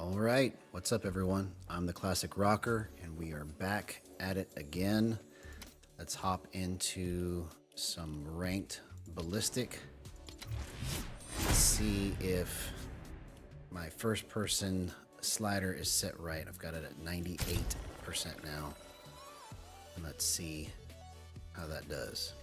All right, what's up, everyone? I'm the Classic Rocker, and we are back at it again. Let's hop into some Ranked Ballistic. Let's see if my first-person slider is set right. I've got it at 98% now. And let's see how that does.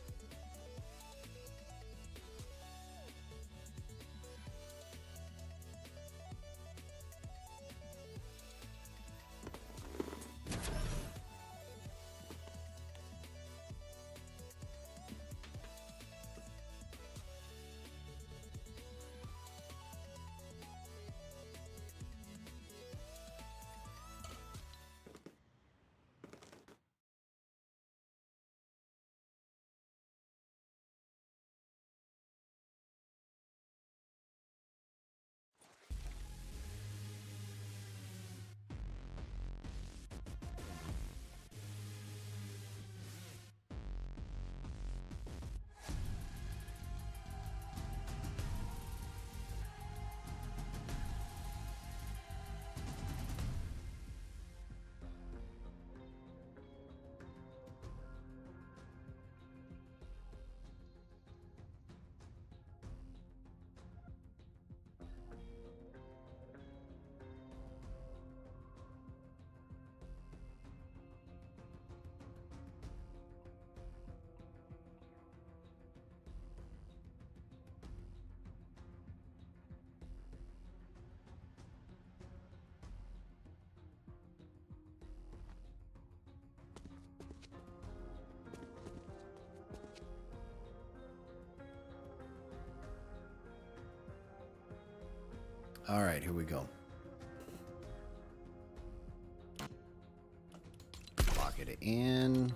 All right, here we go. Lock it in.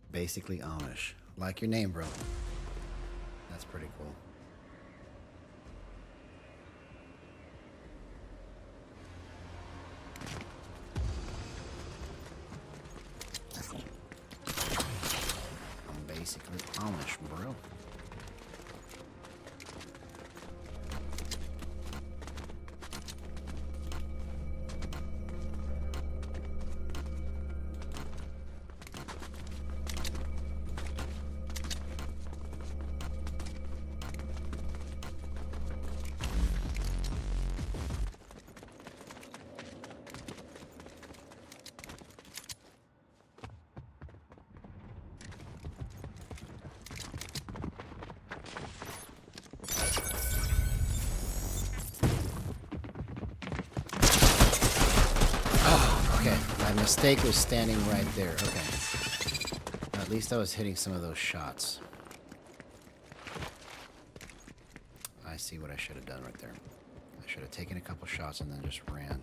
Basically Amish. Like your name, bro. That's pretty cool. I'm basically Amish, bro. Okay, my mistake was standing right there. Okay. At least I was hitting some of those shots. I see what I should have done right there. I should have taken a couple shots and then just ran.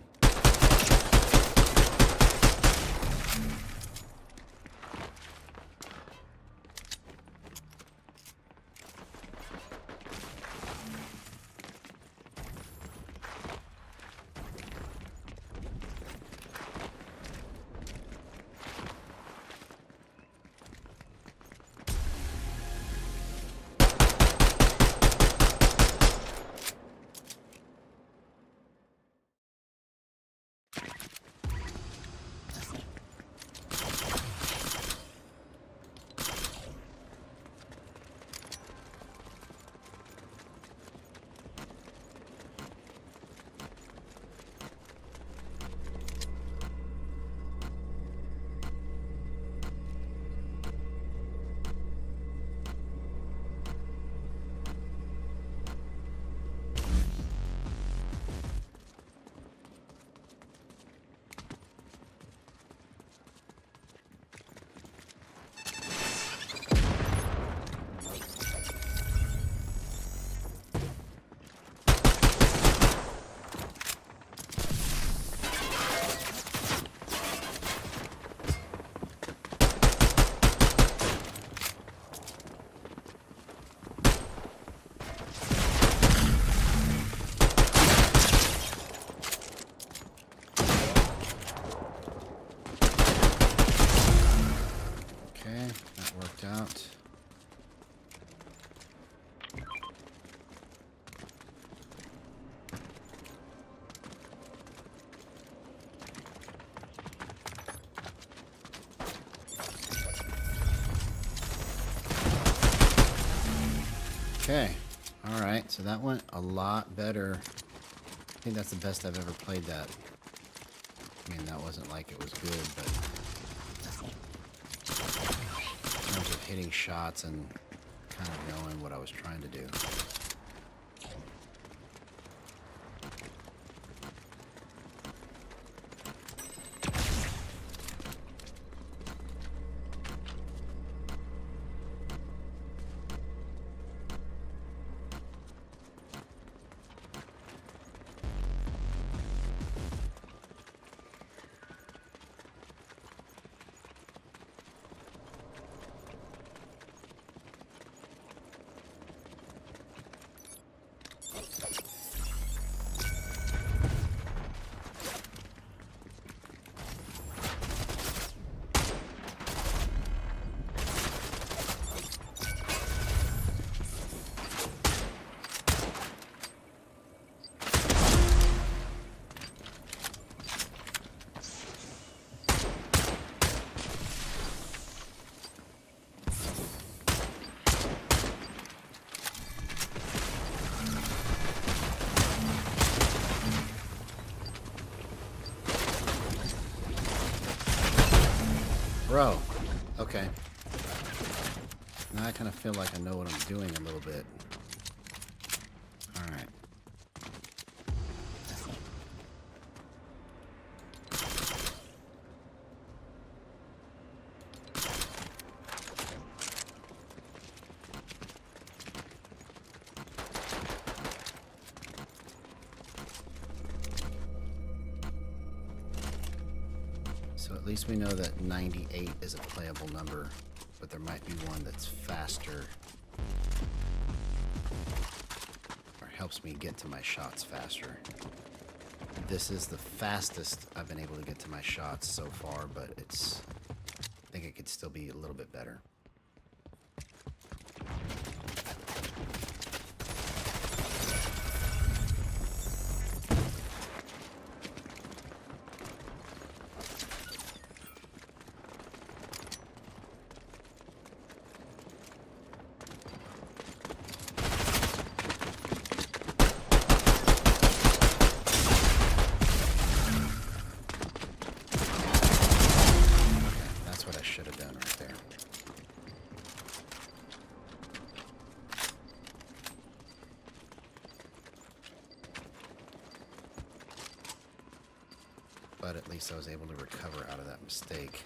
Okay. Alright, so that went a lot better. I think that's the best I've ever played that. I mean, that wasn't like it was good, but in terms of hitting shots and kind of knowing what I was trying to do. Bro, okay. Now I kind of feel like I know what I'm doing a little bit. Alright. So at least we know that 98 is a playable number, but there might be one that's faster or helps me get to my shots faster. This is the fastest I've been able to get to my shots so far, but I think it could still be a little bit better. But at least I was able to recover out of that mistake.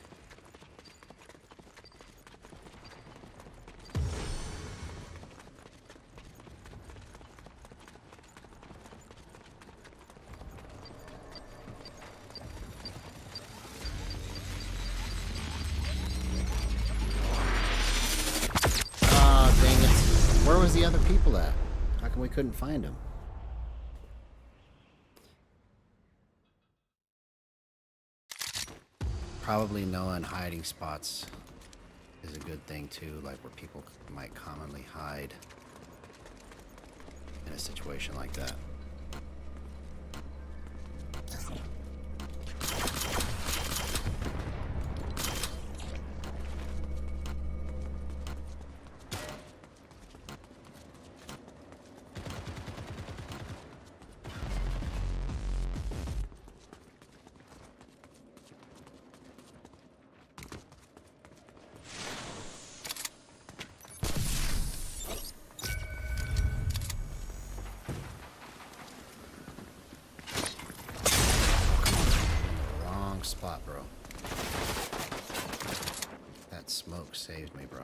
Ah, dang it. Where was the other people at? How come we couldn't find them? Probably knowing hiding spots is a good thing too, like where people might commonly hide in a situation like that. Spot, bro. That smoke saved me, bro.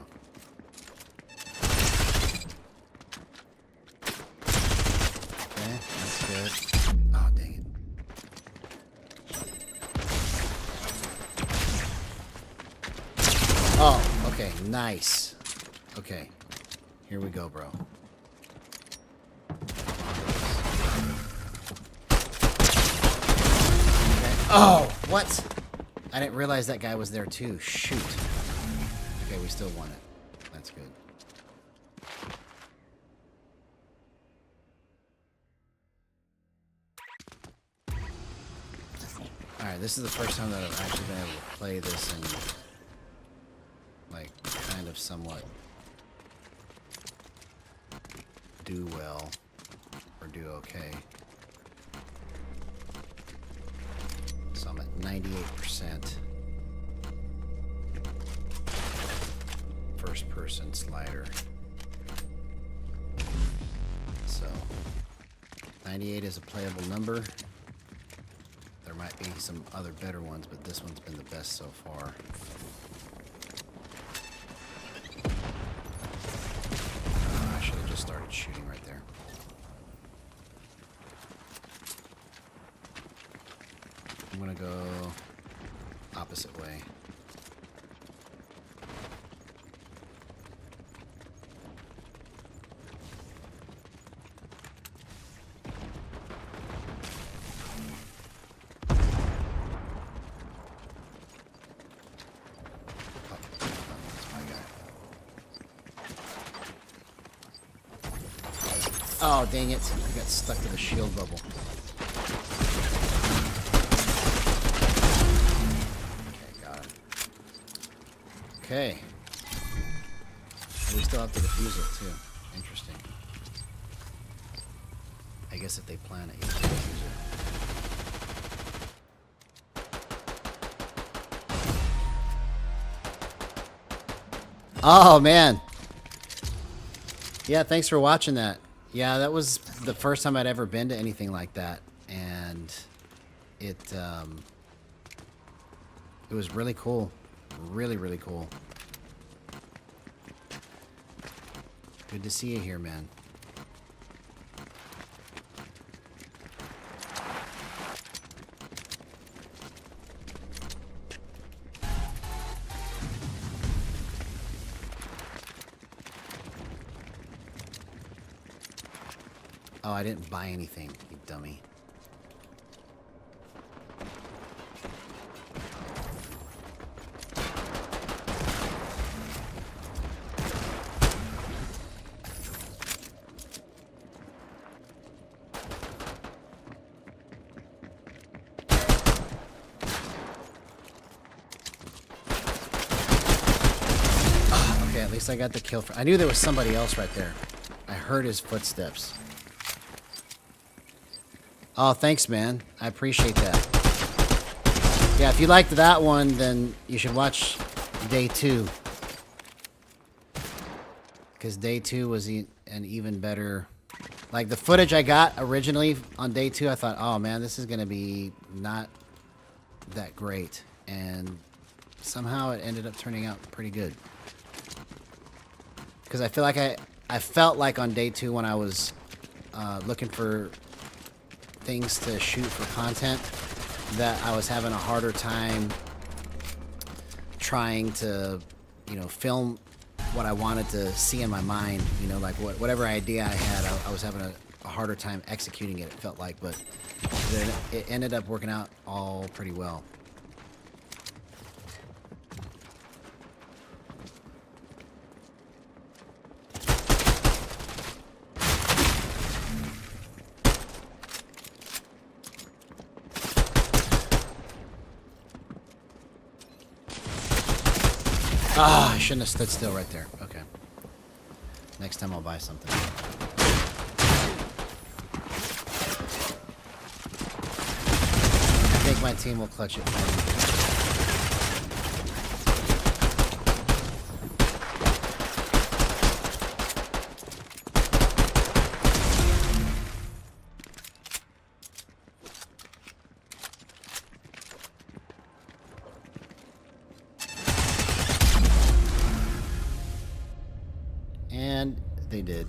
Okay, that's good. Oh, dang it. Oh, okay, nice. Okay, here we go, bro. Oh, what? I didn't realize that guy was there too. Shoot. Okay, we still won it. That's good. Alright, this is the first time that I've actually been able to play this in, like, kind of somewhat do well or do okay. So I'm at 98%. First person slider. So 98 is a playable number. There might be some other better ones, but this one's been the best so far. I should have just started shooting right there. I'm gonna go opposite way. Oh, dang it. I got stuck to the shield bubble. Okay, got it. Okay. We still have to defuse it, too. Interesting. I guess if they plan it, you can defuse it. Oh, man. Yeah, thanks for watching that. Yeah, that was the first time I'd ever been to anything like that, and it was really cool, really, really cool. Good to see you here, man. Oh, I didn't buy anything, you dummy. Okay, at least I got the kill. I knew there was somebody else right there. I heard his footsteps. Oh, thanks, man. I appreciate that. Yeah, if you liked that one, then you should watch day 2. Because day 2 was an even better... Like, the footage I got originally on day 2, I thought, oh, man, this is going to be not that great. And somehow it ended up turning out pretty good. Because I feel like I felt like on day 2 when I was looking for things to shoot for content, that I was having a harder time trying to, you know, film what I wanted to see in my mind. You know, like whatever idea I had, I was having a harder time executing it, it felt like, but it ended up working out all pretty well. Ah, I shouldn't have stood still right there. Okay. Next time I'll buy something. I think my team will clutch it for me. And they did.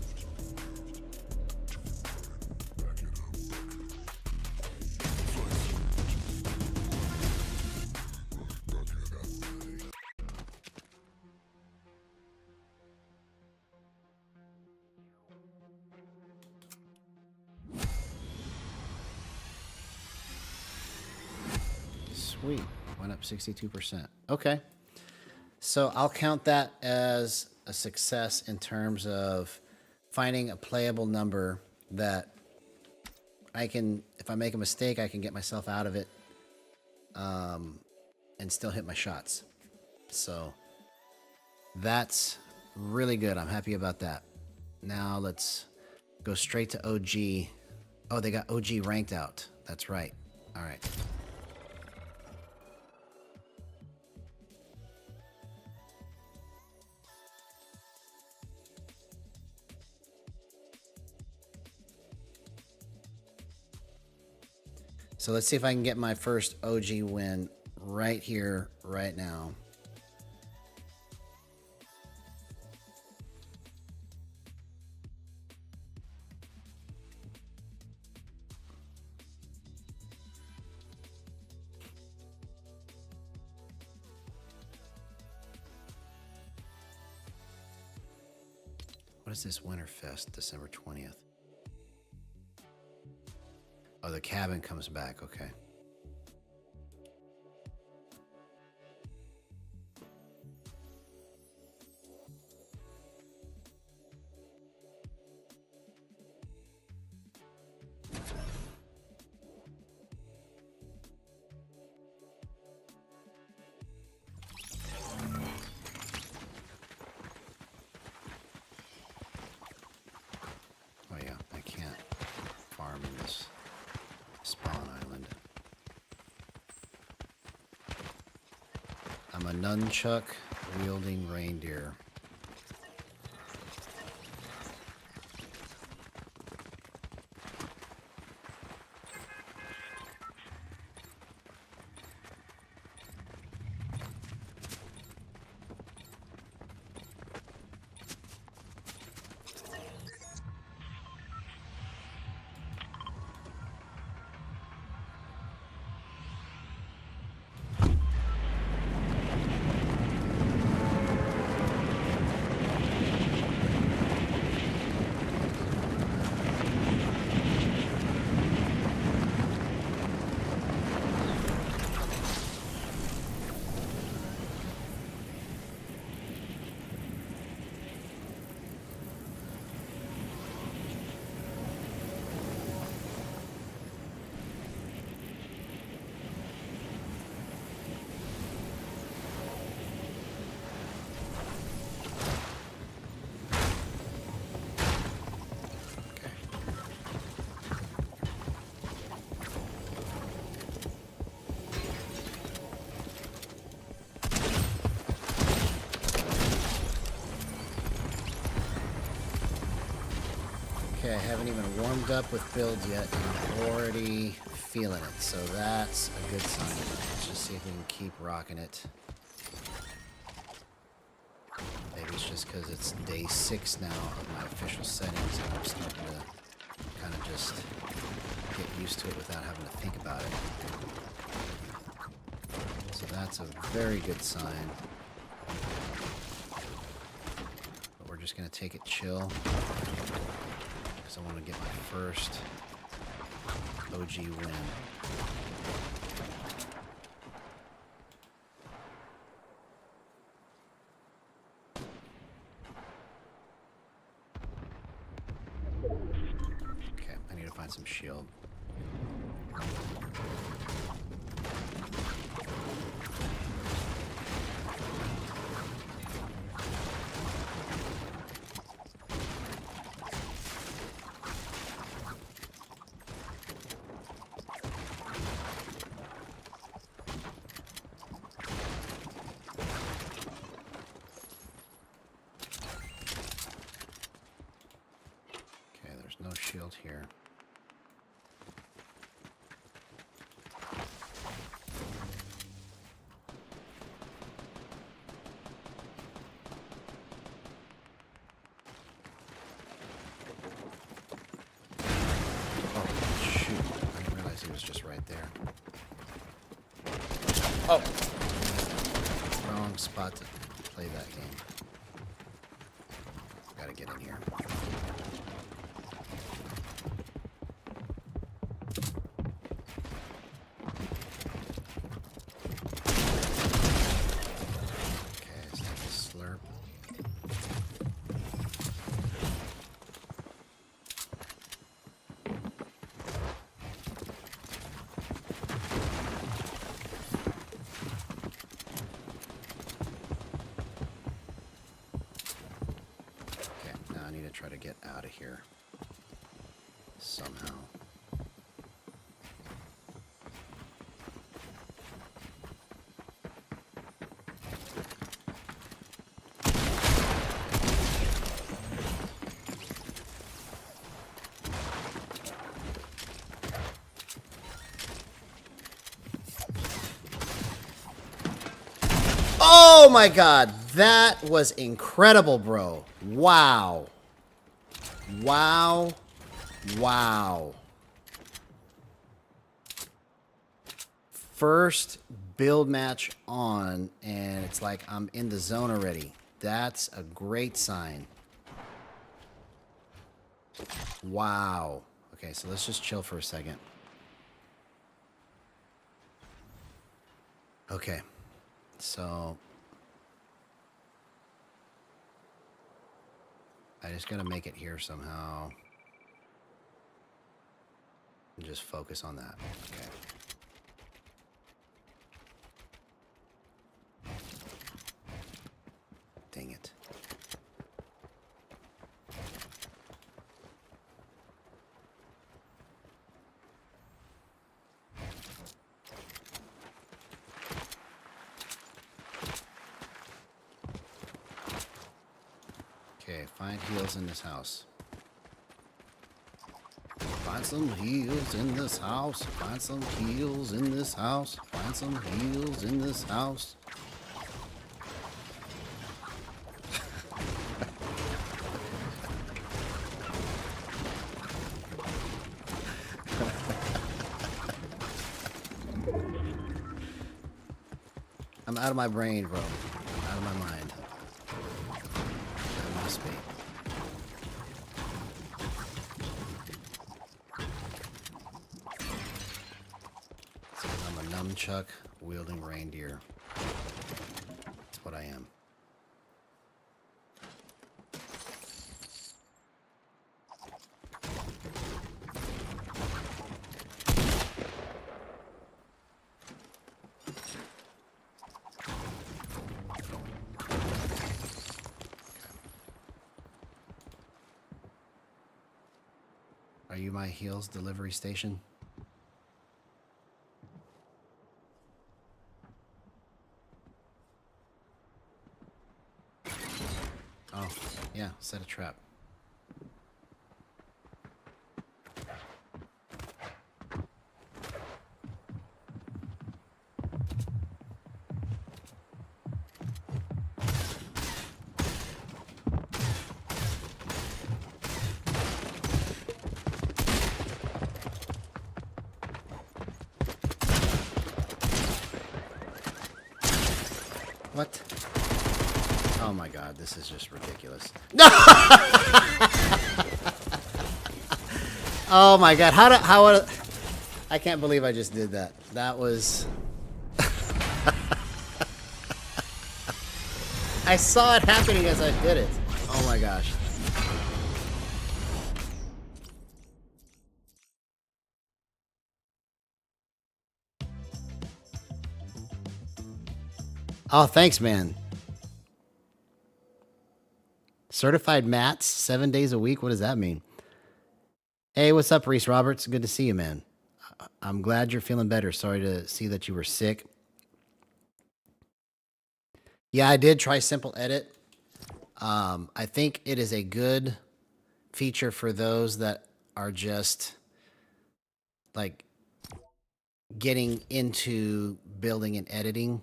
Sweet. Went up 62%. Okay. So I'll count that as a success in terms of finding a playable number that I can, if I make a mistake, I can get myself out of it and still hit my shots. So that's really good. I'm happy about that. Now let's Go straight to OG. Oh, they got OG ranked out. That's right. All right. So let's see if I can get my first OG win right here, right now. What is this Winterfest, December 20th? Oh, the cabin comes back. Okay. Oh yeah, I can't farm in this spawn island. I'm a nunchuck wielding reindeer. Okay, I haven't even warmed up with builds yet, and I'm already feeling it, so that's a good sign. Let's just see if we can keep rocking it. Maybe it's just because it's day 6 now of my official settings, and I'm starting to kind of just get used to it without having to think about it. So that's a very good sign. But we're just going to take it chill. I want to get my first OG win. Okay, I need to find some shield. No shield here. Oh, shoot. I didn't realize he was just right there. Oh! Wrong spot to play that game. Gotta get in here. Try to get out of here. somehow. Oh my god, that was incredible, bro. Wow. Wow. Wow. First build match on, and it's like I'm in the zone already. That's a great sign. Wow. Okay, so let's just chill for a second. Okay. So I just gotta make it here somehow. And just focus on that. Okay. Dang it. Okay, find heals in this house. Find some heals in this house. Find some heals in this house. Find some heals in this house. I'm out of my brain, bro. I'm out of my mind. I must be. So I'm a nunchuck wielding reindeer. That's what I am. Are you my heals delivery station? Oh, yeah, set a trap. What? Oh my god, this is just ridiculous. No! Oh my god, I can't believe I just did that. That was... I saw it happening as I did it. Oh my gosh. Oh, thanks, man. Certified mats, 7 days a week. What does that mean? Hey, what's up, Reese Roberts? Good to see you, man. I'm glad you're feeling better. Sorry to see that you were sick. Yeah, I did try Simple Edit. I think it is a good feature for those that are just like getting into building and editing.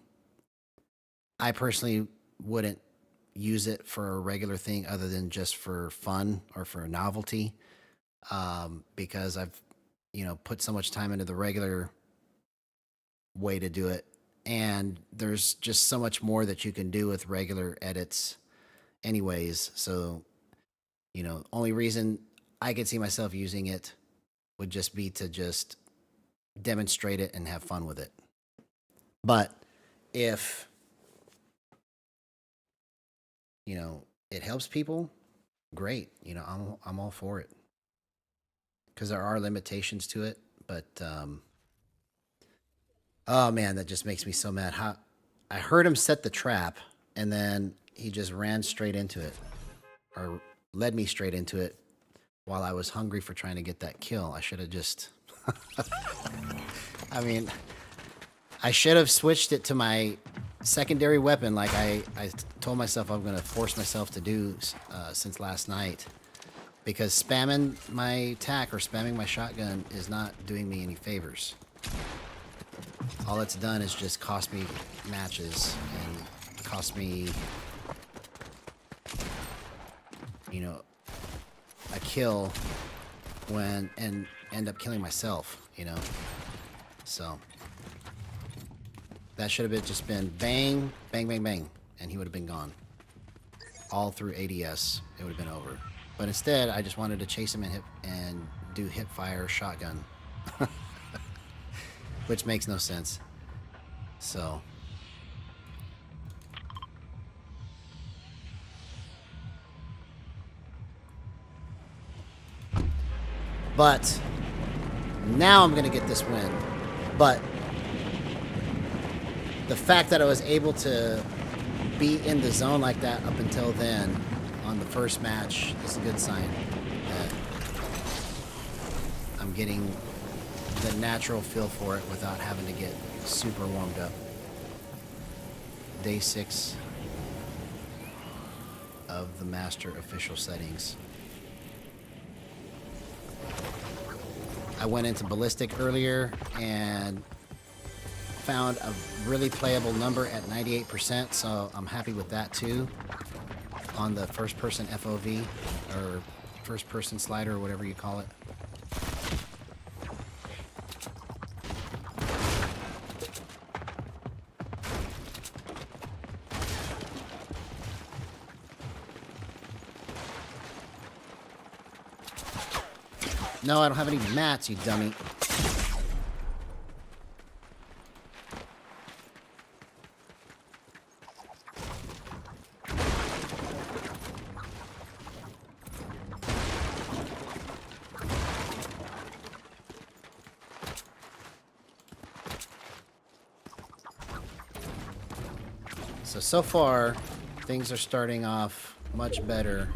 I personally wouldn't use it for a regular thing other than just for fun or for a novelty, because I've, put so much time into the regular way to do it. And there's just so much more that you can do with regular edits anyways. So, only reason I could see myself using it would just be to just demonstrate it and have fun with it. But if, it helps people, great. I'm all for it. Because there are limitations to it, but oh man, that just makes me so mad. I heard him set the trap, and then he just ran straight into it, or led me straight into it while I was hungry for trying to get that kill. I should have just... I mean, I should have switched it to my secondary weapon like I told myself I'm going to force myself to do since last night. Because spamming my tack or spamming my shotgun is not doing me any favors. All it's done is just cost me matches and cost me, you know, a kill and end up killing myself, you know. So that should have just been bang, bang, bang, bang, and he would have been gone. All through ADS, it would have been over. But instead, I just wanted to chase him and do hip fire shotgun. Which makes no sense. So. But now I'm going to get this win. But the fact that I was able to be in the zone like that up until then on the first match is a good sign that I'm getting the natural feel for it without having to get super warmed up. Day 6 of the master official settings. I went into ballistic earlier and found a really playable number at 98%, so I'm happy with that too. On the first person FOV or first person slider or whatever you call it. No, I don't have any mats, you dummy. So far, things are starting off much better.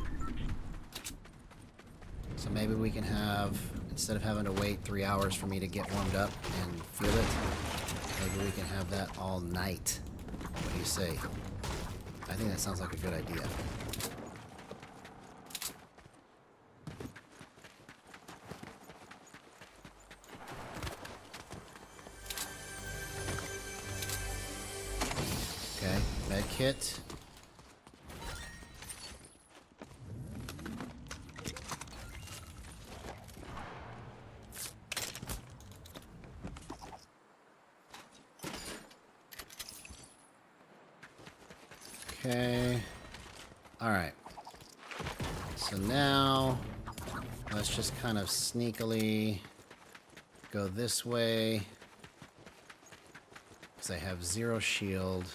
So maybe we can have, instead of having to wait 3 hours for me to get warmed up and feel it, maybe we can have that all night. What do you say? I think that sounds like a good idea. Okay, med kit. Okay. All right. So now let's just kind of sneakily go this way because I have 0 shield.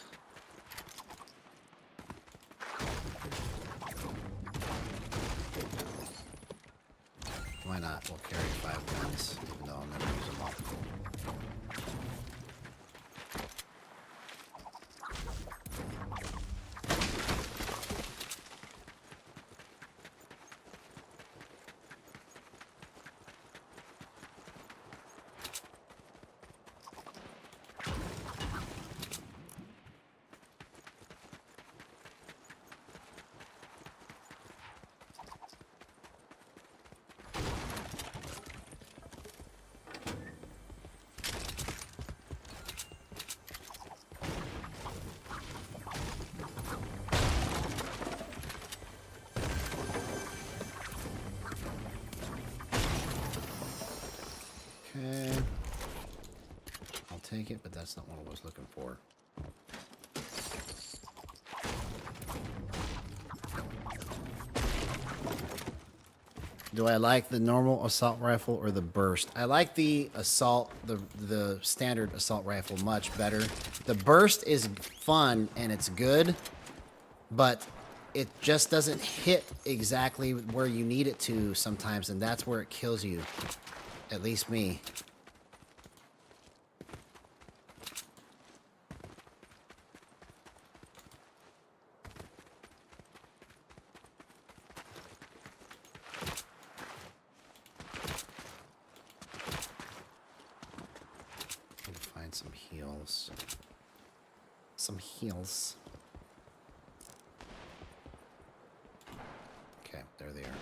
Why not? We'll carry 5 guns, even though I'll never use them all. Okay. I'll take it, but that's not what I was looking for. Do I like the normal assault rifle or the burst? I like the assault, the standard assault rifle much better. The burst is fun and it's good, but it just doesn't hit exactly where you need it to sometimes, and that's where it kills you. At least me. And some heals. Some heals. Okay, there they are.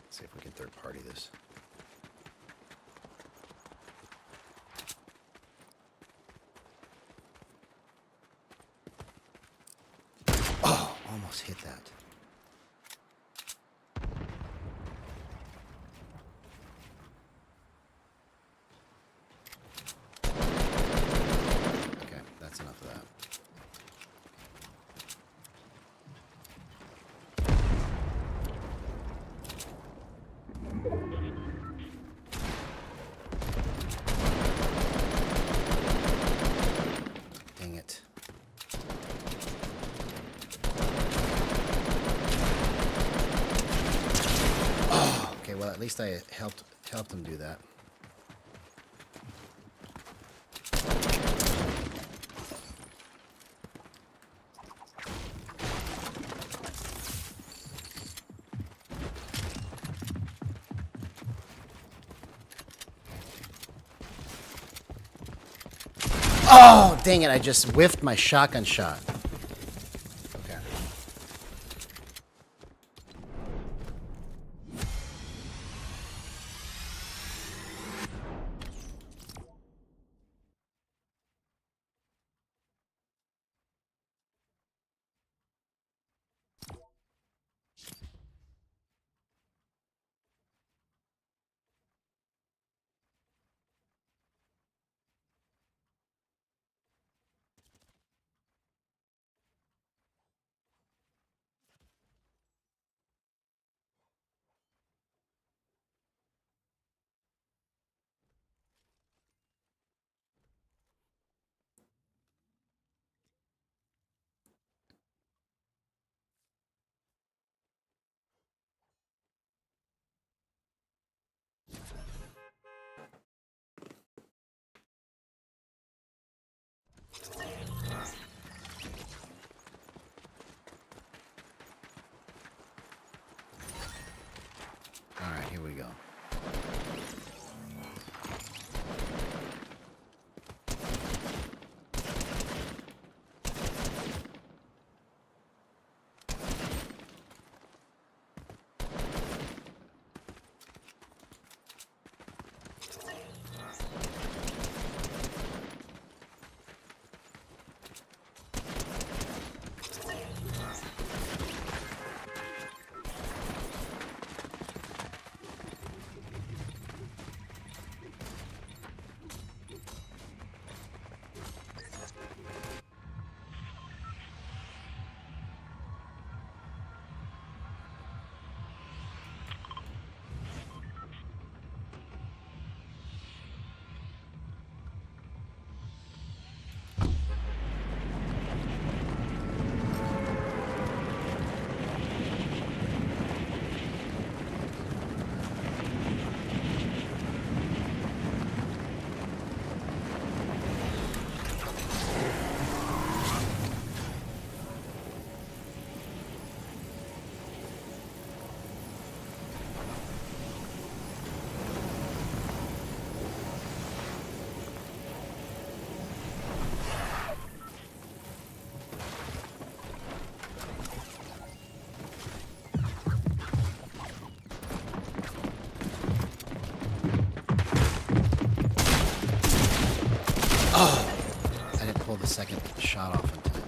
Let's see if we can third party this. Oh, almost hit that. Okay, that's enough of that. Dang it. Oh, okay, well at least I helped him do that. Oh, dang it, I just whiffed my shotgun shot. Okay. All right, here we go. Oh, I didn't pull the second shot off in time.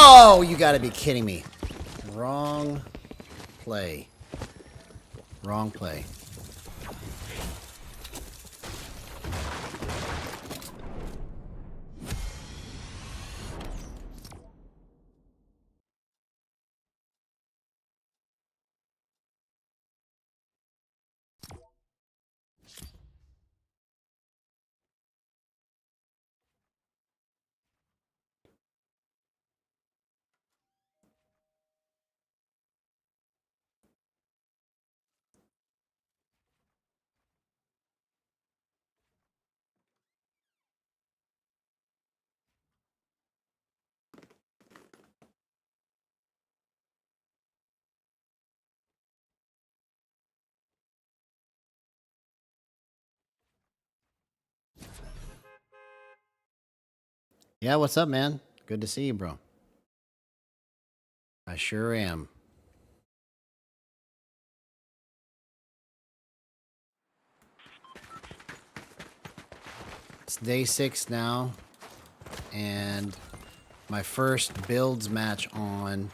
Oh, you gotta be kidding me. Wrong play. Wrong play. Yeah, what's up, man? Good to see you, bro. I sure am. It's day 6 now, and my first builds match on.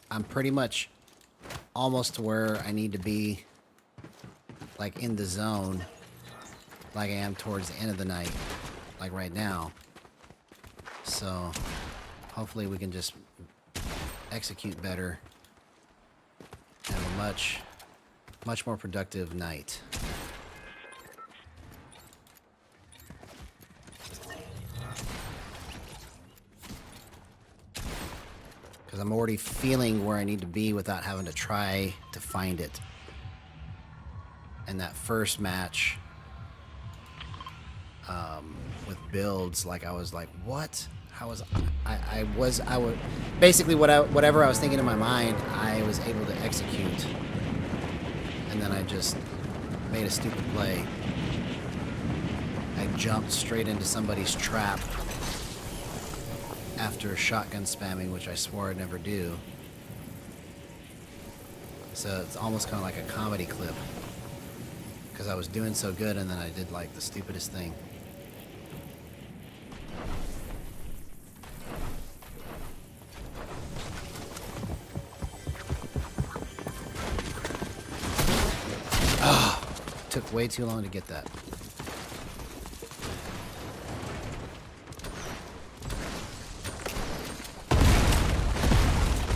I'm pretty much almost to where I need to be, like in the zone, like I am towards the end of the night, like right now. So hopefully we can just execute better, have a much more productive night. Because I'm already feeling where I need to be without having to try to find it. And that first match with builds, like I was like, what? How was I would basically whatever I was thinking in my mind, I was able to execute. And then I just made a stupid play. I jumped straight into somebody's trap after shotgun spamming, which I swore I'd never do. So it's almost kind of like a comedy clip, because I was doing so good and then I did like the stupidest thing. Oh, took way too long to get that.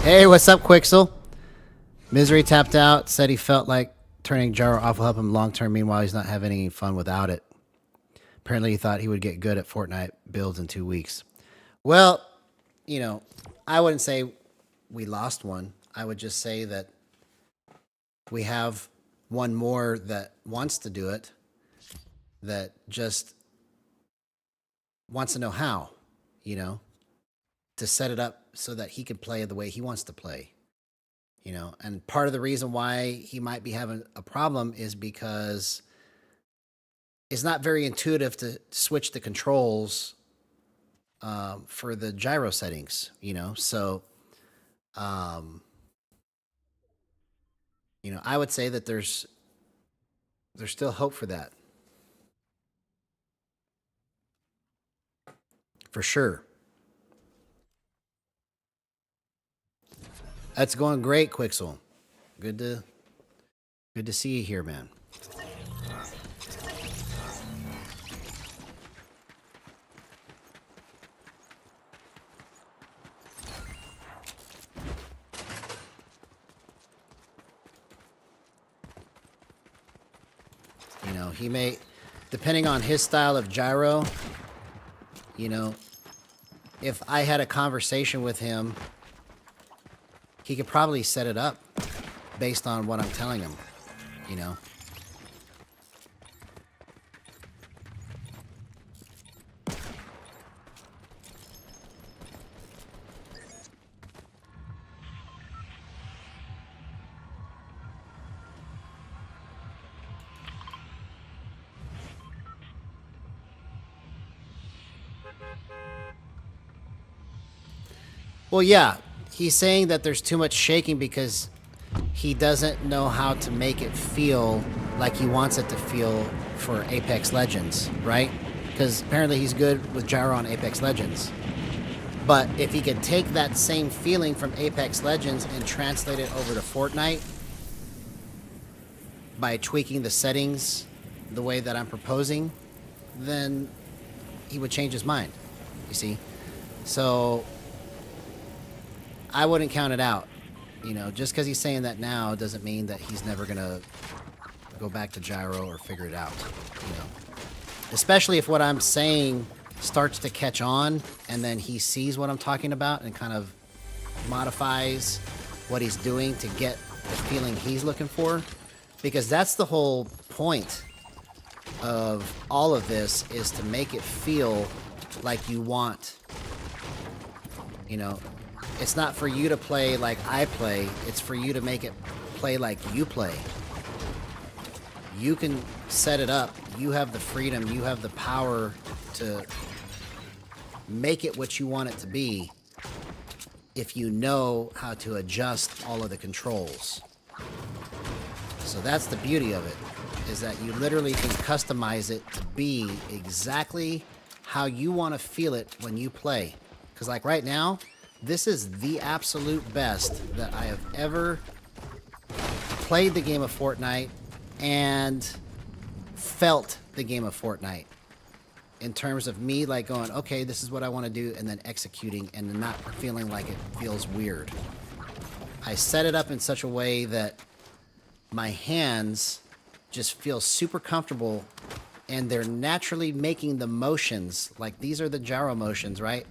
Hey, what's up, Quixel? Misery tapped out, said he felt like turning Gyro off will help him long term. Meanwhile, he's not having any fun without it. Apparently, he thought he would get good at Fortnite builds in 2 weeks. Well, you know, I wouldn't say we lost one. I would just say that we have one more that wants to do it, that just wants to know how, you know, to set it up so that he can play the way he wants to play. You know, and part of the reason why he might be having a problem is because it's not very intuitive to switch the controls for the gyro settings, you know. So, you know, I would say that there's still hope for that. For sure. That's going great, Quixel. Good to see you here, man. You know, he may, depending on his style of gyro, you know, if I had a conversation with him, he could probably set it up based on what I'm telling him, you know. Well, yeah, he's saying that there's too much shaking because he doesn't know how to make it feel like he wants it to feel for Apex Legends, right? Because apparently he's good with gyro on Apex Legends. But if he could take that same feeling from Apex Legends and translate it over to Fortnite by tweaking the settings the way that I'm proposing, then he would change his mind, you see? So I wouldn't count it out. You know, just because he's saying that now doesn't mean that he's never going to go back to Gyro or figure it out, you know? Especially if what I'm saying starts to catch on and then he sees what I'm talking about and kind of modifies what he's doing to get the feeling he's looking for. Because that's the whole point of all of this, is to make it feel like you want. You know, it's not for you to play like I play, it's for you to make it play like you play. You can set it up, you have the freedom, you have the power to make it what you want it to be if you know how to adjust all of the controls. So that's the beauty of it, is that you literally can customize it to be exactly how you want to feel it when you play. Because like right now, this is the absolute best that I have ever played the game of Fortnite and felt the game of Fortnite. In terms of me like going, okay, this is what I want to do, and then executing and not feeling like it feels weird. I set it up in such a way that my hands just feel super comfortable, and they're naturally making the motions. Like, these are the gyro motions, right?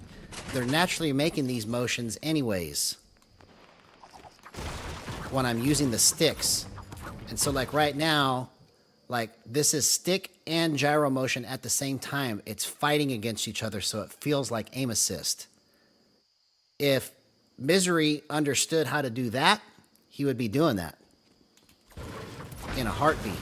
They're naturally making these motions anyways when I'm using the sticks. And so like right now, like this is stick and gyro motion at the same time. It's fighting against each other, so it feels like aim assist. If Misery understood how to do that, he would be doing that in a heartbeat.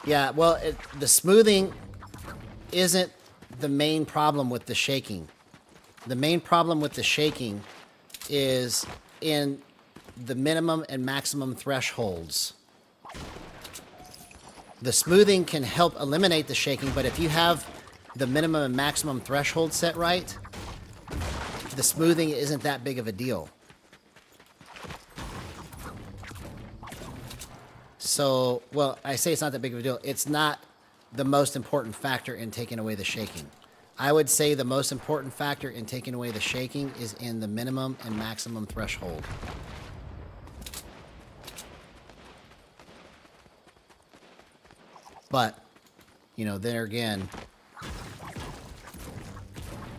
Yeah, well, the smoothing isn't the main problem with the shaking. The main problem with the shaking is in the minimum and maximum thresholds. The smoothing can help eliminate the shaking, but if you have the minimum and maximum threshold set right, the smoothing isn't that big of a deal. So, well, I say it's not that big of a deal. It's not the most important factor in taking away the shaking. I would say the most important factor in taking away the shaking is in the minimum and maximum threshold. But, you know, there again,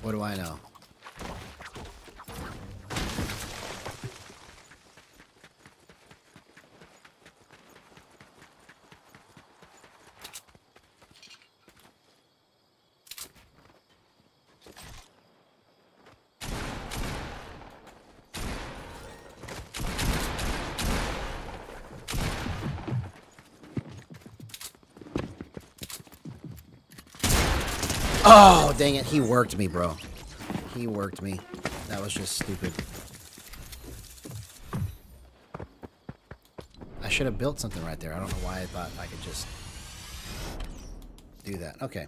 what do I know? Oh, dang it. He worked me, bro. He worked me. That was just stupid. I should have built something right there. I don't know why I thought I could just do that. Okay.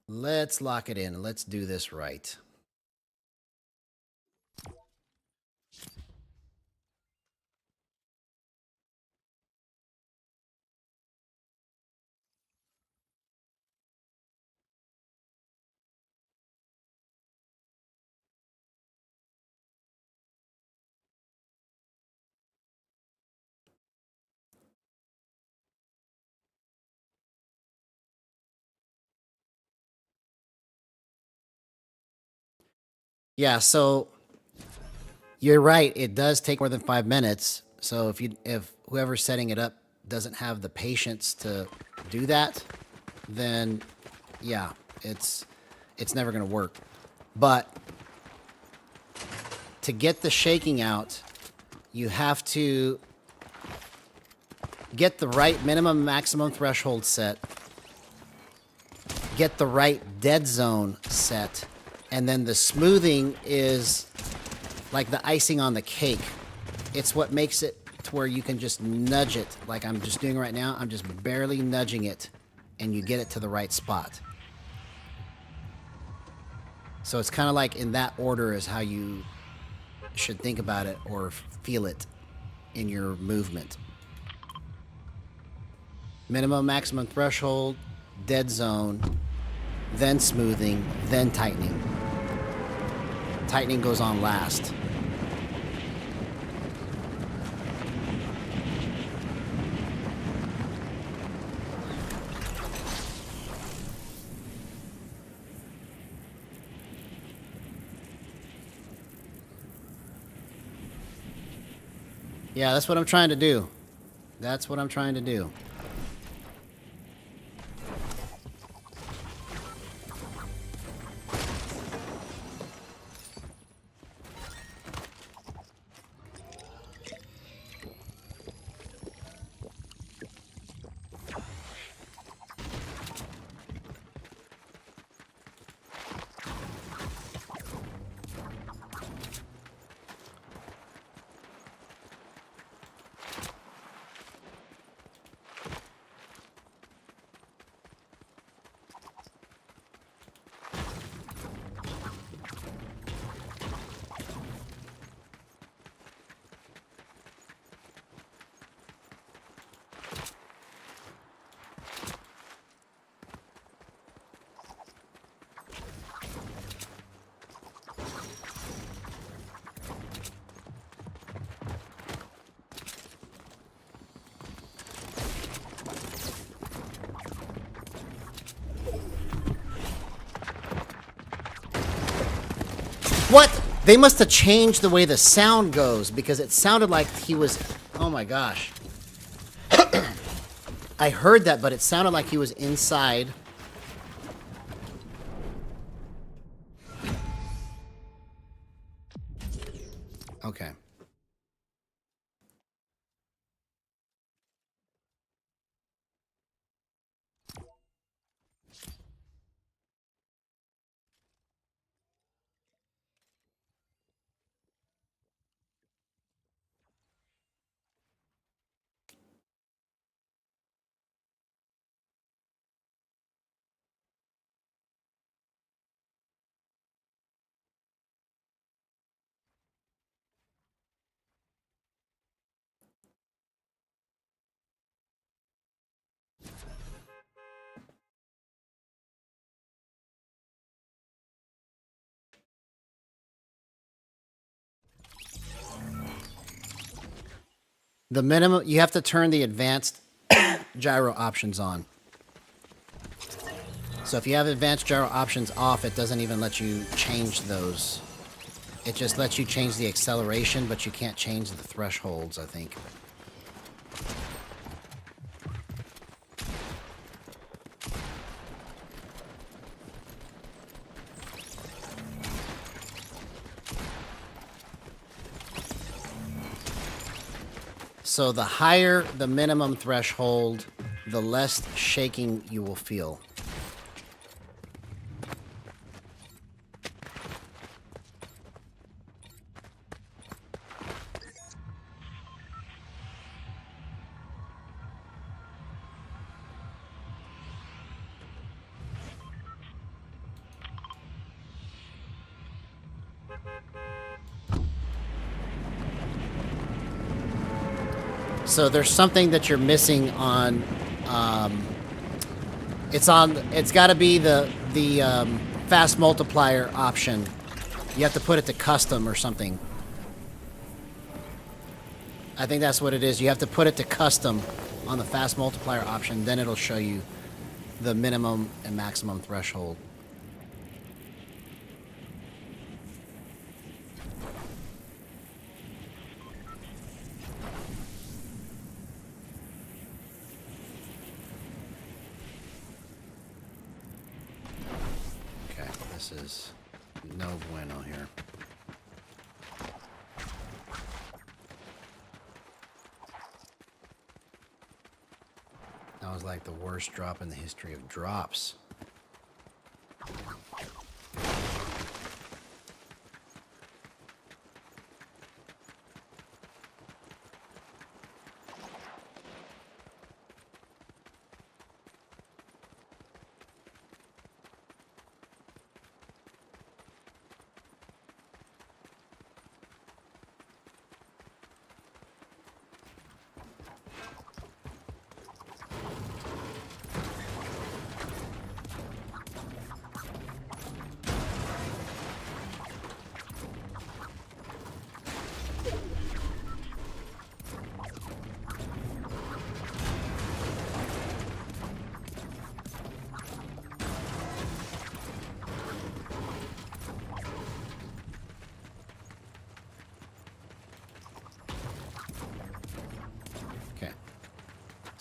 Let's lock it in. Let's do this right. Yeah, so you're right. It does take more than 5 minutes. So if whoever's setting it up doesn't have the patience to do that, then yeah, it's never going to work. But to get the shaking out, you have to get the right minimum maximum threshold set, get the right dead zone set, and then the smoothing is like the icing on the cake. It's what makes it to where you can just nudge it like I'm just doing right now. I'm just barely nudging it, and you get it to the right spot. So it's kind of like in that order is how you should think about it or feel it in your movement. Minimum, maximum threshold, dead zone, then smoothing, then tightening. Tightening goes on last. Yeah, that's what I'm trying to do. That's what I'm trying to do. What? They must have changed the way the sound goes because it sounded like he was... Oh my gosh. I heard that, but it sounded like he was inside. Okay. The minimum, you have to turn the advanced gyro options on. So if you have advanced gyro options off, it doesn't even let you change those. It just lets you change the acceleration, but you can't change the thresholds, I think. So the higher the minimum threshold, the less shaking you will feel. So there's something that you're missing on. It's got to be the fast multiplier option. You have to put it to custom or something. I think that's what it is. You have to put it to custom on the fast multiplier option. Then it'll show you the minimum and maximum threshold. This is no bueno here. That was like the worst drop in the history of drops.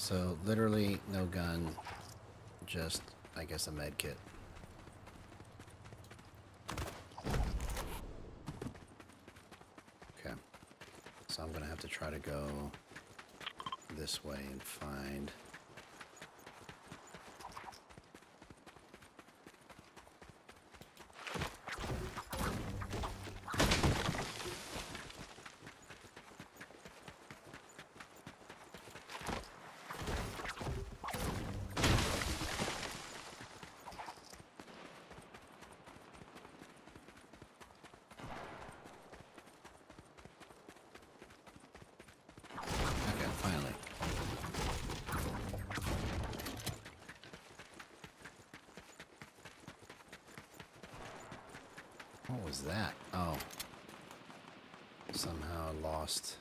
So literally no gun, just, I guess, a med kit. Okay. So I'm going to have to try to go this way and find... Finally. What was that? Oh. Somehow lost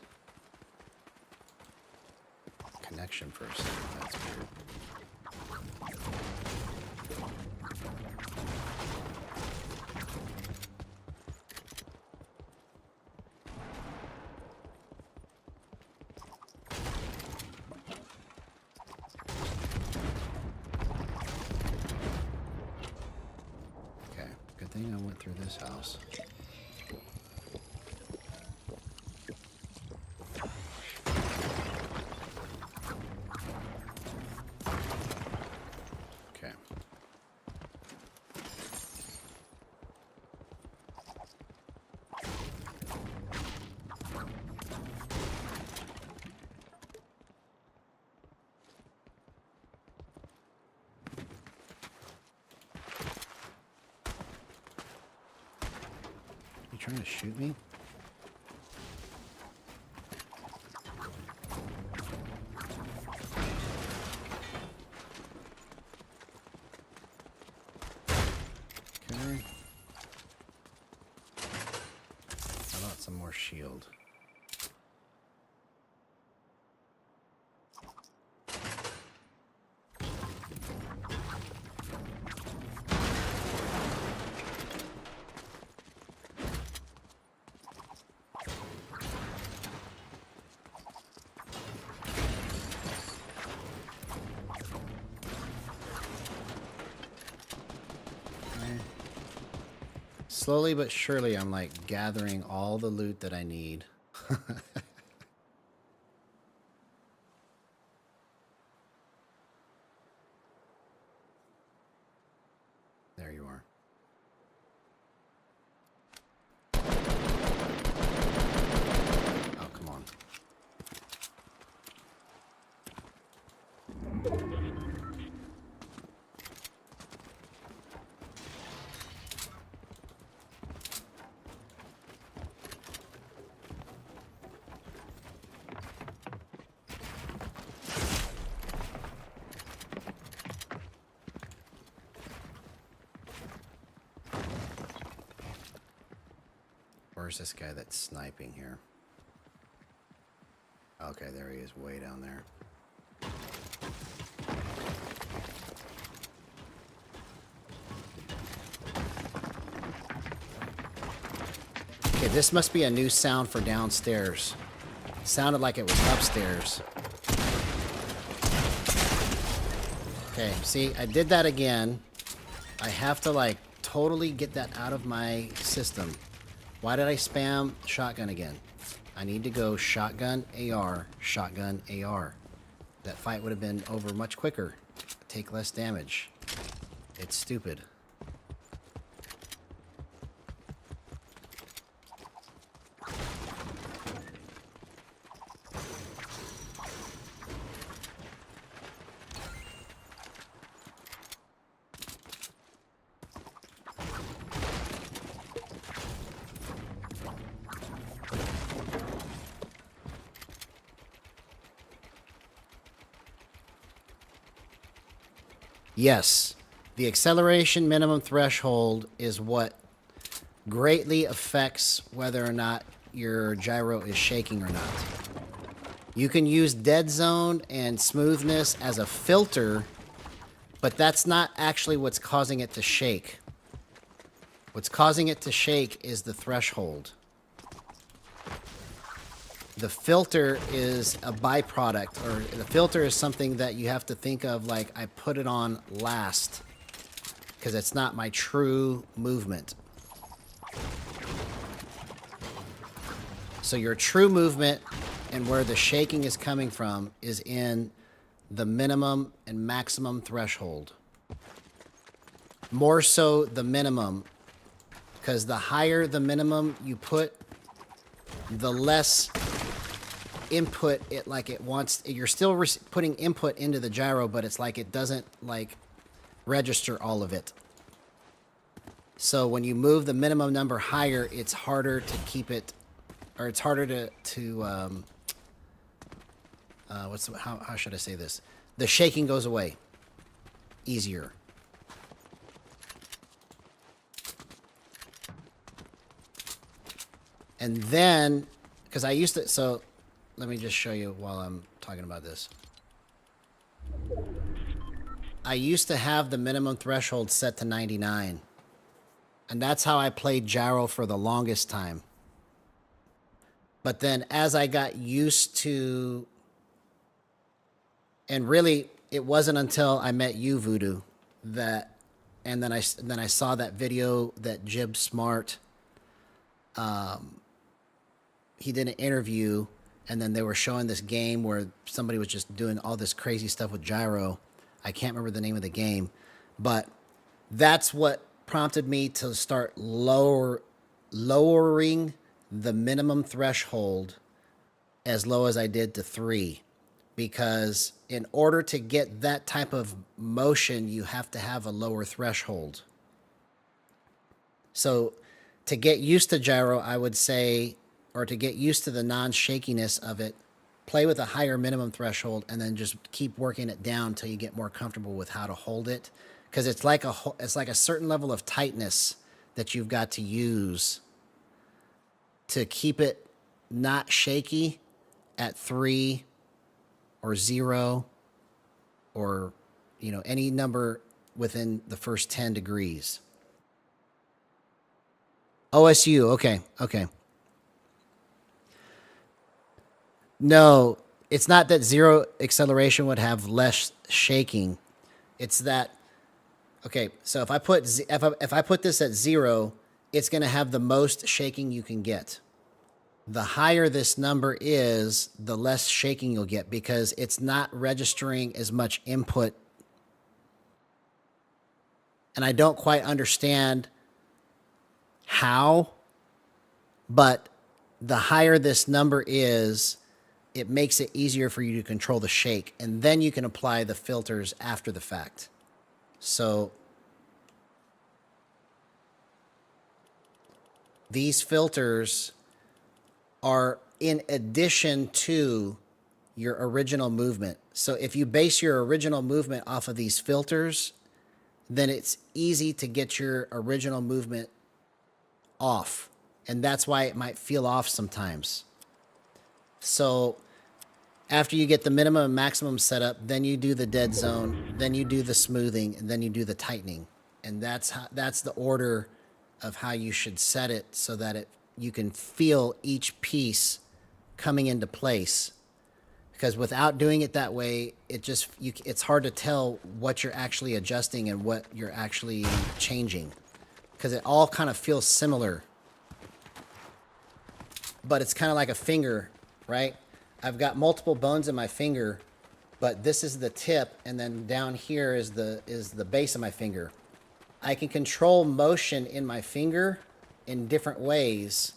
connection for a second. That's weird. Good thing I went through this house. Okay. You trying to shoot me? Okay. How about some more shield? Slowly but surely, I'm like gathering all the loot that I need. There you are. Oh, come on. Where's this guy that's sniping here? Okay, there he is, way down there. Okay, this must be a new sound for downstairs. It sounded like it was upstairs. Okay, see, I did that again. I have to, like, totally get that out of my system. Why did I spam shotgun again? I need to go shotgun, AR, shotgun, AR. That fight would have been over much quicker. Take less damage. It's stupid. Yes, the acceleration minimum threshold is what greatly affects whether or not your gyro is shaking or not. You can use dead zone and smoothness as a filter, but that's not actually what's causing it to shake. What's causing it to shake is the threshold. The filter is a byproduct, or the filter is something that you have to think of like I put it on last because it's not my true movement. So your true movement and where the shaking is coming from is in the minimum and maximum threshold. More so the minimum, because the higher the minimum you put, the less input it wants. You're still putting input into the gyro, but it's like it doesn't like register all of it. So when you move the minimum number higher, it's harder to keep it, or it's harder to how should I say this? The shaking goes away easier. And then, because I used to, so let me just show you while I'm talking about this. I used to have the minimum threshold set to 99. And that's how I played gyro for the longest time. But then as I got used to, and really it wasn't until I met you, Voodoo, that, and then I saw that video that Jib Smart, he did an interview, and then they were showing this game where somebody was just doing all this crazy stuff with gyro. I can't remember the name of the game, but that's what prompted me to start lowering the minimum threshold as low as I did to 3, because in order to get that type of motion, you have to have a lower threshold. So to get used to gyro, I would say, or to get used to the non-shakiness of it, play with a higher minimum threshold and then just keep working it down until you get more comfortable with how to hold it. Because it's like a certain level of tightness that you've got to use to keep it not shaky at 3 or 0 or, you know, any number within the first 10 degrees. OSU, okay, okay. No, it's not that 0 acceleration would have less shaking. It's that, okay, so if I put this at 0, it's going to have the most shaking you can get. The higher this number is, the less shaking you'll get because it's not registering as much input. And I don't quite understand how, but the higher this number is, it makes it easier for you to control the shake, and then you can apply the filters after the fact. So these filters are in addition to your original movement. So if you base your original movement off of these filters, then it's easy to get your original movement off. And that's why it might feel off sometimes. So after you get the minimum and maximum set up, then you do the dead zone, then you do the smoothing, and then you do the tightening. And that's the order of how you should set it so that you can feel each piece coming into place. Because without doing it that way, it's hard to tell what you're actually adjusting and what you're actually changing. Because it all kind of feels similar. But it's kind of like a finger, right? I've got multiple bones in my finger, but this is the tip, and then down here is the base of my finger. I can control motion in my finger in different ways,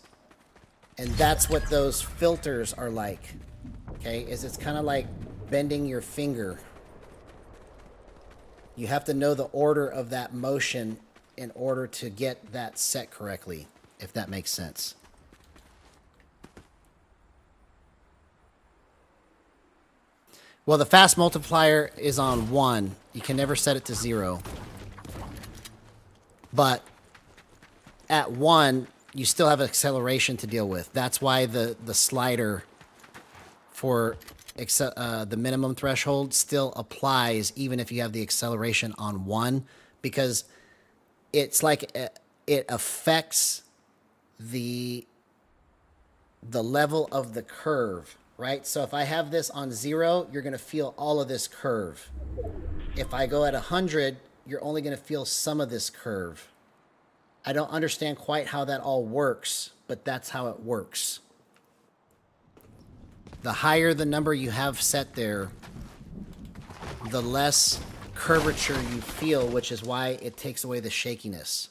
and that's what those filters are like. Okay, it's kind of like bending your finger. You have to know the order of that motion in order to get that set correctly, if that makes sense. Well, the fast multiplier is on 1. You can never set it to 0. But at 1, you still have acceleration to deal with. That's why the slider for the minimum threshold still applies even if you have the acceleration on 1, because it's like it affects the the level of the curve, right? So if I have this on 0, you're going to feel all of this curve. If I go at 100, you're only going to feel some of this curve. I don't understand quite how that all works, but that's how it works. The higher the number you have set there, the less curvature you feel, which is why it takes away the shakiness.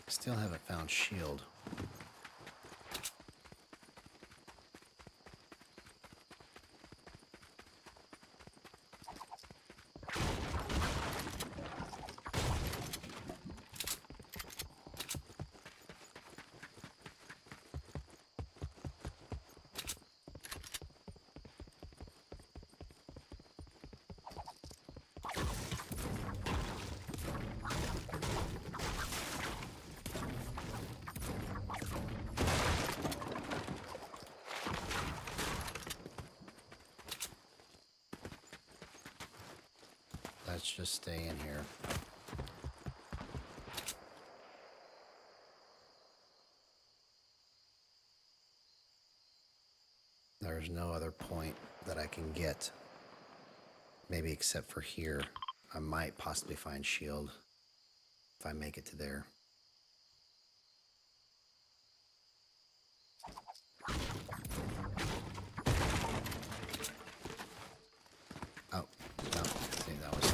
Still haven't found shield. Let's just stay in here. There's no other point that I can get. Maybe except for here. I might possibly find shield if I make it to there. Oh, no. See, that was...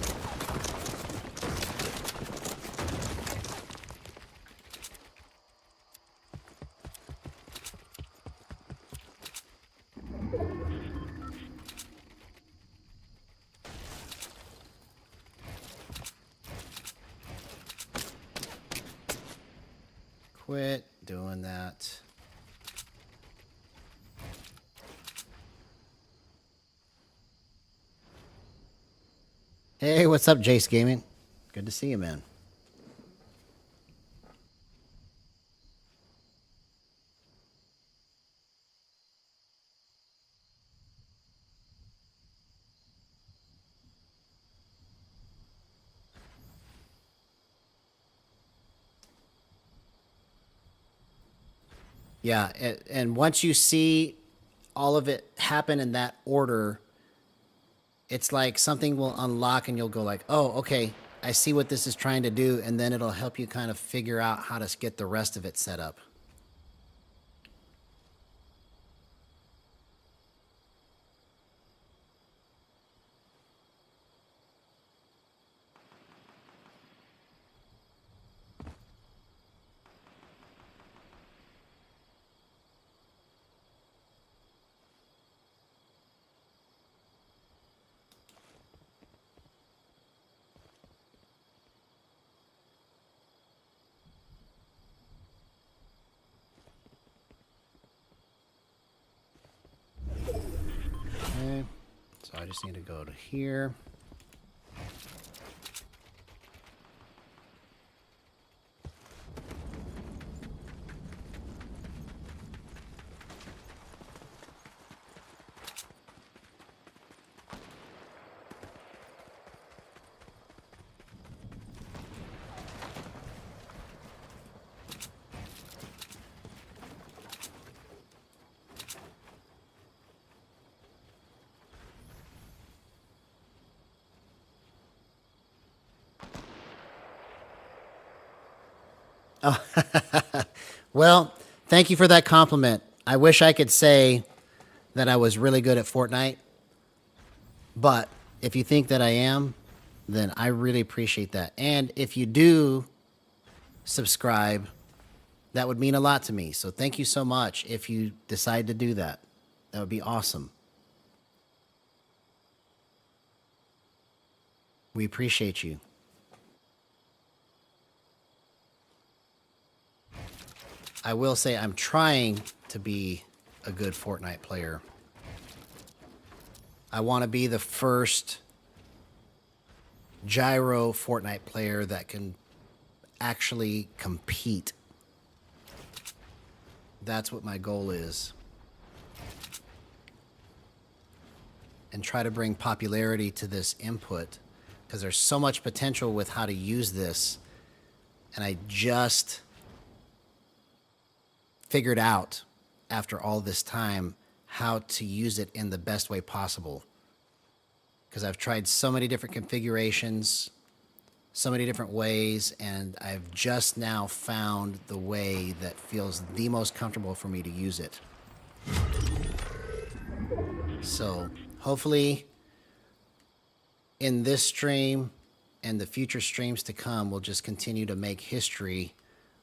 Quit doing that. Hey, what's up, Jace Gaming? Good to see you, man. Yeah, and once you see all of it happen in that order, it's like something will unlock and you'll go like, oh, okay, I see what this is trying to do, and then it'll help you kind of figure out how to get the rest of it set up. Okay, so I just need to go to here. Oh, well, thank you for that compliment. I wish I could say that I was really good at Fortnite, but if you think that I am, then I really appreciate that. And if you do subscribe, that would mean a lot to me. So thank you so much if you decide to do that. That would be awesome. We appreciate you. I will say I'm trying to be a good Fortnite player. I want to be the first gyro Fortnite player that can actually compete. That's what my goal is. And try to bring popularity to this input, because there's so much potential with how to use this. And I just figured out after all this time how to use it in the best way possible. Because I've tried so many different configurations, so many different ways, and I've just now found the way that feels the most comfortable for me to use it. So hopefully in this stream and the future streams to come, we'll just continue to make history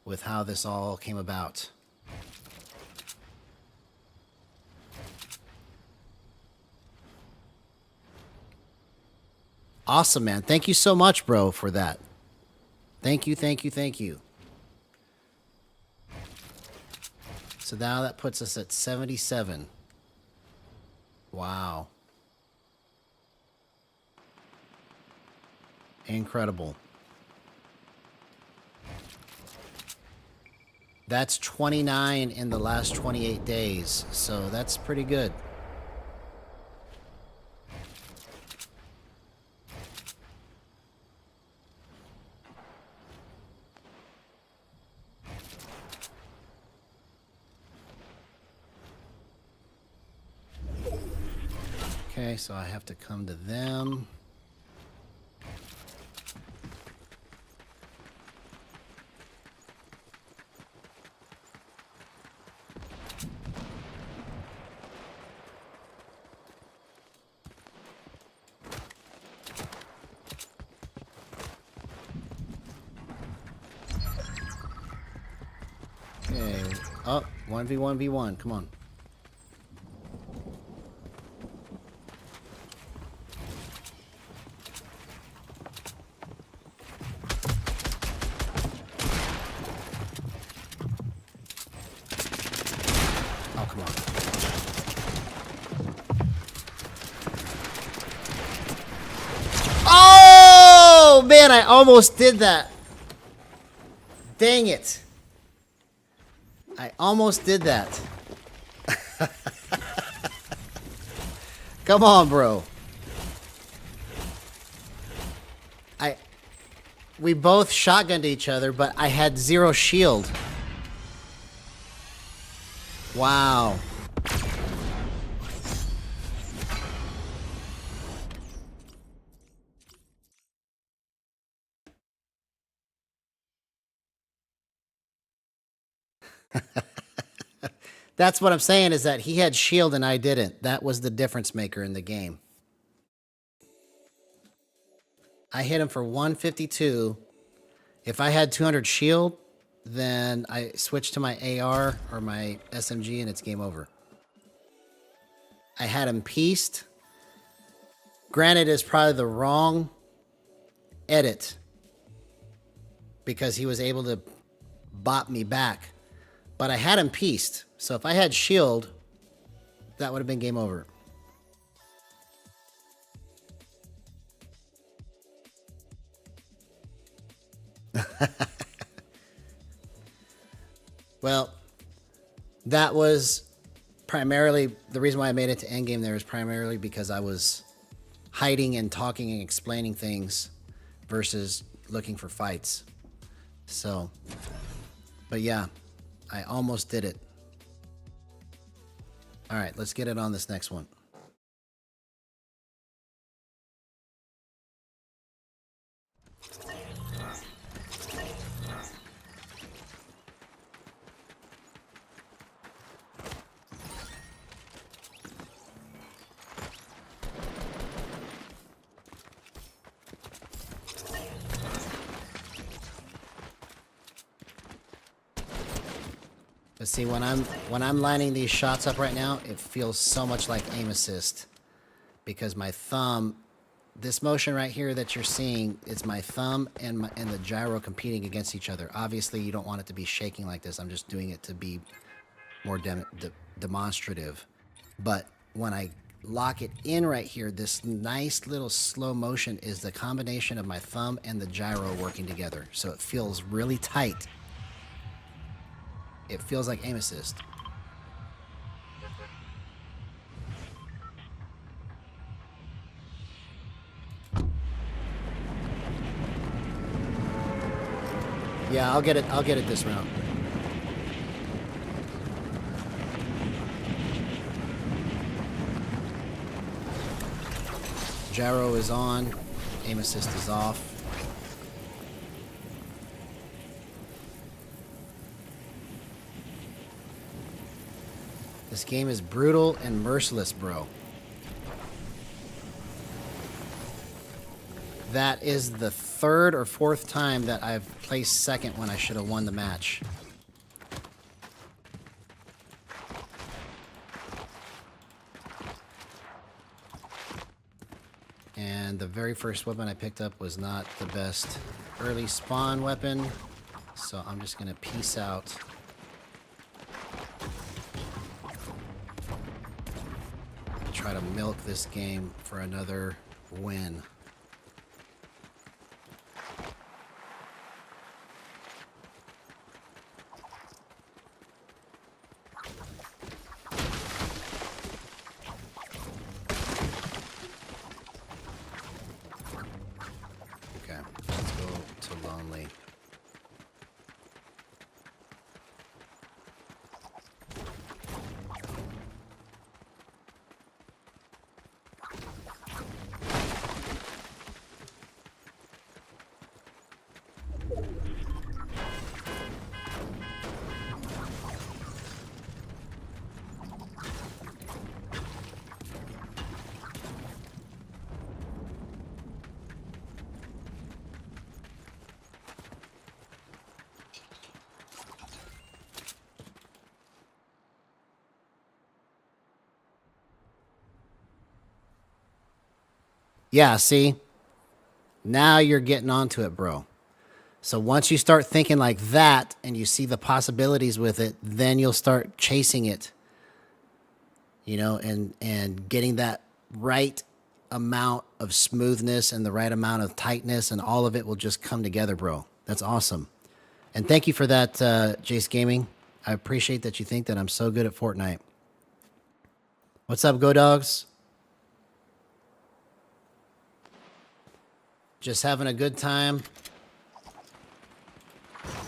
with how this all came about. Awesome, man. Thank you so much, bro, for that. Thank you, thank you, thank you. So now that puts us at 77. Wow. Incredible. That's 29 in the last 28 days, so that's pretty good. Okay, so I have to come to them. Okay, up, 1v1v1, come on. Oh, come on. Oh, man, I almost did that. Dang it. I almost did that. Come on, bro. We both shotgunned each other, but I had 0 shield. Wow. That's what I'm saying, is that he had shield and I didn't. That was the difference maker in the game. I hit him for 152. If I had 200 shield, then I switched to my AR or my SMG and it's game over. I had him pieced. Granted, it's probably the wrong edit because he was able to bop me back. But I had him pieced. So if I had shield, that would have been game over. Well, that was primarily the reason why I made it to endgame there is primarily because I was hiding and talking and explaining things versus looking for fights. So, but yeah, I almost did it. All right, let's get it on this next one. But see, when I'm lining these shots up right now, it feels so much like aim assist because my thumb, this motion right here that you're seeing, it's my thumb and the gyro competing against each other. Obviously, you don't want it to be shaking like this. I'm just doing it to be more demonstrative. But when I lock it in right here, this nice little slow motion is the combination of my thumb and the gyro working together. So it feels really tight. It feels like aim assist. Yeah, I'll get it. I'll get it this round. Gyro is on. Aim assist is off. This game is brutal and merciless, bro. That is the third or fourth time that I've placed second when I should have won the match. And the very first weapon I picked up was not the best early spawn weapon. So I'm just going to peace out. Try to milk this game for another win. Okay, let's go to Lonely. Yeah, see? Now you're getting onto it, bro. So once you start thinking like that and you see the possibilities with it, then you'll start chasing it. You know, and getting that right amount of smoothness and the right amount of tightness, and all of it will just come together, bro. That's awesome. And thank you for that, Jace Gaming. I appreciate that you think that I'm so good at Fortnite. What's up, Go Dogs? Just having a good time.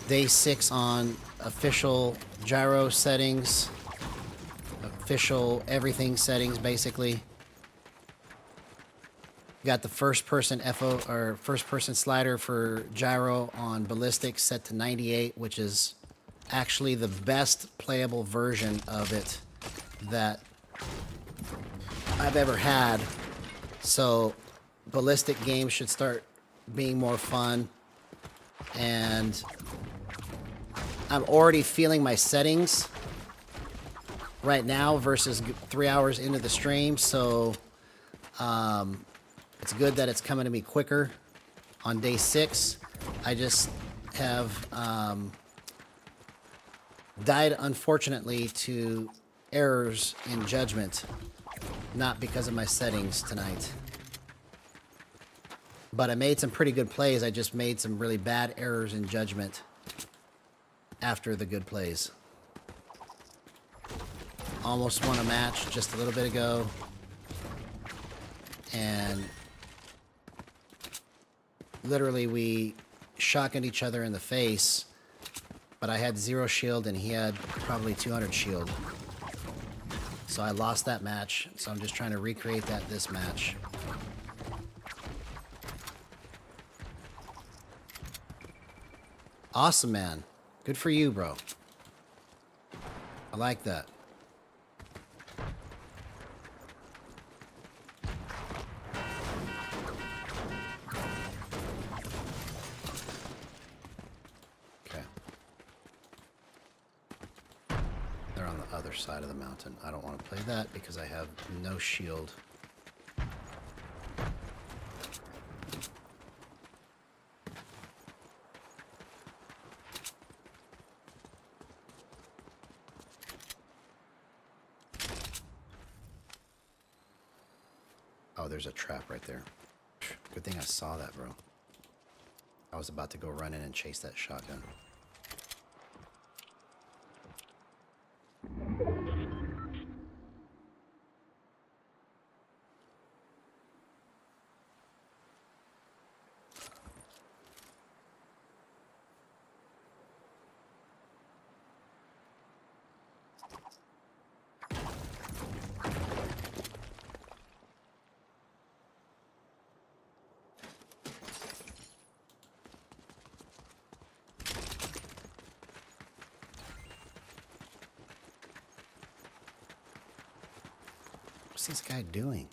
Day 6 on official gyro settings. Official everything settings, basically. Got the first person FO or first person slider for gyro on ballistic set to 98, which is actually the best playable version of it that I've ever had. So ballistic games should start being more fun, and I'm already feeling my settings right now versus 3 hours into the stream, so it's good that it's coming to me quicker on day 6. I just have died, unfortunately, to errors in judgment, not because of my settings tonight. But I made some pretty good plays. I just made some really bad errors in judgment after the good plays. Almost won a match just a little bit ago. And literally we shotgunned each other in the face, but I had 0 shield and he had probably 200 shield. So I lost that match. So I'm just trying to recreate that this match. Awesome, man. Good for you, bro. I like that. Okay. They're on the other side of the mountain. I don't want to play that because I have no shield. Oh, there's a trap right there. Good thing I saw that, bro. I was about to go run in and chase that shotgun. What's this guy doing?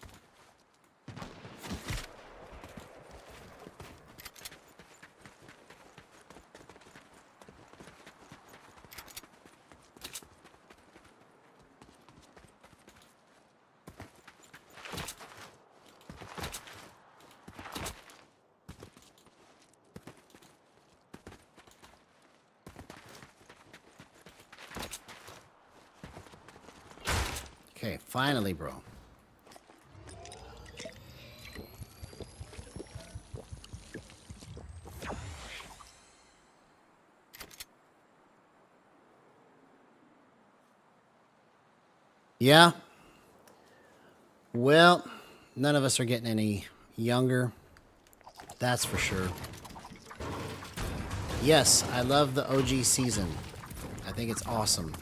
Okay, finally, bro. Yeah. Well, none of us are getting any younger. That's for sure. Yes, I love the OG season. I think it's awesome.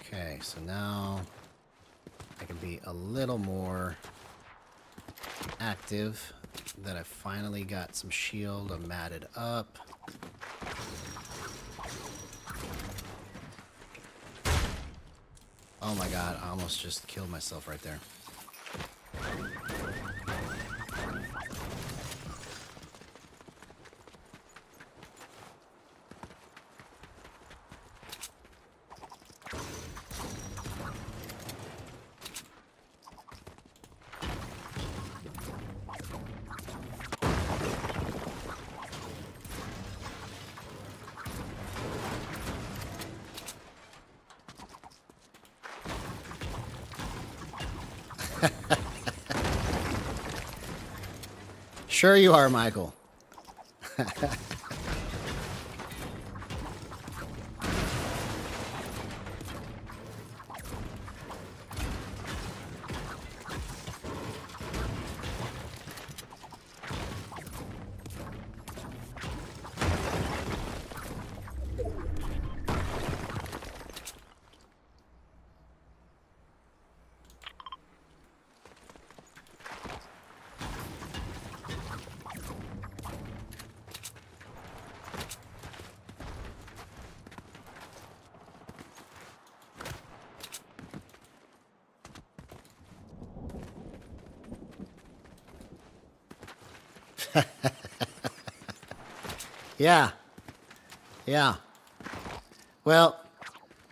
Okay, so now I can be a little more active. That I finally got some shield. I'm matted up. Oh my god, I almost just killed myself right there. Sure you are, Michael. Yeah. Yeah. Well,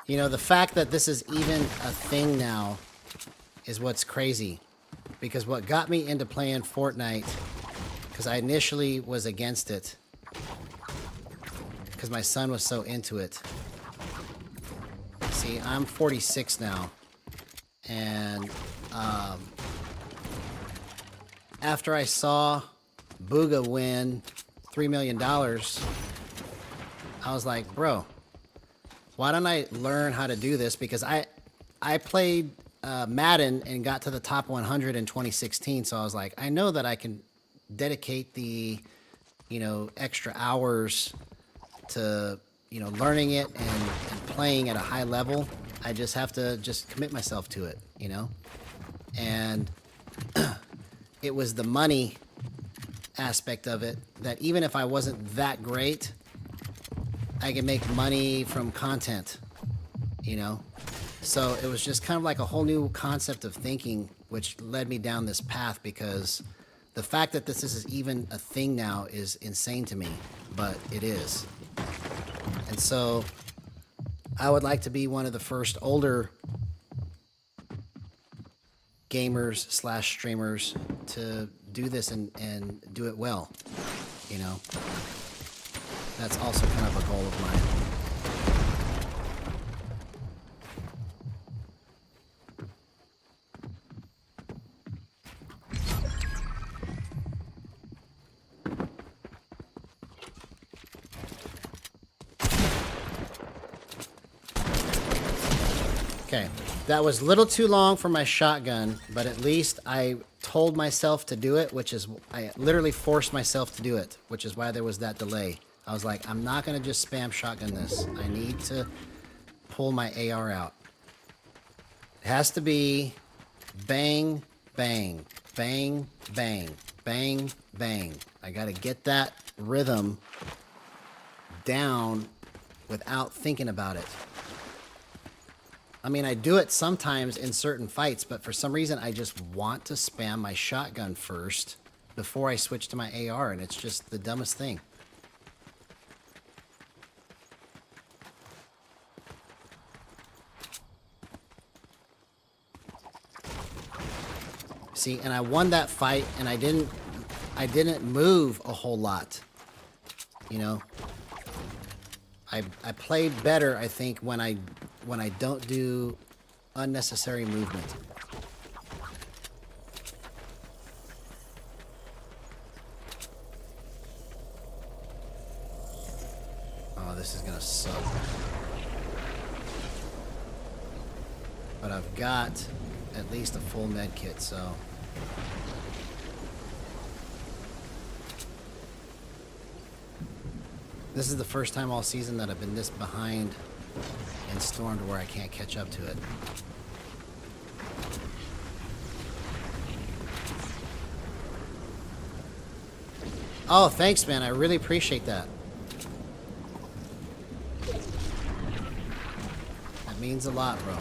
you know, the fact that this is even a thing now is what's crazy. Because what got me into playing Fortnite, because I initially was against it, because my son was so into it. See, I'm 46 now. And after I saw Booga win $3 million, I was like, bro, why don't I learn how to do this? Because I played Madden and got to the top 100 in 2016. So I was like, I know that I can dedicate the, you know, extra hours to, you know, learning it and playing at a high level. I just have to just commit myself to it, you know? And it was the money aspect of it that even if I wasn't that great, I could make money from content, you know? So it was just kind of like a whole new concept of thinking, which led me down this path, because the fact that this is even a thing now is insane to me, but it is. And so I would like to be one of the first older gamers slash streamers to do this and do it well. You know, that's also kind of a goal of mine. Okay, that was a little too long for my shotgun, but at least I told myself to do it, which is, I literally forced myself to do it, which is why there was that delay. I was like, I'm not going to just spam shotgun this. I need to pull my AR out. It has to be bang, bang, bang, bang, bang, bang. I got to get that rhythm down without thinking about it. I mean, I do it sometimes in certain fights, but for some reason I just want to spam my shotgun first before I switch to my AR, and it's just the dumbest thing. See, and I won that fight, and I didn't move a whole lot. You know, I played better, I think, when I don't do unnecessary movement. Oh, this is gonna suck. But I've got at least a full med kit, so. This is the first time all season that I've been this behind in Storm to where I can't catch up to it. Oh, thanks, man. I really appreciate that. That means a lot, bro.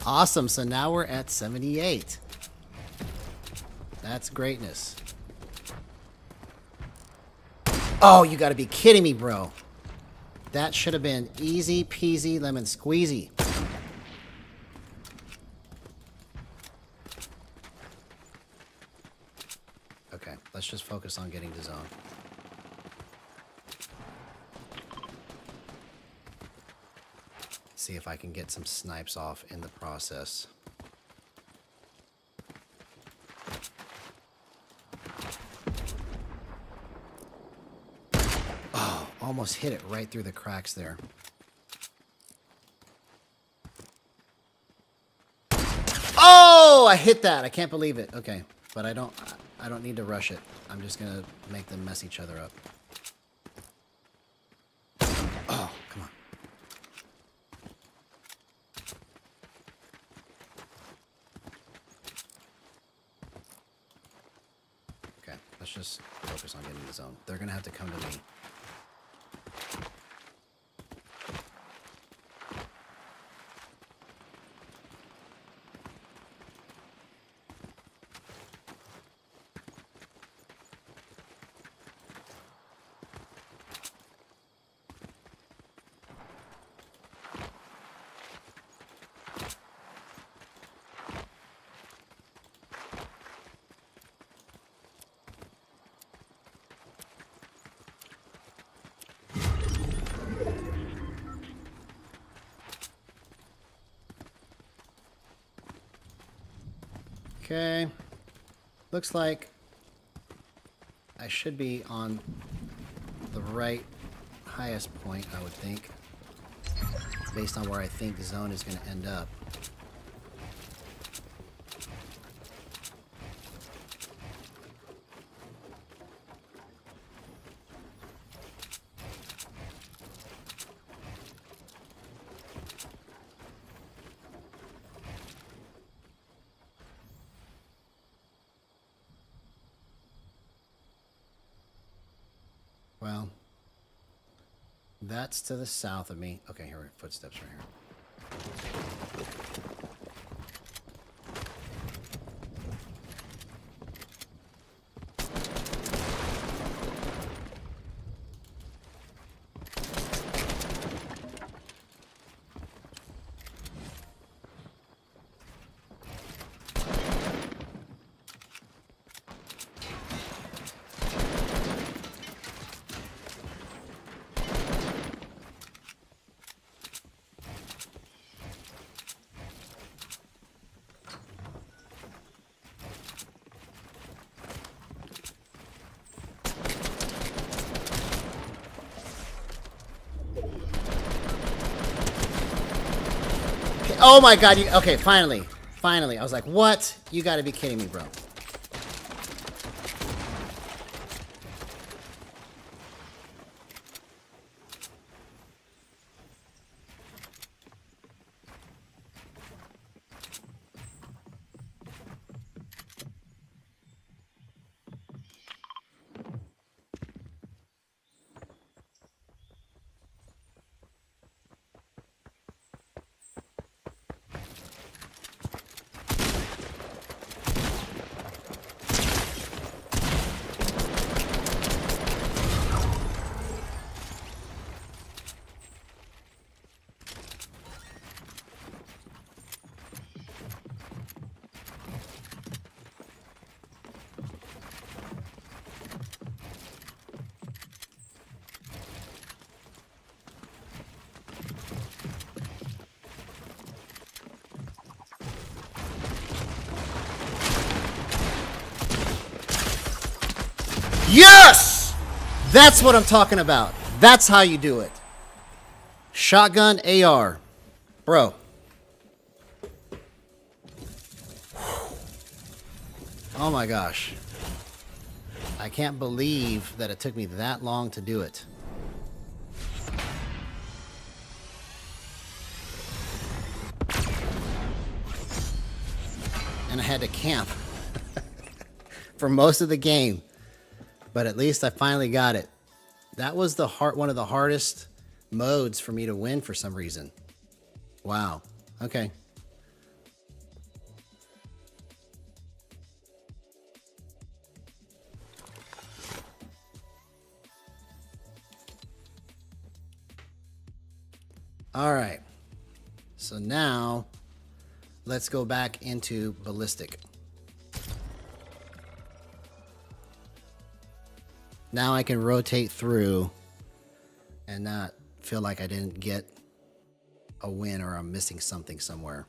Awesome, so now we're at 78. That's greatness. Oh, you gotta be kidding me, bro. That should have been easy peasy lemon squeezy. Okay, let's just focus on getting to zone. See if I can get some snipes off in the process. Oh, almost hit it right through the cracks there. Oh, I hit that. I can't believe it. Okay, but I don't need to rush it. I'm just gonna make them mess each other up. Oh, come on. Let's just focus on getting the zone. They're gonna have to come to me. Okay, looks like I should be on the right highest point, I would think, based on where I think the zone is going to end up. Well, that's to the south of me. Okay, here are footsteps right here. Oh my god, okay, finally. Finally. I was like, what? You gotta be kidding me, bro. Yes! That's what I'm talking about. That's how you do it. Shotgun AR. Bro. Oh my gosh. I can't believe that it took me that long to do it. And I had to camp for most of the game. But at least I finally got it. That was one of the hardest modes for me to win for some reason. Wow. Okay. All right. So now let's go back into ballistic. Now I can rotate through and not feel like I didn't get a win or I'm missing something somewhere.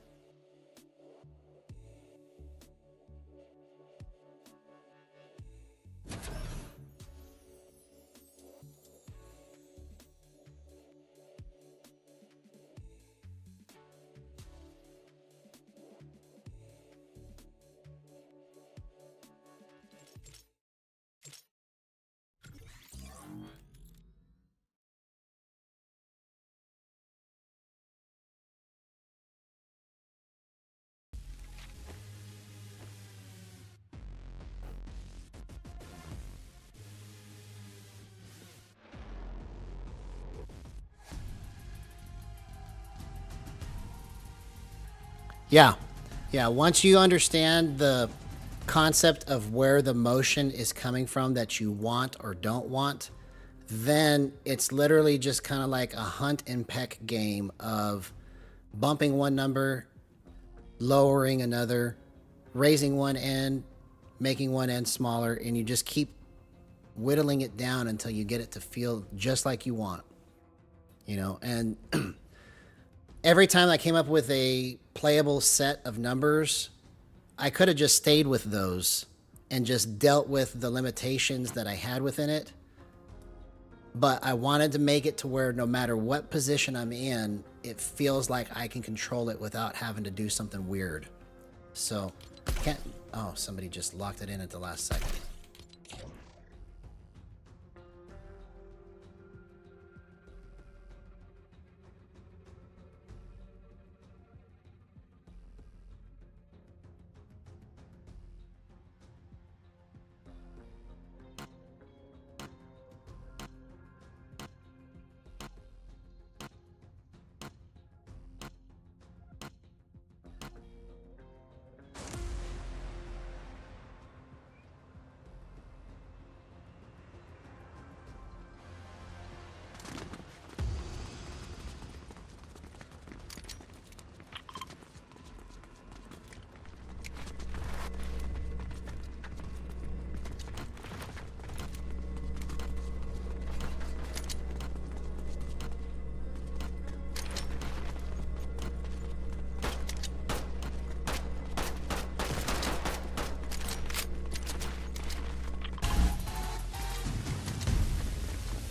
Yeah. Yeah. Once you understand the concept of where the motion is coming from that you want or don't want, then it's literally just kind of like a hunt and peck game of bumping one number, lowering another, raising one end, making one end smaller, and you just keep whittling it down until you get it to feel just like you want. You know, and every time I came up with a playable set of numbers, I could have just stayed with those and just dealt with the limitations that I had within it. But I wanted to make it to where no matter what position I'm in, it feels like I can control it without having to do something weird. So, can't... Oh, somebody just locked it in at the last second.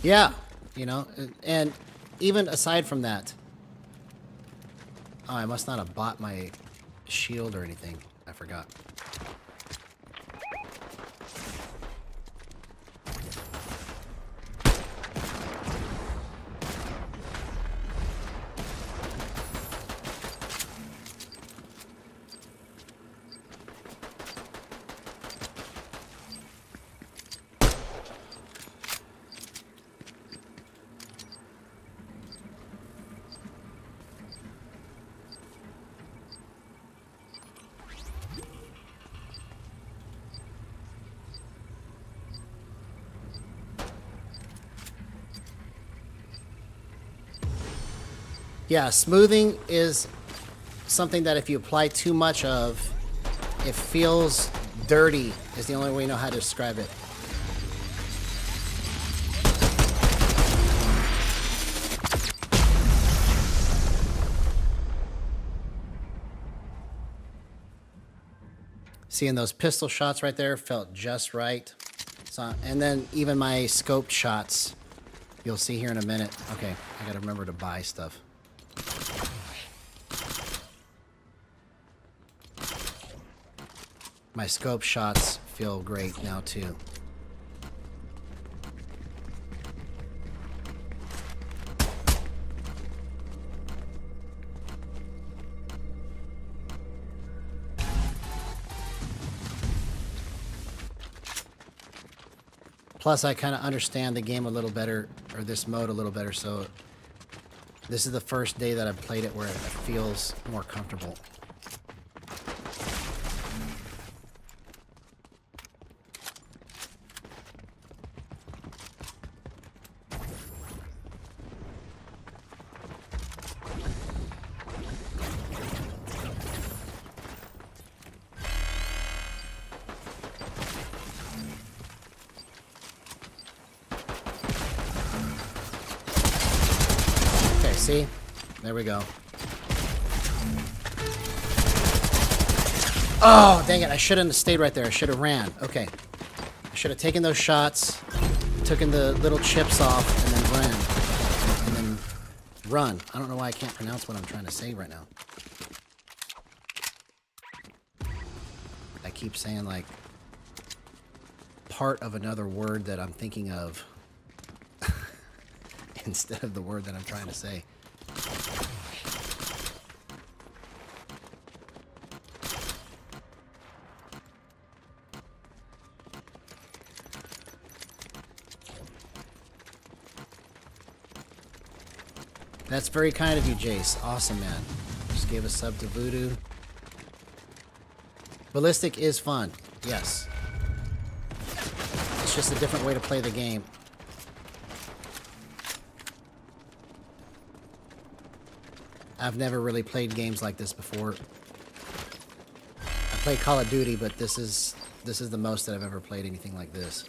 Yeah, you know, and even aside from that, Oh, I must not have bought my shield or anything. I forgot. Yeah, smoothing is something that if you apply too much of, it feels dirty, is the only way you know how to describe it. Seeing those pistol shots right there felt just right. So, and then even my scoped shots, you'll see here in a minute. Okay, I gotta remember to buy stuff. My scope shots feel great now too. Plus, I kind of understand the game a little better, or this mode a little better, so this is the first day that I've played it where it feels more comfortable. See? There we go. Oh, dang it. I shouldn't have stayed right there. I should have ran. Okay. I should have taken those shots, taken the little chips off, and then ran. And then run. I don't know why I can't pronounce what I'm trying to say right now. I keep saying, like, part of another word that I'm thinking of instead of the word that I'm trying to say. That's very kind of you, Jace. Awesome, man. Just gave a sub to Voodoo. Ballistic is fun. Yes. It's just a different way to play the game. I've never really played games like this before. I play Call of Duty, but this is the most that I've ever played anything like this.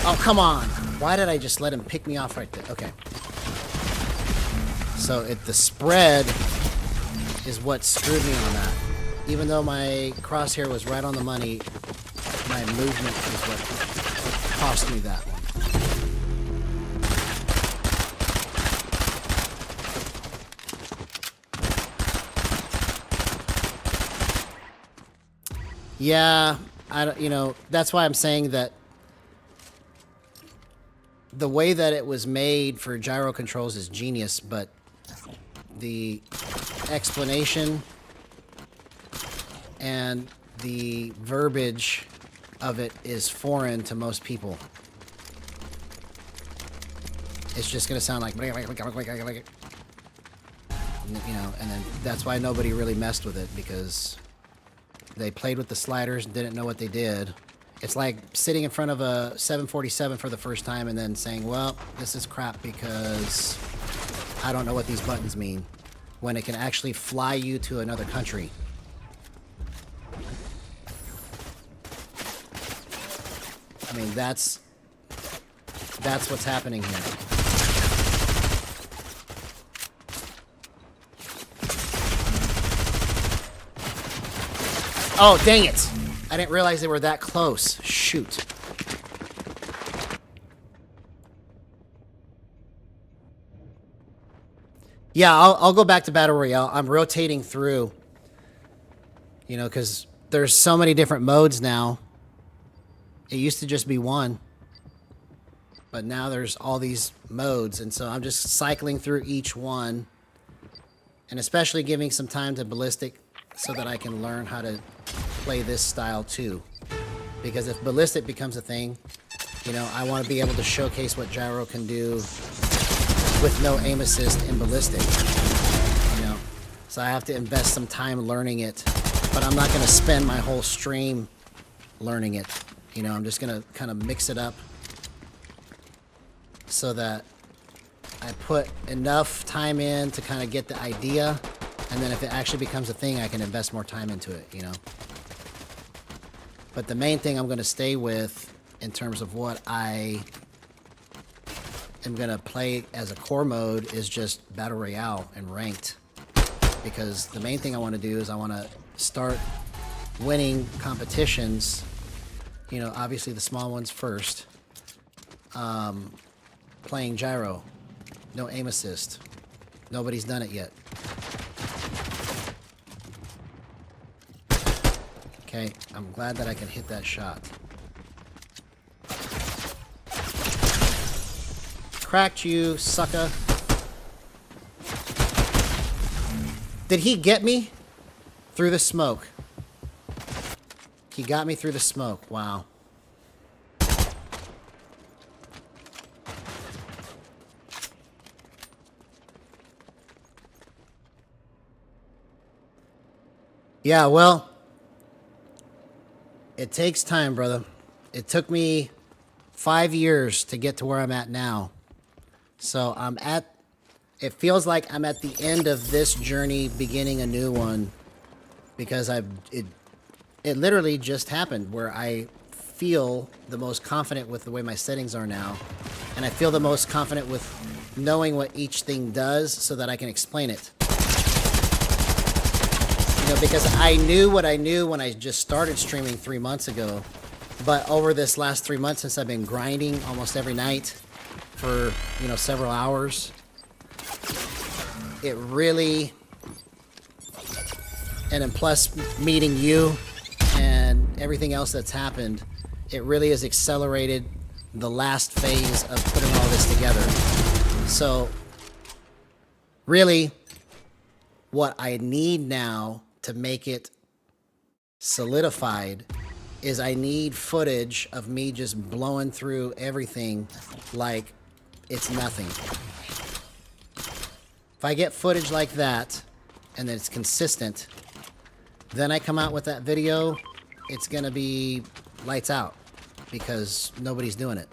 Oh, come on! Why did I just let him pick me off right there? Okay. So the spread is what screwed me on that. Even though my crosshair was right on the money, my movement is what cost me that one. Yeah, you know, that's why I'm saying that the way that it was made for gyro controls is genius, but the explanation and the verbiage of it is foreign to most people. It's just going to sound like, you know, and then that's why nobody really messed with it, because they played with the sliders and didn't know what they did. It's like sitting in front of a 747 for the first time and then saying, well, this is crap because I don't know what these buttons mean, when it can actually fly you to another country. I mean, that's what's happening here. Oh, dang it. I didn't realize they were that close. Shoot. Yeah, I'll go back to Battle Royale. I'm rotating through, you know, because there's so many different modes now. It used to just be one, but now there's all these modes, and so I'm just cycling through each one, and especially giving some time to Ballistic so that I can learn how to play this style too. Because if Ballistic becomes a thing, you know, I want to be able to showcase what Gyro can do with no aim assist in Ballistic, you know. So I have to invest some time learning it, but I'm not going to spend my whole stream learning it. You know, I'm just going to kind of mix it up so that I put enough time in to kind of get the idea, and then if it actually becomes a thing, I can invest more time into it, you know. But the main thing I'm going to stay with in terms of what I am going to play as a core mode is just Battle Royale and Ranked. Because the main thing I want to do is I want to start winning competitions, you know, obviously the small ones first. Playing Gyro. No aim assist. Nobody's done it yet. Okay, I'm glad that I can hit that shot. Cracked you, sucker. Did he get me? Through the smoke. He got me through the smoke. Wow. Yeah, well, it takes time, brother. It took me 5 years to get to where I'm at now. So it feels like I'm at the end of this journey, beginning a new one, because it literally just happened where I feel the most confident with the way my settings are now, and I feel the most confident with knowing what each thing does so that I can explain it. You know, because I knew what I knew when I just started streaming 3 months ago, but over this last 3 months since I've been grinding almost every night for, you know, several hours, it really, and then plus meeting you and everything else that's happened, it really has accelerated the last phase of putting all this together. So really what I need now to make it solidified is I need footage of me just blowing through everything like it's nothing. If I get footage like that, and then it's consistent, then I come out with that video, it's gonna be lights out, because nobody's doing it.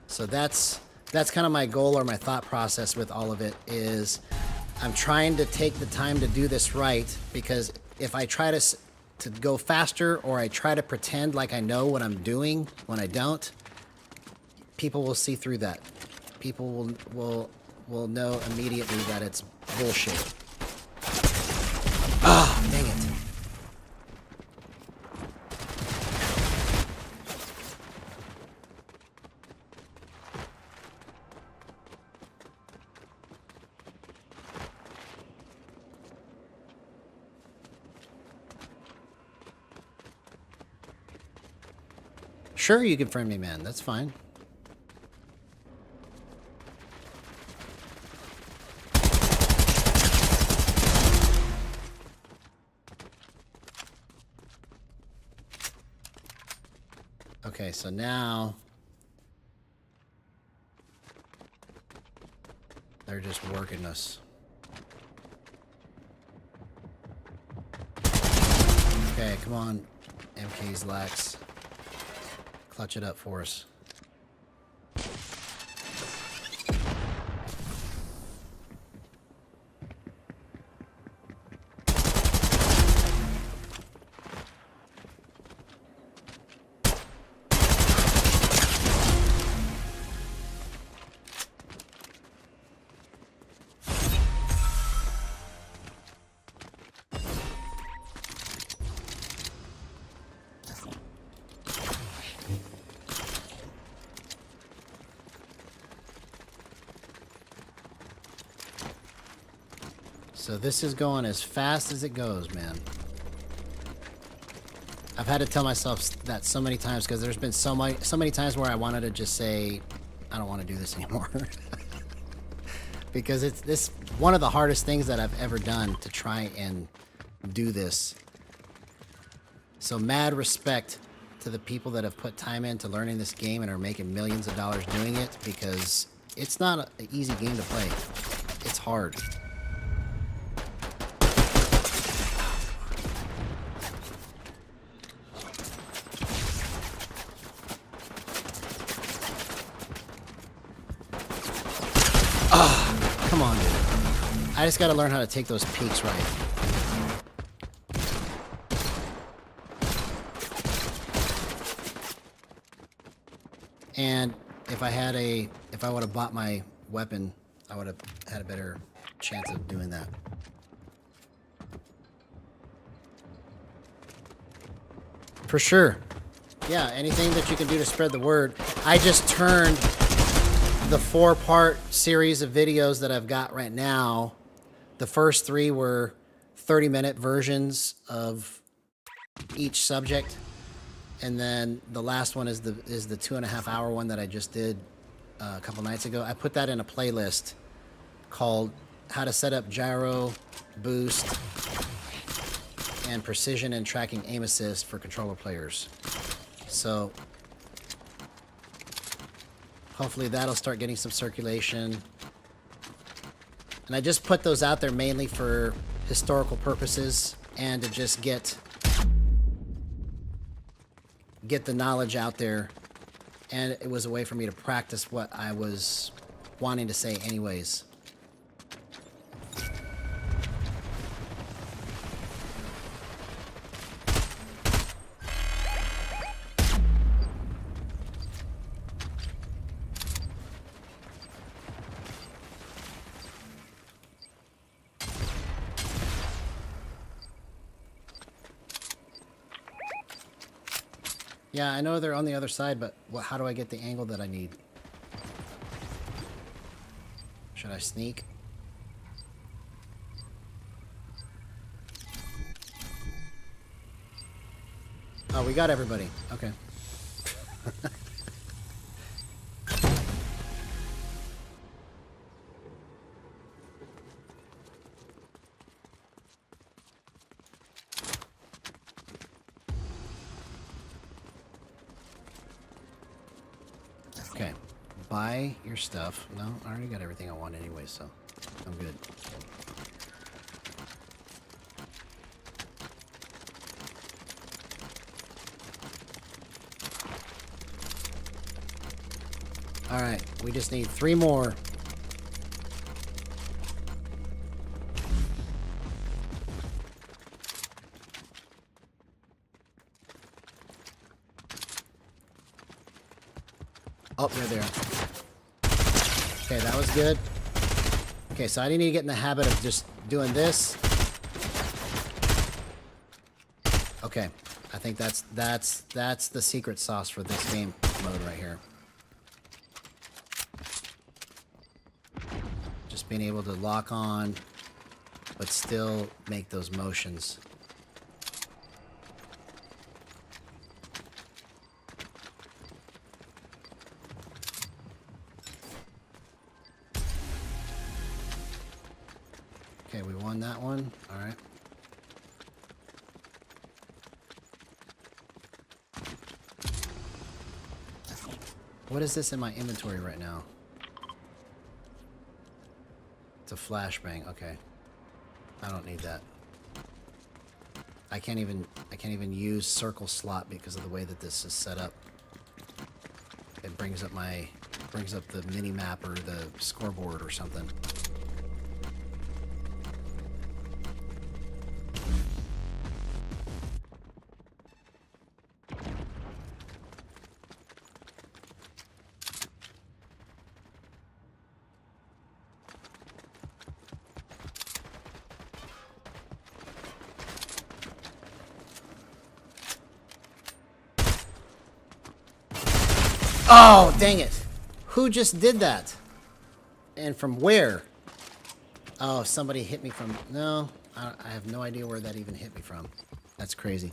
So that's kind of my goal, or my thought process with all of it, is I'm trying to take the time to do this right, because if I try to go faster, or I try to pretend like I know what I'm doing when I don't, people will see through that. People will know immediately that it's bullshit. Ah, dang it. Sure, you can friend me, man. That's fine. Okay, so now they're just working us. Okay, come on, MK's lax. Clutch it up for us. So this is going as fast as it goes, man. I've had to tell myself that so many times because there's been so many times where I wanted to just say, I don't want to do this anymore. Because it's this one of the hardest things that I've ever done to try and do this. So mad respect to the people that have put time into learning this game and are making millions of dollars doing it, because it's not an easy game to play. It's hard. Come on, dude. I just gotta learn how to take those peaks right. And if I would have bought my weapon, I would have had a better chance of doing that. For sure. Yeah, anything that you can do to spread the word. I just turned the 4-part series of videos that I've got right now. The first 3 were 30-minute versions of each subject. And then the last one is the 2.5-hour one that I just did a couple nights ago. I put that in a playlist called How to Set Up Gyro, Boost, and Precision and Tracking Aim Assist for Controller Players. So hopefully that'll start getting some circulation. And I just put those out there mainly for historical purposes and to just get the knowledge out there. And it was a way for me to practice what I was wanting to say anyways. Yeah, I know they're on the other side, but how do I get the angle that I need? Should I sneak? Oh, we got everybody. Okay. Okay, buy your stuff. No, I already got everything I want anyway, so I'm good. All right, we just need 3 more. Oh, they're there. Okay, that was good. Okay, so I need to get in the habit of just doing this. Okay, I think that's the secret sauce for this game mode right here. Just being able to lock on, but still make those motions. Okay, we won that one. All right. What is this in my inventory right now? It's a flashbang. Okay. I don't need that. I can't even use circle slot because of the way that this is set up. It brings up the mini map or the scoreboard or something. Oh, dang it. Who just did that? And from where? Oh, somebody hit me from... No, I have no idea where that even hit me from. That's crazy.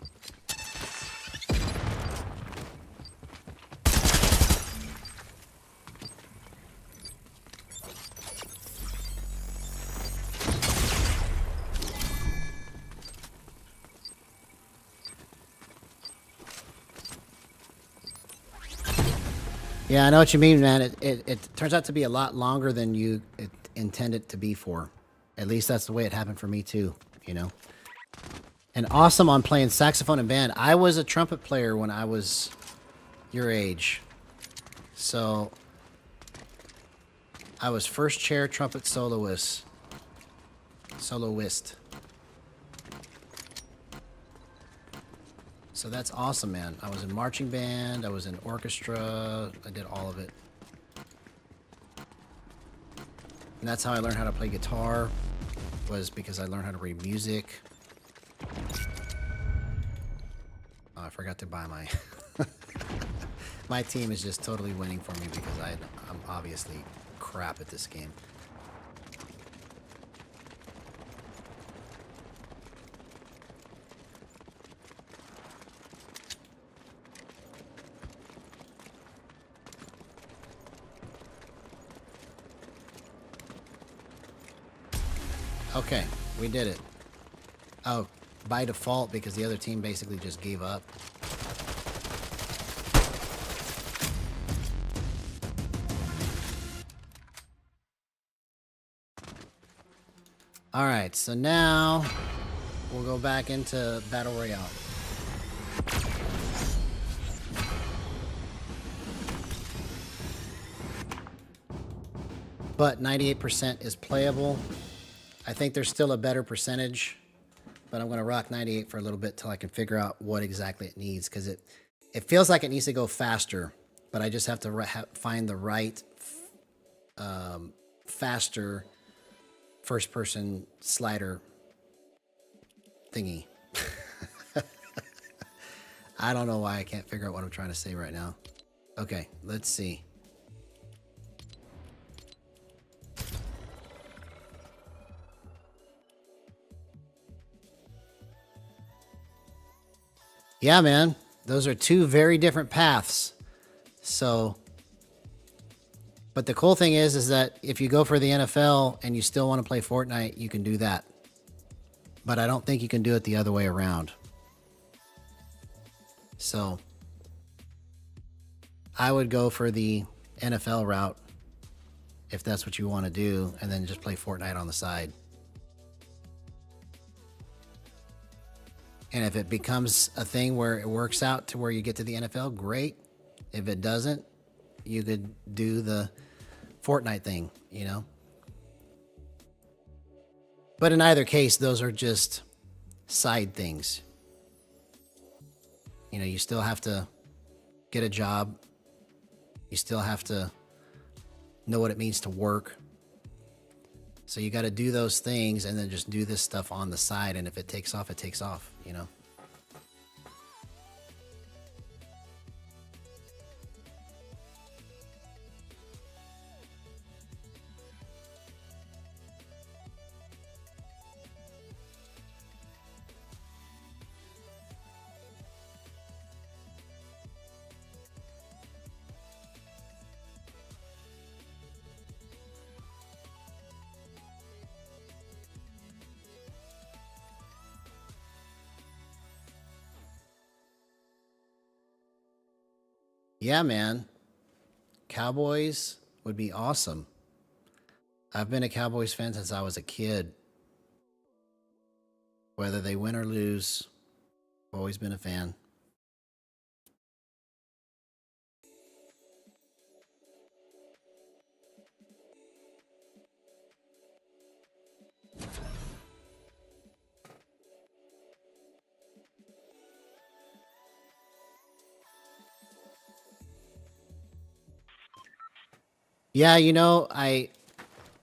Yeah, I know what you mean, man. It turns out to be a lot longer than you intend it to be for. At least that's the way it happened for me too, you know. And awesome on playing saxophone and band. I was a trumpet player when I was your age. So I was first chair trumpet soloist. So that's awesome, man. I was in marching band, I was in orchestra, I did all of it. And that's how I learned how to play guitar, was because I learned how to read music. Oh, I forgot to buy my... My team is just totally winning for me because I'm obviously crap at this game. Okay, we did it. Oh, by default, because the other team basically just gave up. Alright, so now we'll go back into Battle Royale. But 98% is playable. I think there's still a better percentage, but I'm going to rock 98 for a little bit till I can figure out what exactly it needs, because it feels like it needs to go faster, but I just have to find the right faster first-person slider thingy. I don't know why I can't figure out what I'm trying to say right now. Okay, let's see. Yeah, man. Those are two very different paths. So, but the cool thing is that if you go for the NFL and you still want to play Fortnite, you can do that. But I don't think you can do it the other way around. So, I would go for the NFL route if that's what you want to do, and then just play Fortnite on the side. And if it becomes a thing where it works out to where you get to the NFL, great. If it doesn't, you could do the Fortnite thing, you know? But in either case, those are just side things. You know, you still have to get a job. You still have to know what it means to work. So you got to do those things and then just do this stuff on the side. And if it takes off, it takes off, you know? Yeah, man. Cowboys would be awesome. I've been a Cowboys fan since I was a kid. Whether they win or lose, I've always been a fan. Yeah, you know,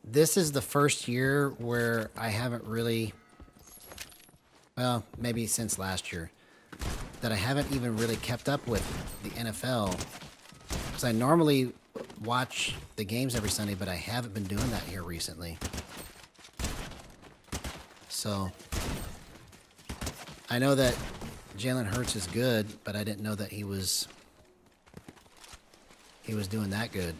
this is the first year where I haven't really, well, maybe since last year, that I haven't even really kept up with the NFL. Because I normally watch the games every Sunday, but I haven't been doing that here recently. So I know that Jalen Hurts is good, but I didn't know that he was doing that good.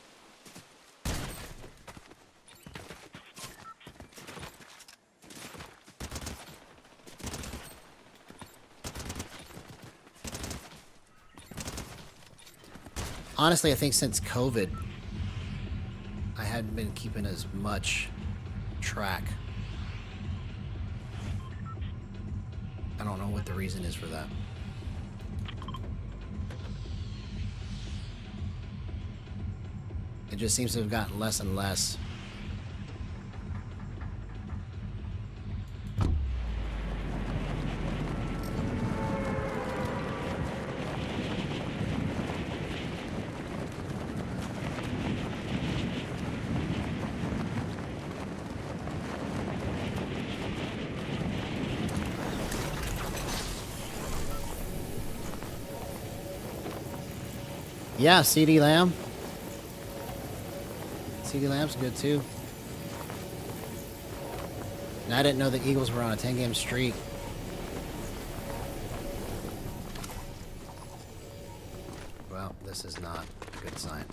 Honestly, I think since COVID, I hadn't been keeping as much track. I don't know what the reason is for that. It just seems to have gotten less and less. Yeah, CD Lamb. CD Lamb's good too. And I didn't know the Eagles were on a 10-game streak. Well, this is not a good sign.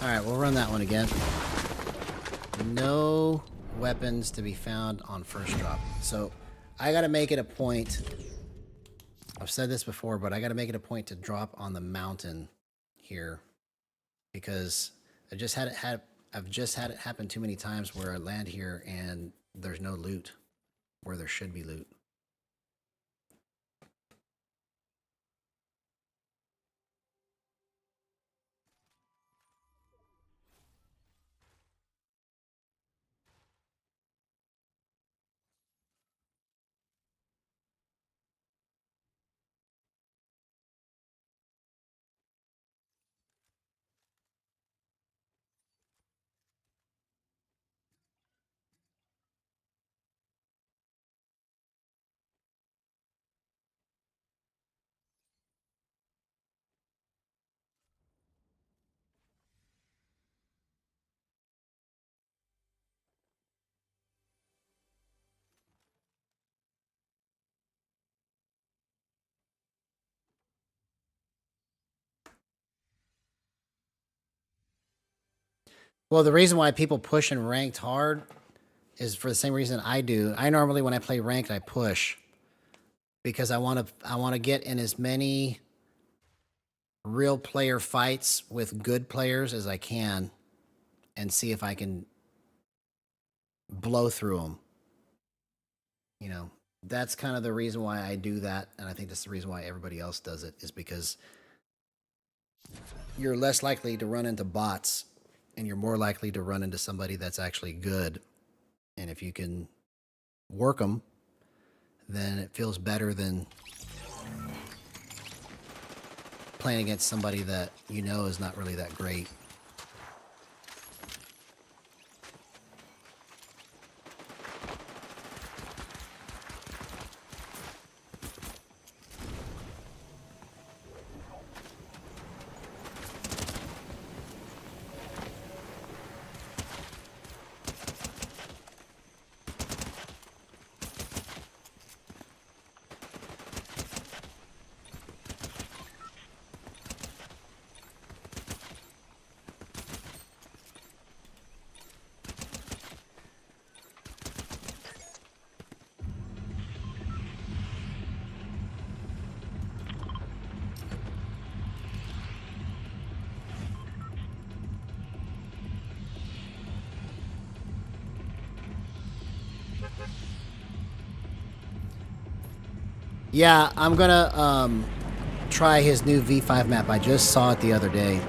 Alright, we'll run that one again. No weapons to be found on first drop. So I gotta make it a point. I've said this before, but I gotta make it a point to drop on the mountain here, because I've just had it happen too many times where I land here and there's no loot where there should be loot. Well, the reason why people push in ranked hard is for the same reason I do. I normally, when I play ranked, I push because I want to get in as many real player fights with good players as I can and see if I can blow through them. You know, that's kind of the reason why I do that, and I think that's the reason why everybody else does it, is because you're less likely to run into bots and you're more likely to run into somebody that's actually good. And if you can work them, then it feels better than playing against somebody that you know is not really that great. Yeah, I'm gonna try his new V5 map. I just saw it the other day.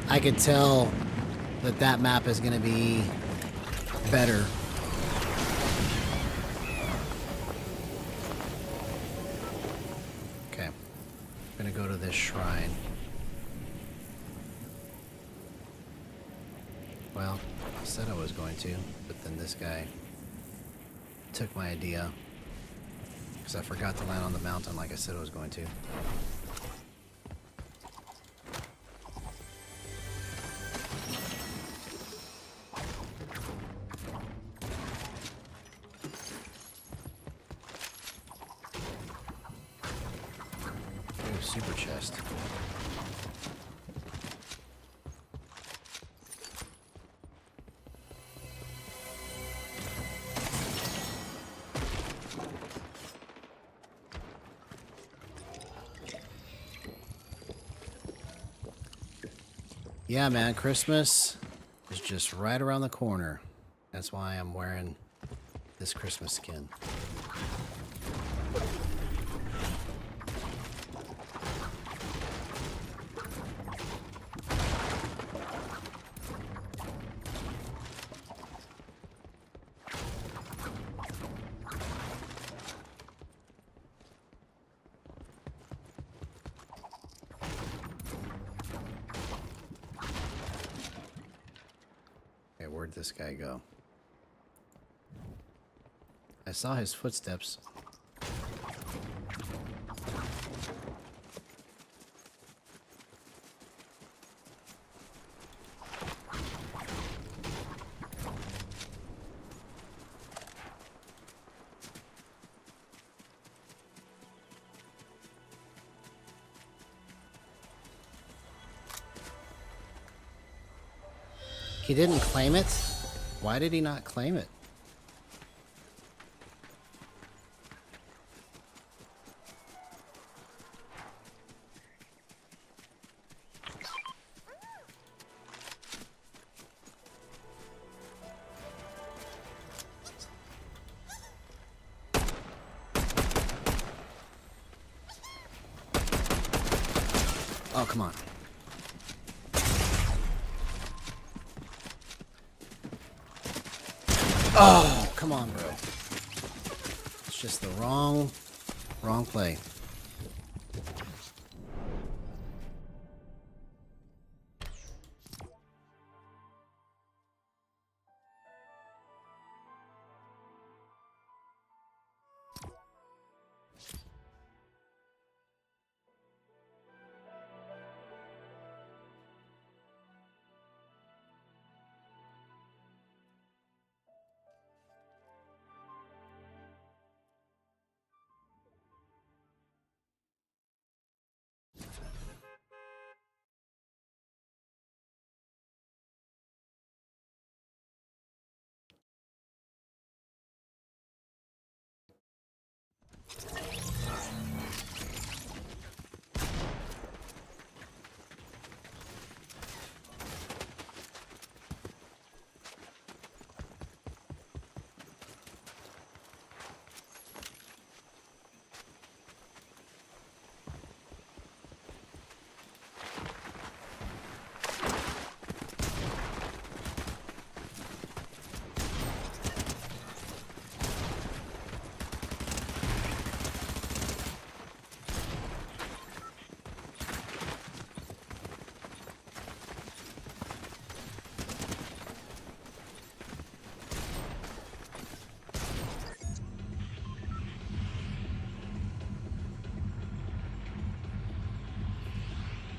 I could tell that that map is gonna be better. Okay, I'm gonna go to this shrine. Well, I said I was going to, but then this guy took my idea. Because I forgot to land on the mountain like I said I was going to. Ooh, super chest. Yeah, man, Christmas is just right around the corner. That's why I'm wearing this Christmas skin. Where'd this guy go? I saw his footsteps. He didn't claim it? Why did he not claim it? Oh, come on. Oh, come on, bro. It's just the wrong play.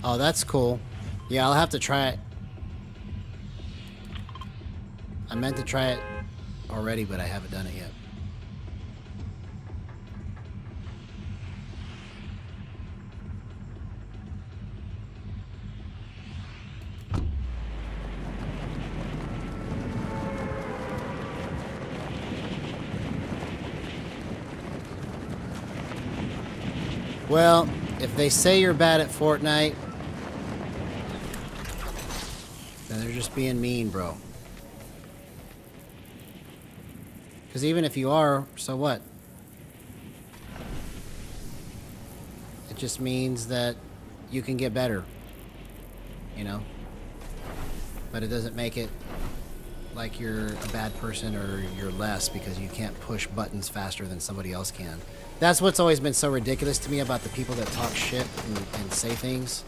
Oh, that's cool. Yeah, I'll have to try it. I meant to try it already, but I haven't done it yet. Well, if they say you're bad at Fortnite, then they're just being mean, bro. Because even if you are, so what? It just means that you can get better, you know? But it doesn't make it like you're a bad person or you're less because you can't push buttons faster than somebody else can. That's what's always been so ridiculous to me about the people that talk shit and say things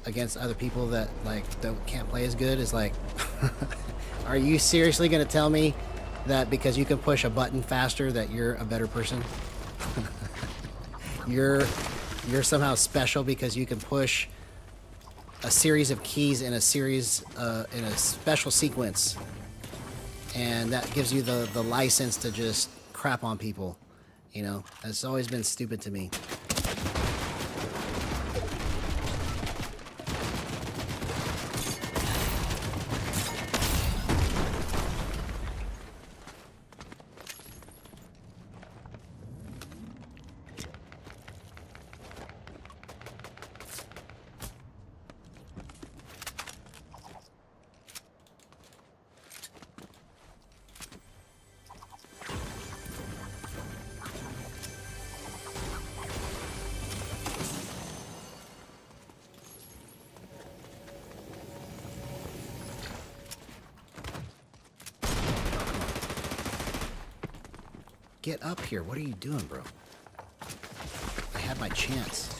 against other people that like can't play as good. Is like, are you seriously gonna tell me that because you can push a button faster that you're a better person? You're somehow special because you can push a series of keys in a series in a special sequence, and that gives you the license to just crap on people. You know, that's always been stupid to me. Get up here. What are you doing, bro? I had my chance.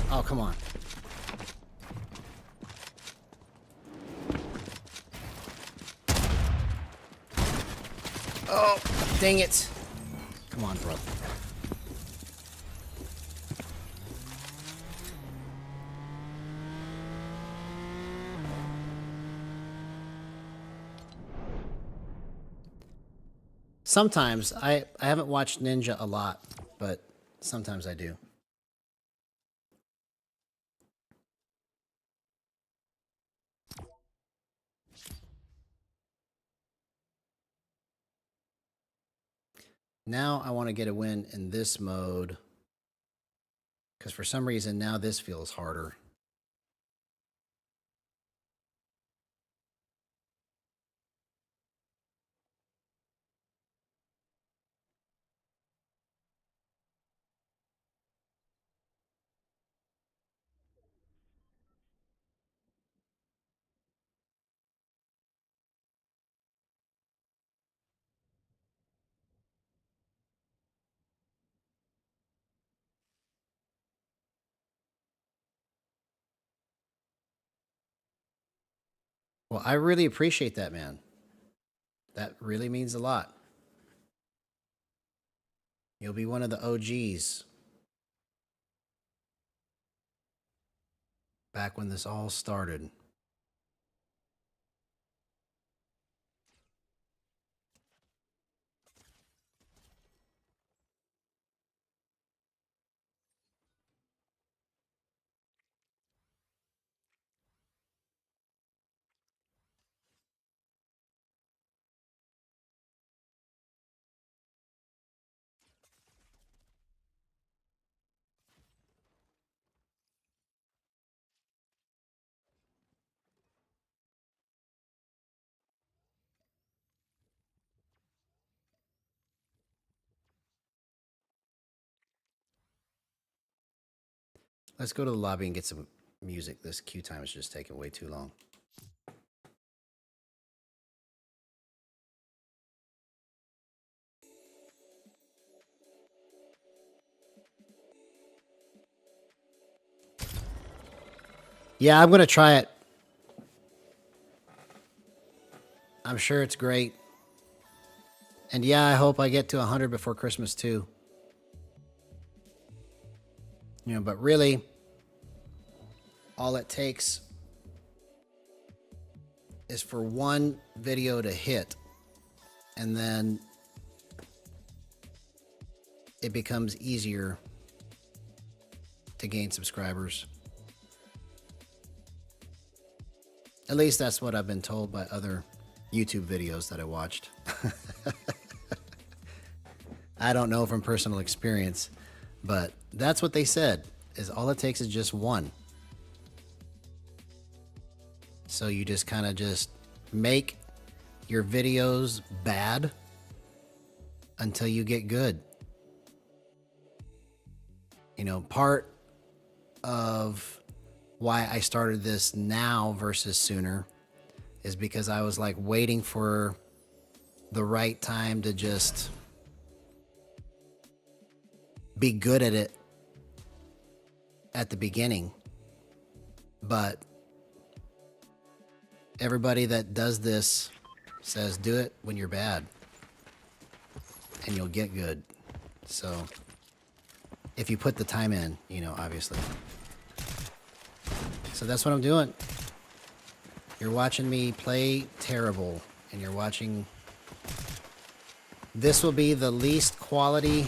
Oh, come on. Oh, dang it. Come on, bro. Sometimes I haven't watched Ninja a lot, but sometimes I do. Now I want to get a win in this mode because for some reason now this feels harder. Well, I really appreciate that, man. That really means a lot. You'll be one of the OGs back when this all started. Let's go to the lobby and get some music. This queue time is just taking way too long. Yeah, I'm going to try it. I'm sure it's great. And yeah, I hope I get to 100 before Christmas too. You know, but really, all it takes is for one video to hit, and then it becomes easier to gain subscribers. At least that's what I've been told by other YouTube videos that I watched. I don't know from personal experience, but that's what they said, is all it takes is just one. So you just kind of just make your videos bad until you get good. You know, part of why I started this now versus sooner is because I was like waiting for the right time to just be good at it at the beginning. But everybody that does this says do it when you're bad and you'll get good. So if you put the time in, you know, obviously. So that's what I'm doing. You're watching me play terrible, and you're watching. This will be the least quality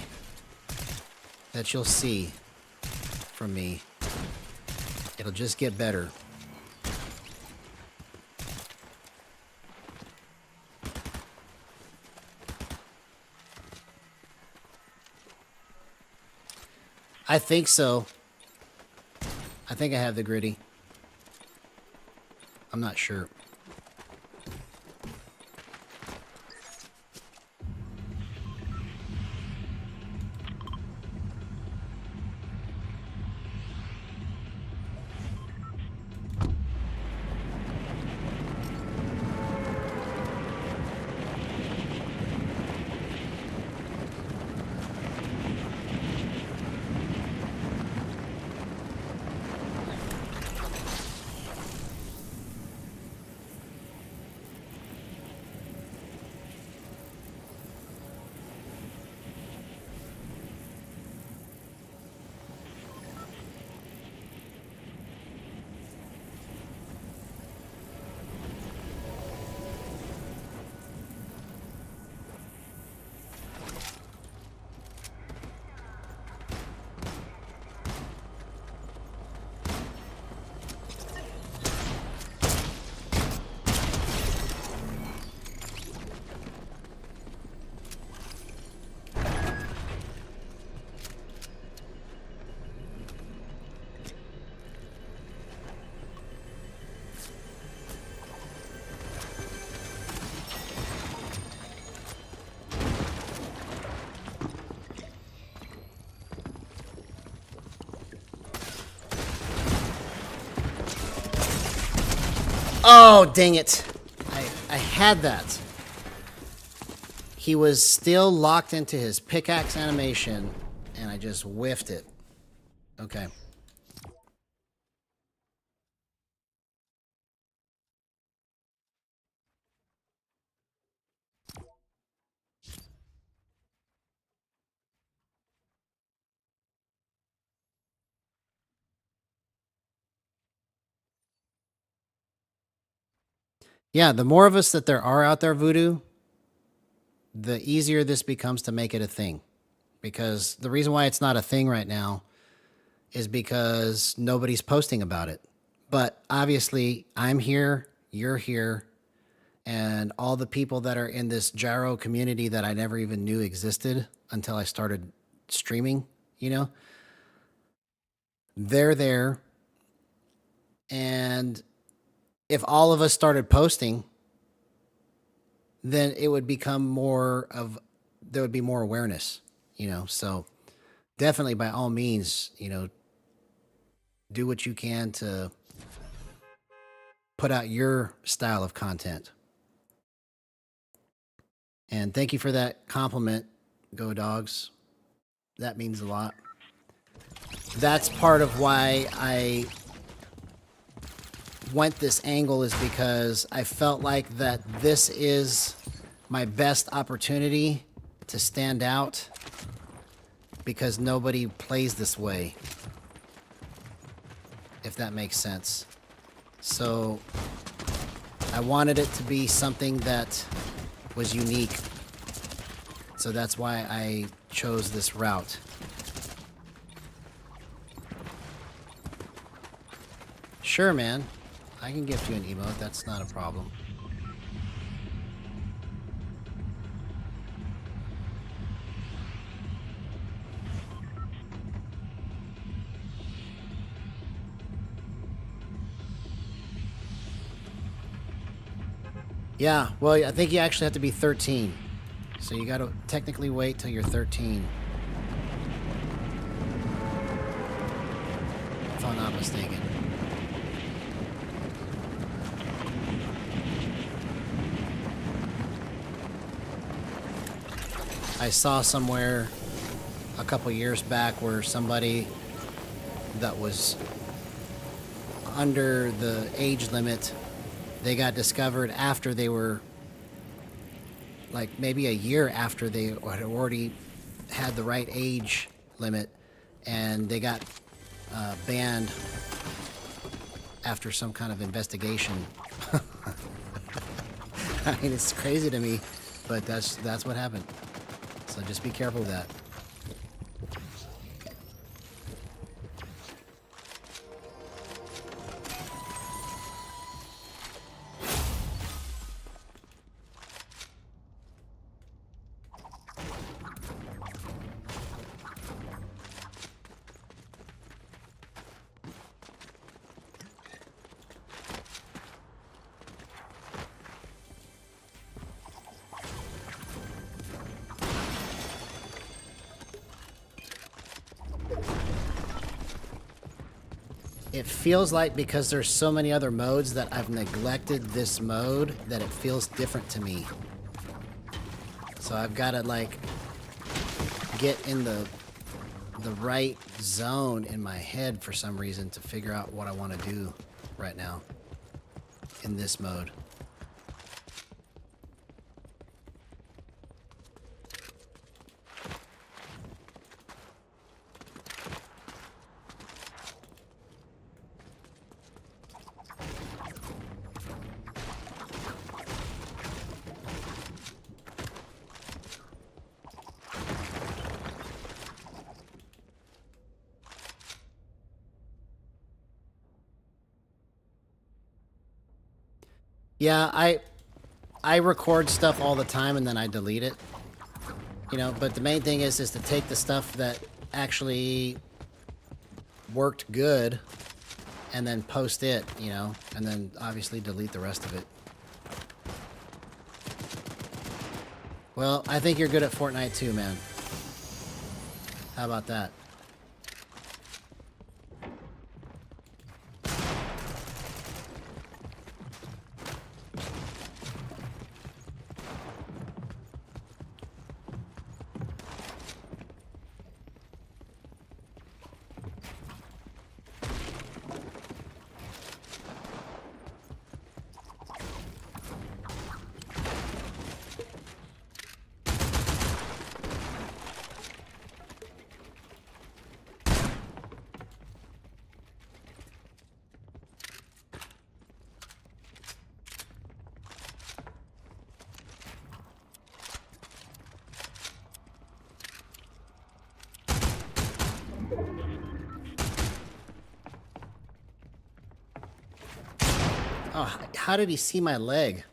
that you'll see from me. It'll just get better. I think so. I think I have the gritty. I'm not sure. Oh, dang it. I had that. He was still locked into his pickaxe animation, and I just whiffed it. Okay. Yeah, the more of us that there are out there, Voodoo, the easier this becomes to make it a thing. Because the reason why it's not a thing right now is because nobody's posting about it. But obviously, I'm here, you're here, and all the people that are in this gyro community that I never even knew existed until I started streaming, you know, they're there. And if all of us started posting, then it would become more of, there would be more awareness, you know. So definitely, by all means, you know, do what you can to put out your style of content. And thank you for that compliment, Go Dogs. That means a lot. That's part of why I went this angle, is because I felt like that this is my best opportunity to stand out, because nobody plays this way, if that makes sense. So I wanted it to be something that was unique. So that's why I chose this route. Sure, man. I can gift you an emote. That's not a problem. Yeah, well, I think you actually have to be 13. So you gotta technically wait till you're 13. If I'm not mistaken. I saw somewhere a couple years back where somebody that was under the age limit, they got discovered after they were, like, maybe a year after they had already had the right age limit, and they got banned after some kind of investigation. I mean, it's crazy to me, but that's what happened. So just be careful with that. It feels like, because there's so many other modes, that I've neglected this mode, that it feels different to me. So I've got to, like, get in the right zone in my head for some reason to figure out what I want to do right now in this mode. Yeah, I record stuff all the time and then I delete it. You know, but the main thing is to take the stuff that actually worked good and then post it, you know, and then obviously delete the rest of it. Well, I think you're good at Fortnite too, man. How about that? Oh, how did he see my leg?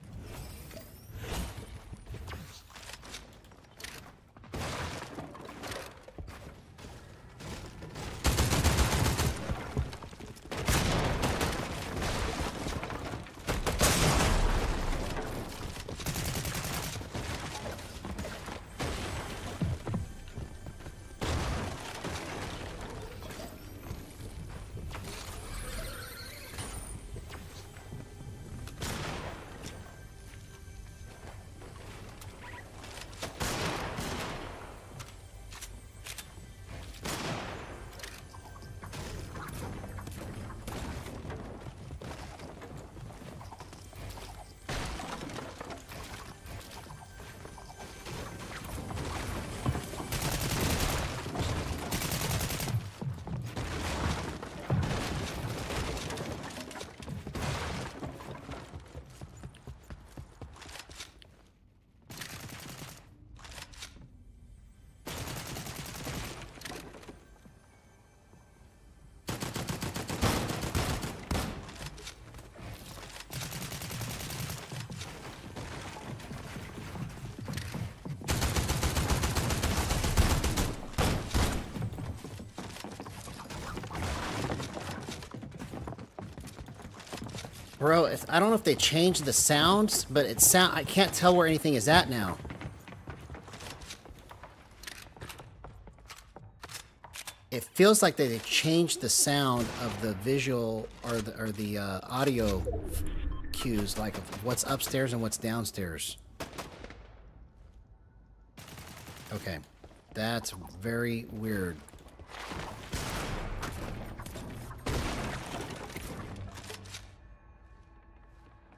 Bro, I don't know if they changed the sounds, but I can't tell where anything is at now. It feels like they changed the sound of the visual or the audio cues, like of what's upstairs and what's downstairs. Okay, that's very weird.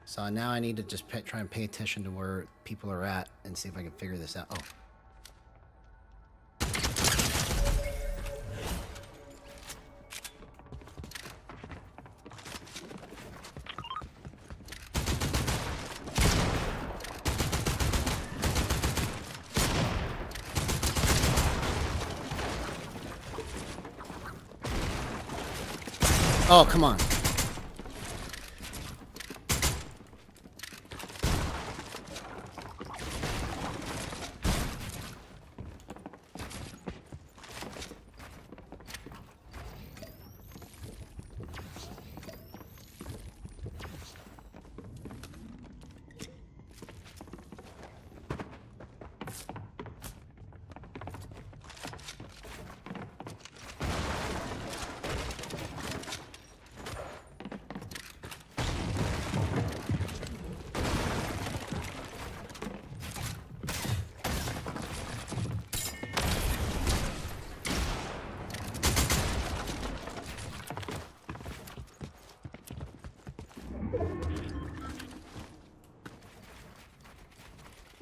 So now I need to just try and pay attention to where people are at and see if I can figure this out. Oh. Oh, come on.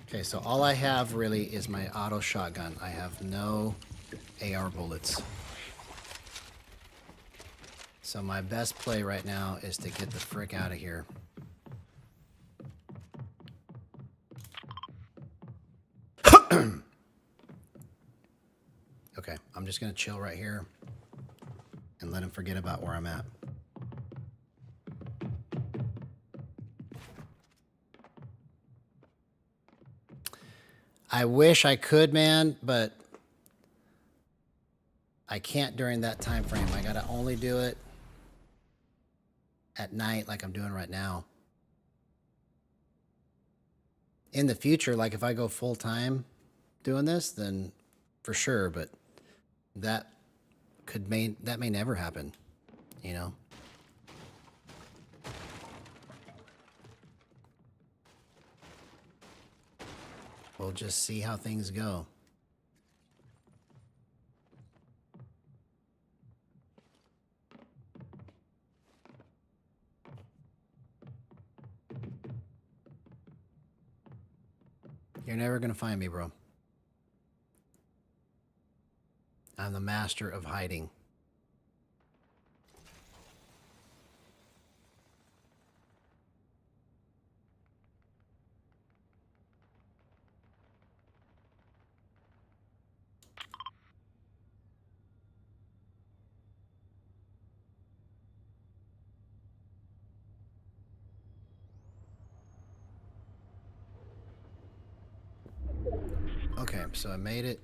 Okay, so all I have really is my auto shotgun. I have no AR bullets. So my best play right now is to get the frick out of here. Okay, I'm just gonna chill right here and let him forget about where I'm at. I wish I could, man, but I can't during that time frame. I gotta only do it at night like I'm doing right now. In the future, like if I go full time doing this, then for sure, but that may never happen, you know? We'll just see how things go. You're never gonna find me, bro. I'm the master of hiding. Okay, so I made it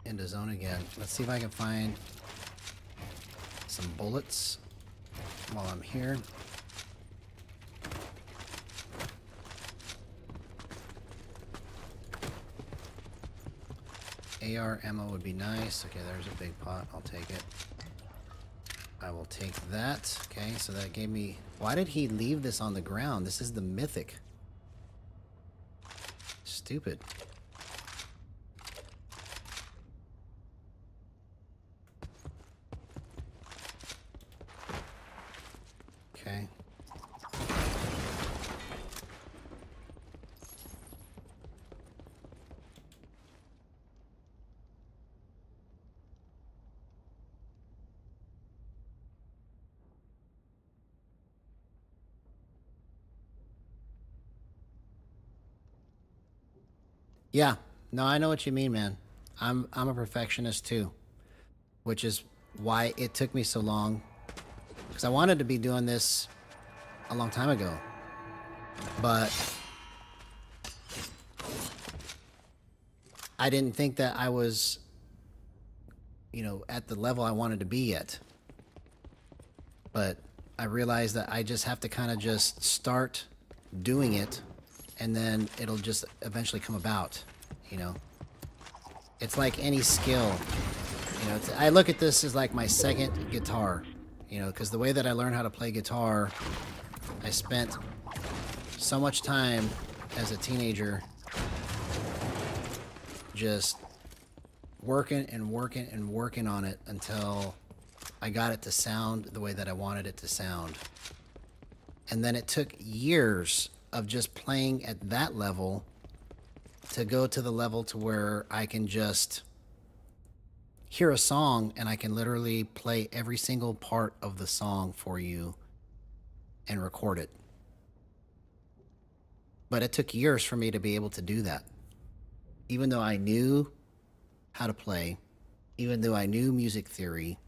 into zone again. Let's see if I can find some bullets while I'm here. AR ammo would be nice. Okay, there's a big pot. I'll take it. I will take that. Okay, so that gave me... Why did he leave this on the ground? This is the mythic. Stupid. Okay. Yeah. No, I know what you mean, man. I'm a perfectionist too, which is why it took me so long, because I wanted to be doing this a long time ago, but I didn't think that I was, you know, at the level I wanted to be yet. But I realized that I just have to kind of just start doing it, and then it'll just eventually come about, you know? It's like any skill. You know, I look at this as like my second guitar, you know, because the way that I learned how to play guitar, I spent so much time as a teenager just working and working and working on it until I got it to sound the way that I wanted it to sound. And then it took years of just playing at that level to go to the level to where I can just hear a song and I can literally play every single part of the song for you and record it. But it took years for me to be able to do that. Even though I knew how to play, even though I knew music theory,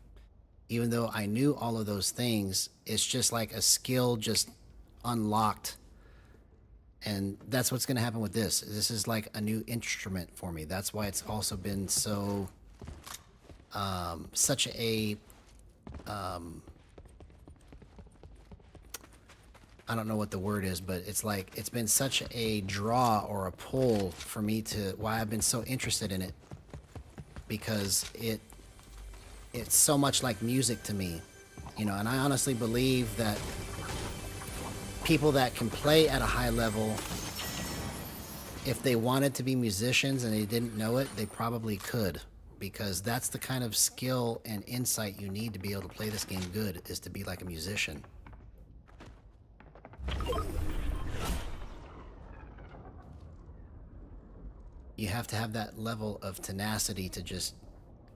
even though I knew all of those things, it's just like a skill just unlocked. And that's what's going to happen with this. This is like a new instrument for me. That's why it's also been so, such a, I don't know what the word is, but it's like, it's been such a draw or a pull for me to, why I've been so interested in it. Because it's so much like music to me, you know, and I honestly believe that people that can play at a high level, if they wanted to be musicians and they didn't know it, they probably could, because that's the kind of skill and insight you need to be able to play this game good, is to be like a musician. You have to have that level of tenacity to just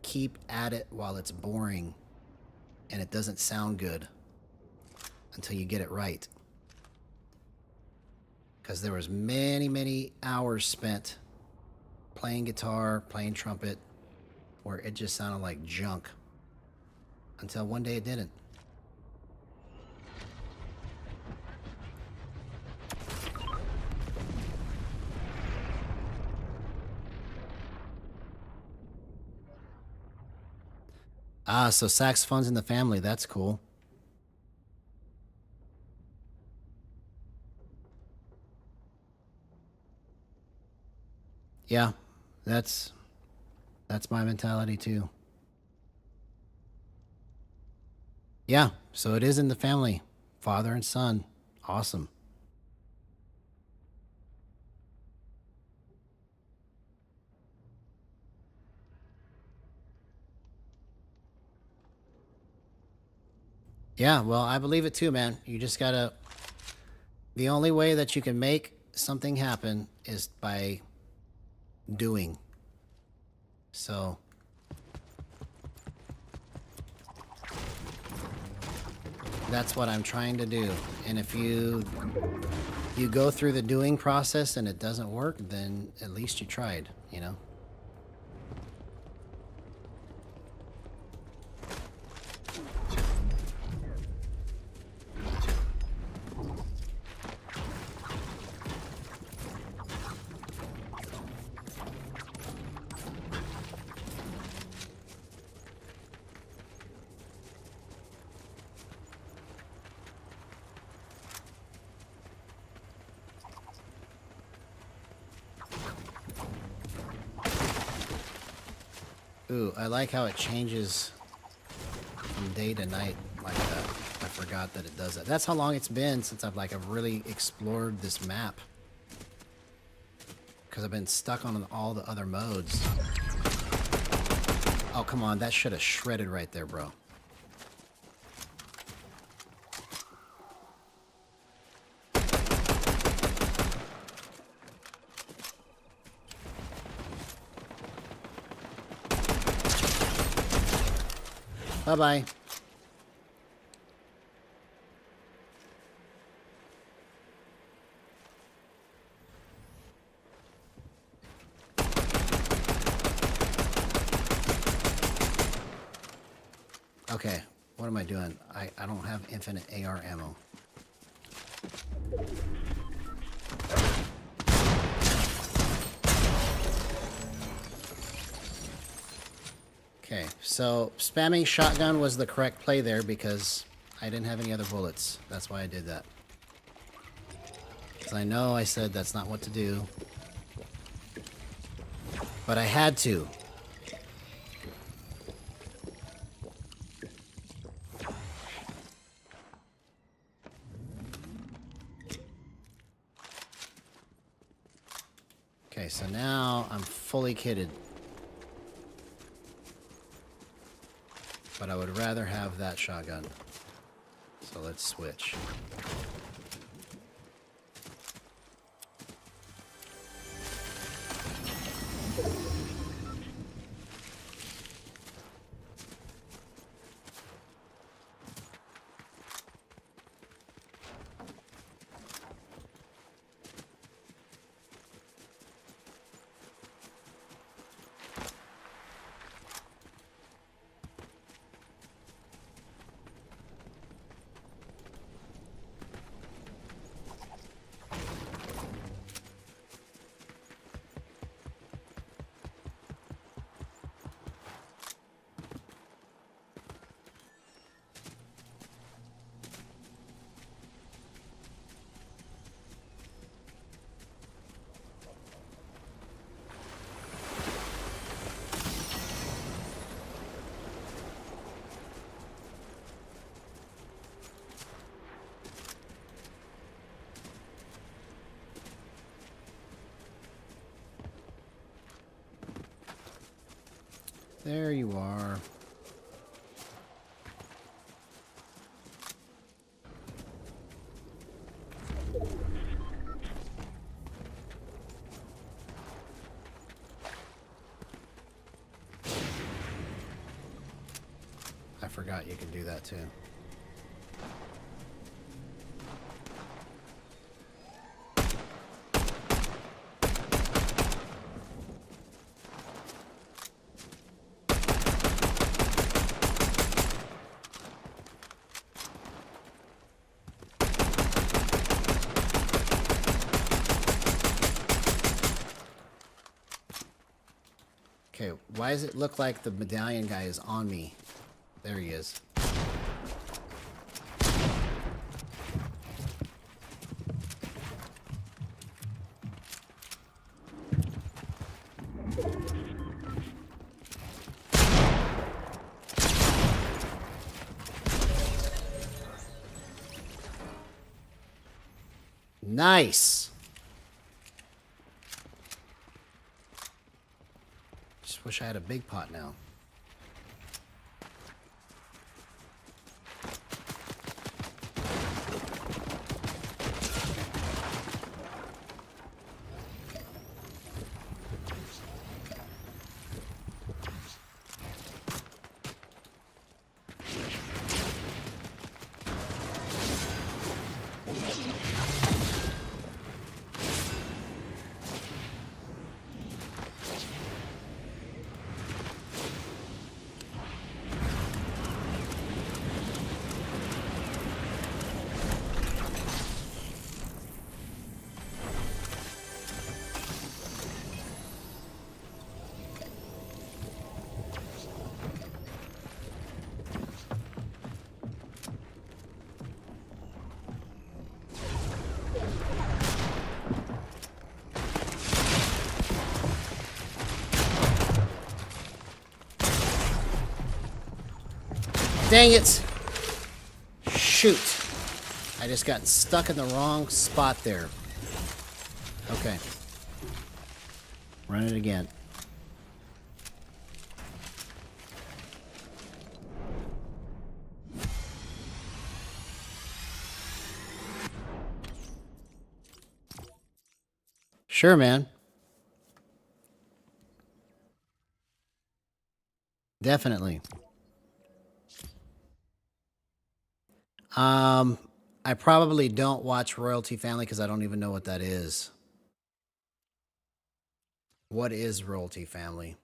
keep at it while it's boring and it doesn't sound good until you get it right. Because there was many hours spent playing guitar, playing trumpet, where it just sounded like junk until one day it didn't. Ah, so saxophone's in the family. That's cool. Yeah, that's my mentality too. Yeah, so it is in the family. Father and son. Awesome. Yeah, well, I believe it too, man. You just gotta... The only way that you can make something happen is by doing. So... that's what I'm trying to do. And if you go through the doing process and it doesn't work, then at least you tried, you know? Ooh, I like how it changes from day to night like that. I forgot that it does that. That's how long it's been since I've really explored this map. Because I've been stuck on all the other modes. Oh, come on. That should have shredded right there, bro. Bye-bye. Okay, what am I doing? I don't have infinite AR ammo. Okay, so spamming shotgun was the correct play there because I didn't have any other bullets. That's why I did that. Because I know I said that's not what to do. But I had to. Okay, so now I'm fully kitted. But I would rather have that shotgun. So let's switch. There you are. I forgot you can do that too. Okay, why does it look like the medallion guy is on me? There he is. Nice! Just wish I had a big pot now. Dang it! Shoot. I just got stuck in the wrong spot there. Okay. Run it again. Sure, man. Definitely. I probably don't watch Royalty Family because I don't even know what that is. What is Royalty Family?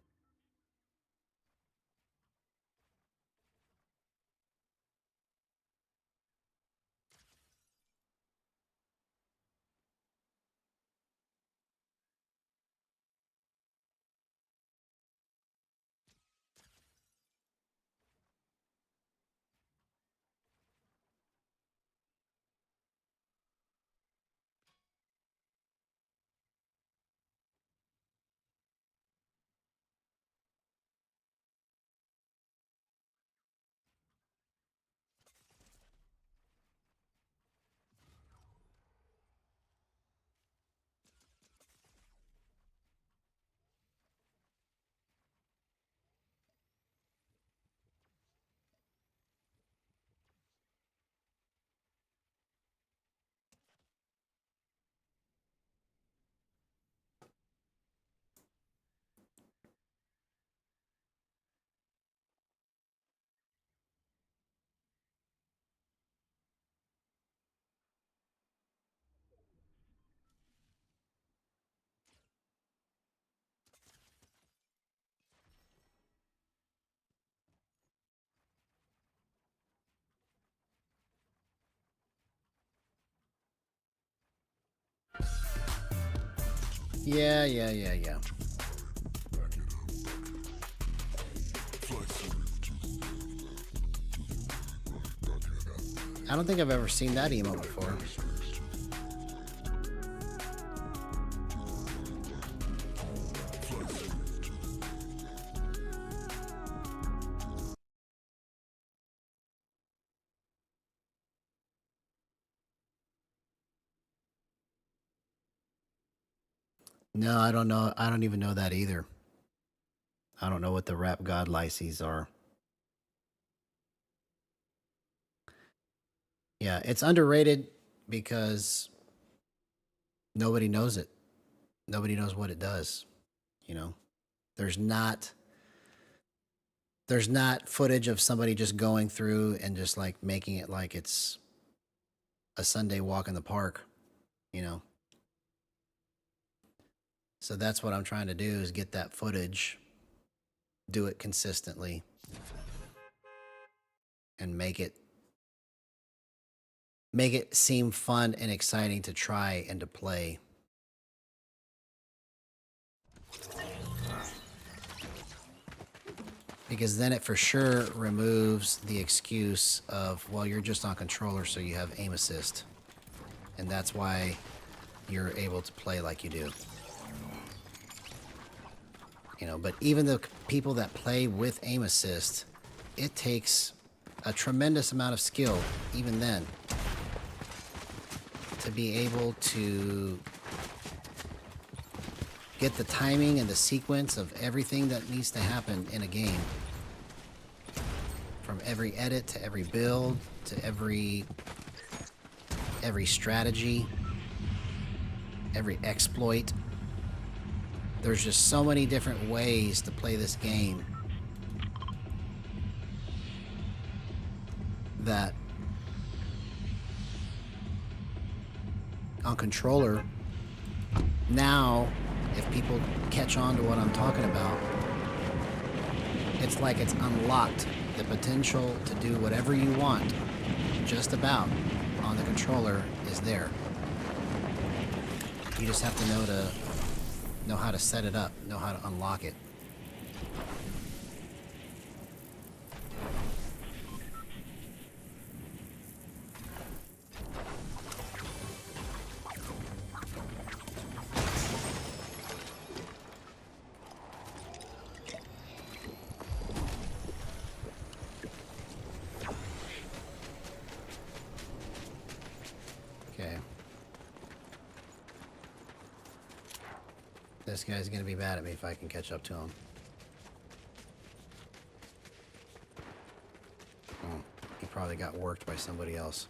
Yeah. I don't think I've ever seen that emote before. No, I don't know. I don't even know that either. I don't know what the rap god lyces are. Yeah, it's underrated because nobody knows it. Nobody knows what it does. You know, there's not footage of somebody just going through and just like making it like it's a Sunday walk in the park, you know. So that's what I'm trying to do is get that footage, do it consistently, and make it seem fun and exciting to try and to play. Because then it for sure removes the excuse of, well, you're just on controller, so you have aim assist. And that's why you're able to play like you do. You know, but even the people that play with aim assist, it takes a tremendous amount of skill, even then, to be able to get the timing and the sequence of everything that needs to happen in a game. From every edit to every build to every strategy, every exploit. There's just so many different ways to play this game that on controller, now if people catch on to what I'm talking about, it's like it's unlocked. The potential to do whatever you want, just about, on the controller is there. You just have to know how to set it up, know how to unlock it. This guy's gonna be mad at me if I can catch up to him. Oh, he probably got worked by somebody else.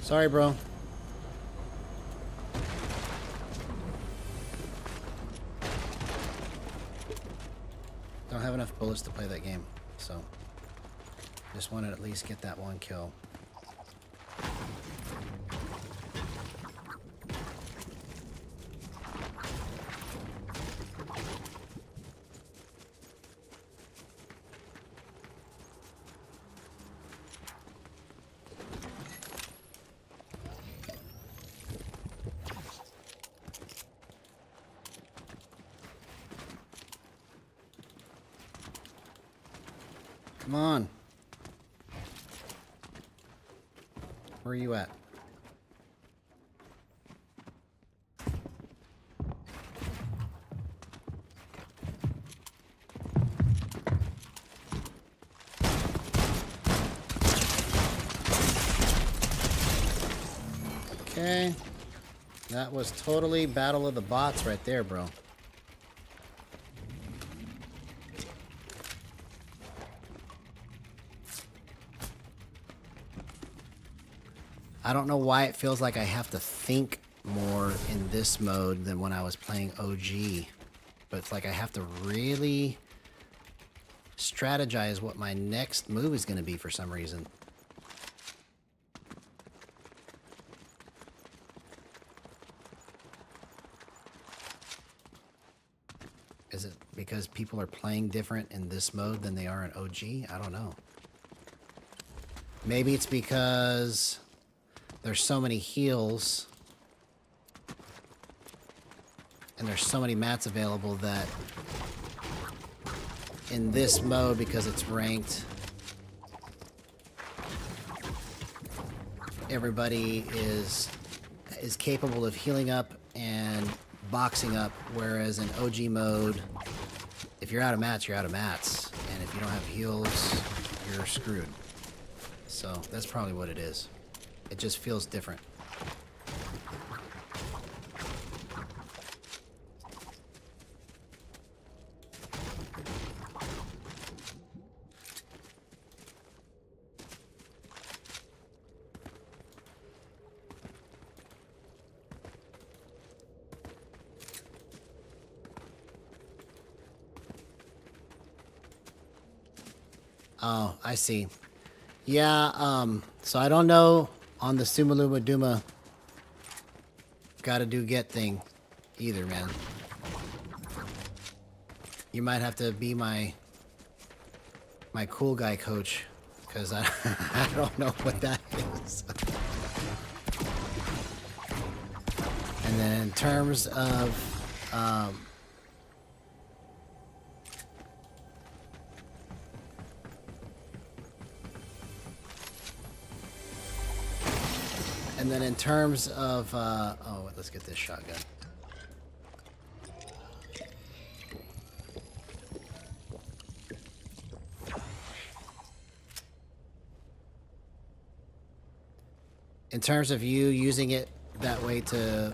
Sorry, bro. Don't have enough bullets to play that game, so just want to at least get that one kill. Come on. Where are you at? Okay. That was totally Battle of the Bots right there, bro. I don't know why it feels like I have to think more in this mode than when I was playing OG. But it's like I have to really strategize what my next move is going to be for some reason. Is it because people are playing different in this mode than they are in OG? I don't know. Maybe it's because there's so many heals and there's so many mats available that in this mode, because it's ranked, everybody is capable of healing up and boxing up, whereas in OG mode, if you're out of mats, you're out of mats, and if you don't have heals, you're screwed. So that's probably what it is. It just feels different. Oh, I see. Yeah, so I don't know on the Sumaluma Duma gotta do get thing either, man. You might have to be my cool guy coach, because I don't know what that is. And then in terms of and then in terms of, oh, let's get this shotgun. In terms of you using it that way to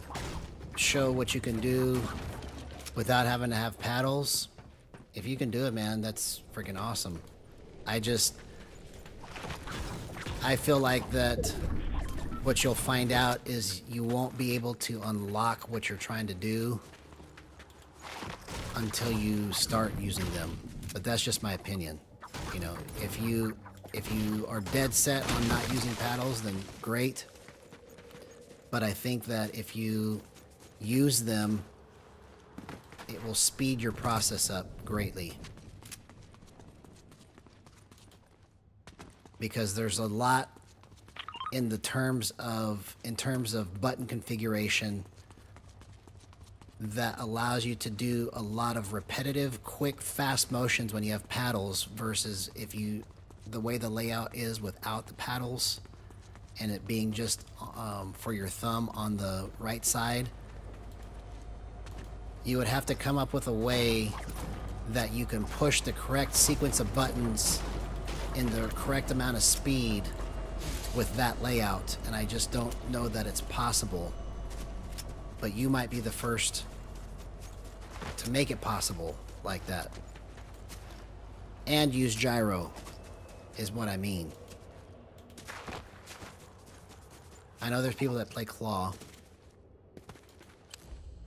show what you can do without having to have paddles, if you can do it, man, that's freaking awesome. I feel like that what you'll find out is you won't be able to unlock what you're trying to do until you start using them. But that's just my opinion. You know, if you are dead set on not using paddles, then great. But I think that if you use them, it will speed your process up greatly. Because there's a lot in terms of button configuration that allows you to do a lot of repetitive, quick, fast motions when you have paddles versus the way the layout is without the paddles and it being just for your thumb on the right side. You would have to come up with a way that you can push the correct sequence of buttons in the correct amount of speed with that layout, and I just don't know that it's possible. But you might be the first to make it possible like that. And use gyro, is what I mean. I know there's people that play claw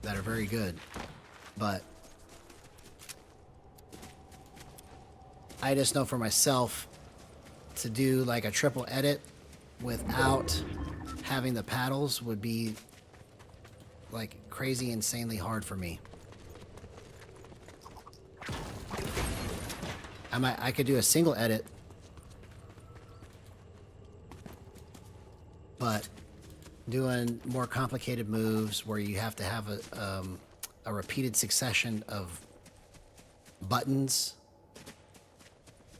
that are very good, but I just know for myself to do like a triple edit without having the paddles would be like crazy, insanely hard for me. I could do a single edit, but doing more complicated moves where you have to have a repeated succession of buttons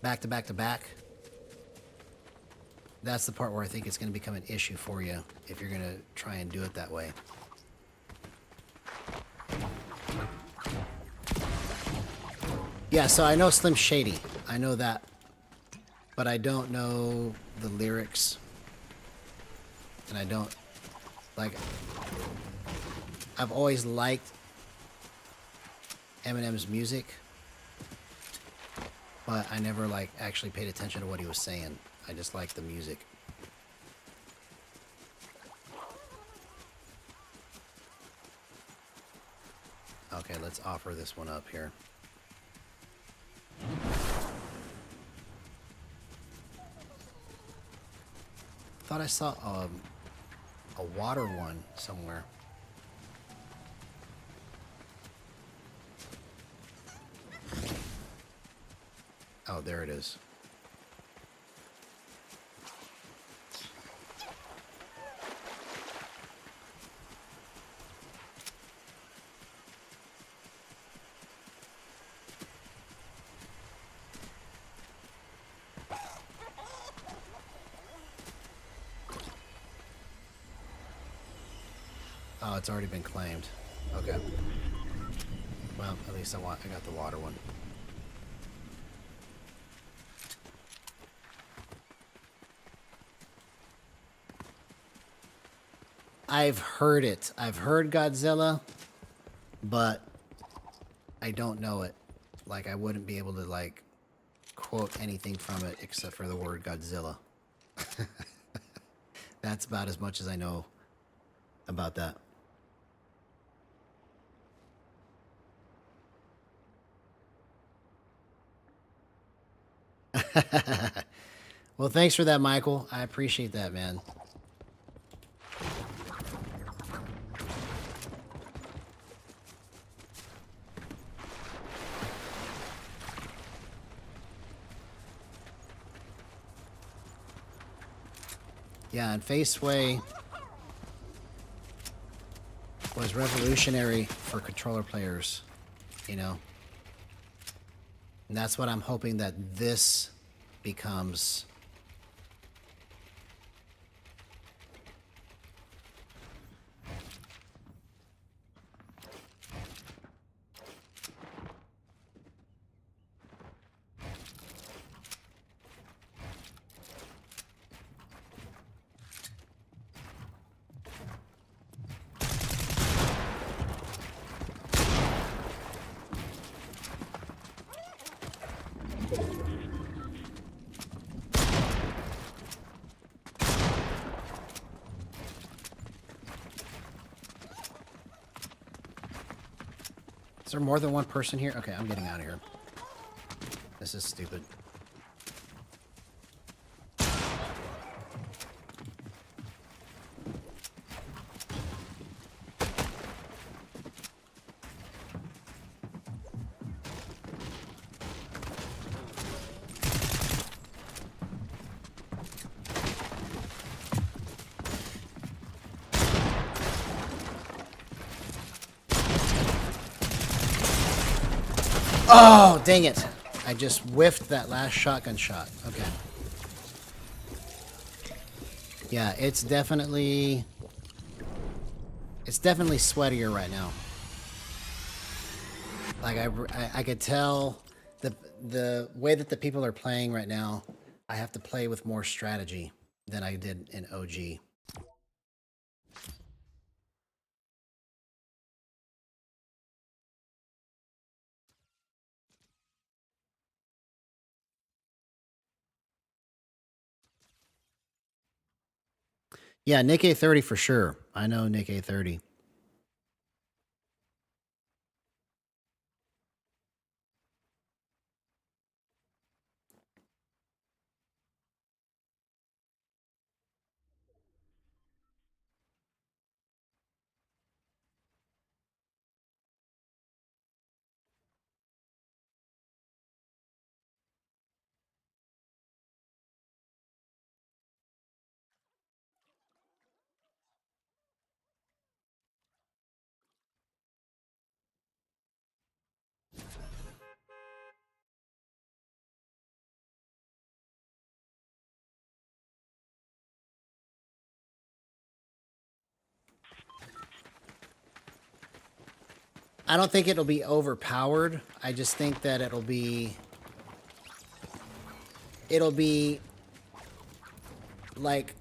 back to back to back. That's the part where I think it's going to become an issue for you if you're going to try and do it that way. Yeah, so I know Slim Shady. I know that. But I don't know the lyrics. And I don't... Like... I've always liked Eminem's music. But I never, like, actually paid attention to what he was saying. I just like the music. Okay, let's offer this one up here. Thought I saw a water one somewhere. Oh, there it is. Oh, it's already been claimed. Okay. Well, at least I got the water one. I've heard it. I've heard Godzilla, but I don't know it. Like, I wouldn't be able to, like, quote anything from it except for the word Godzilla. That's about as much as I know about that. Well, thanks for that, Michael. I appreciate that, man. Yeah, and Faceway was revolutionary for controller players, you know? And that's what I'm hoping that this becomes. Is there more than one person here? Okay, I'm getting out of here. This is stupid. Oh, dang it. I just whiffed that last shotgun shot. Okay. Yeah, it's definitely sweatier right now. Like I could tell the way that the people are playing right now, I have to play with more strategy than I did in OG. Yeah, Nick A30 for sure. I know Nick A30. I don't think it'll be overpowered. I just think that it'll be like,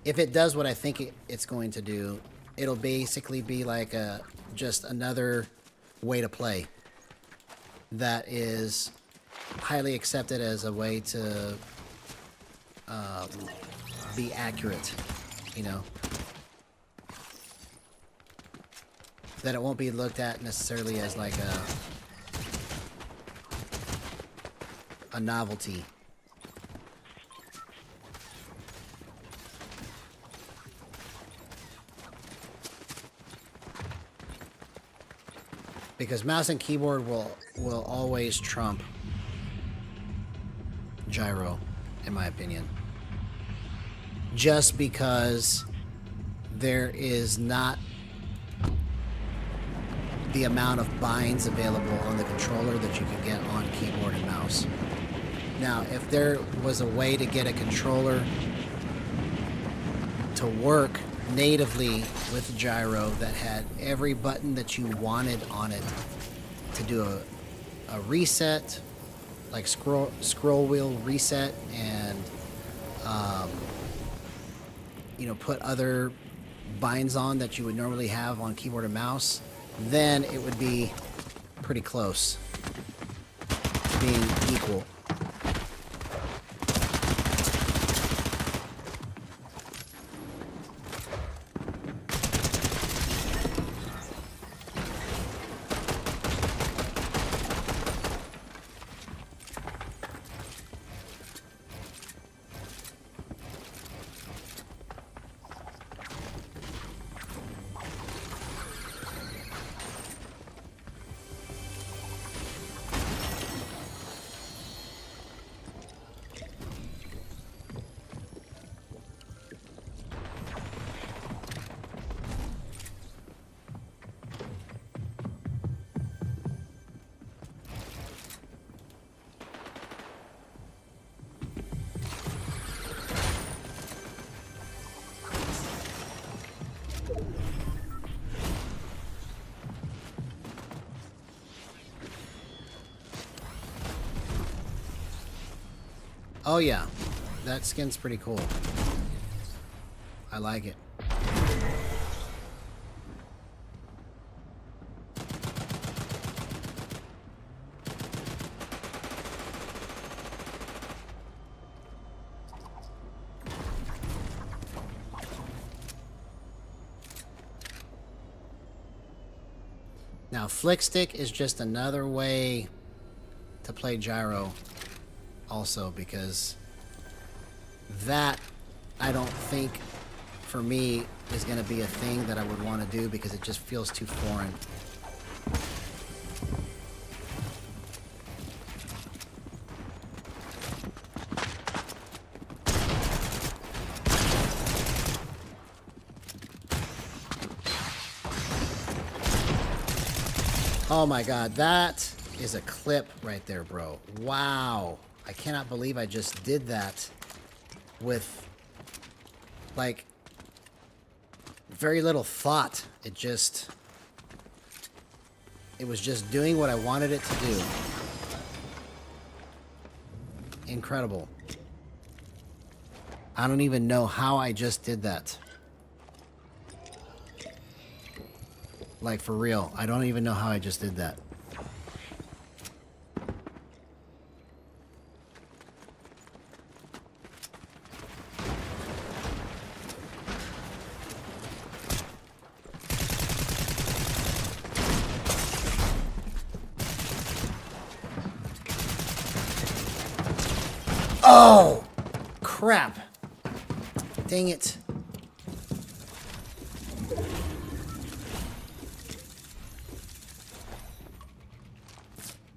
if it does what I think it's going to do, it'll basically be like just another way to play that is highly accepted as a way to be accurate, you know. that it won't be looked at necessarily as like a novelty. Because mouse and keyboard will always trump gyro, in my opinion. Just because there is not the amount of binds available on the controller that you can get on keyboard and mouse. Now, if there was a way to get a controller to work natively with gyro that had every button that you wanted on it to do a reset, like scroll wheel reset, and you know, put other binds on that you would normally have on keyboard and mouse, then it would be pretty close to being equal. Oh yeah, that skin's pretty cool. I like it. Now, flick stick is just another way to play gyro also, because that, I don't think, for me, is going to be a thing that I would want to do because it just feels too foreign. Oh my god, that is a clip right there, bro. Wow. I cannot believe I just did that with, like, very little thought. It was just doing what I wanted it to do. Incredible. I don't even know how I just did that. Like, for real. I don't even know how I just did that. Oh! Crap. Dang it.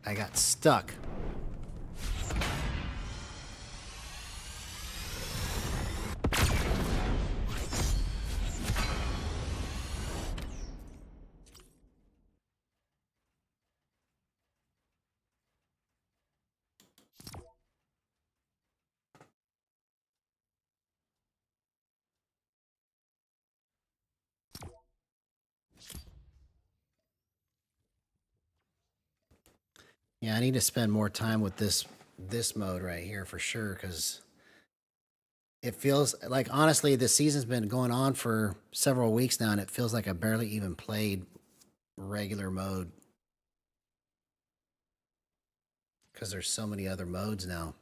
I got stuck. Yeah, I need to spend more time with this mode right here for sure, because it feels like, honestly, this season's been going on for several weeks now, and it feels like I barely even played regular mode because there's so many other modes now.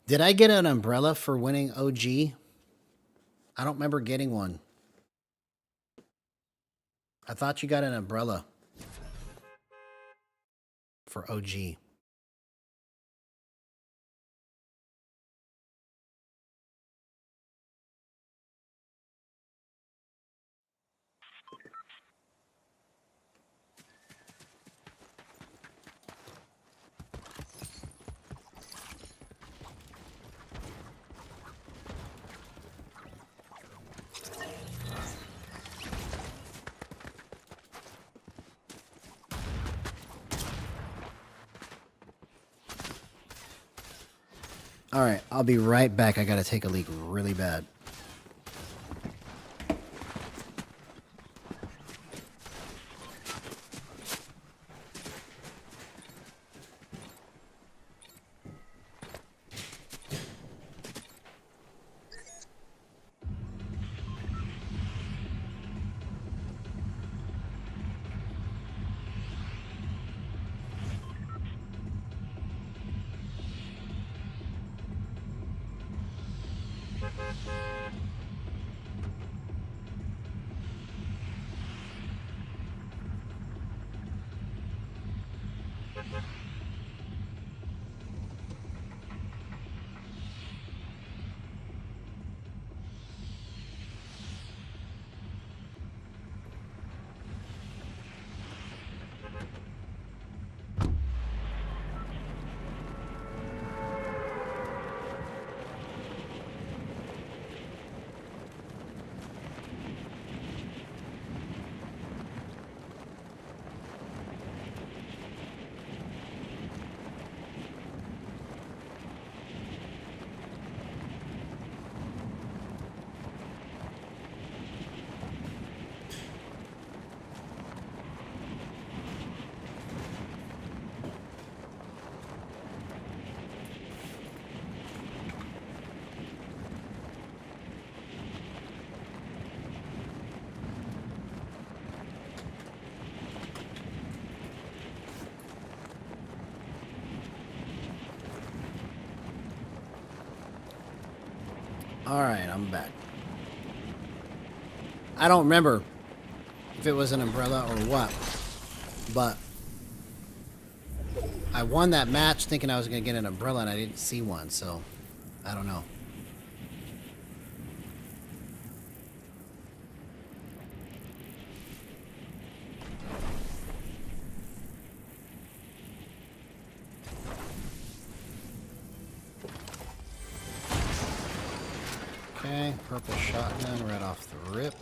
Did I get an umbrella for winning OG? I don't remember getting one. I thought you got an umbrella for OG. All right, I'll be right back. I gotta take a leak really bad. All right, I'm back. I don't remember if it was an umbrella or what, but I won that match thinking I was going to get an umbrella and I didn't see one, so I don't know. Okay, purple shotgun right off the rip.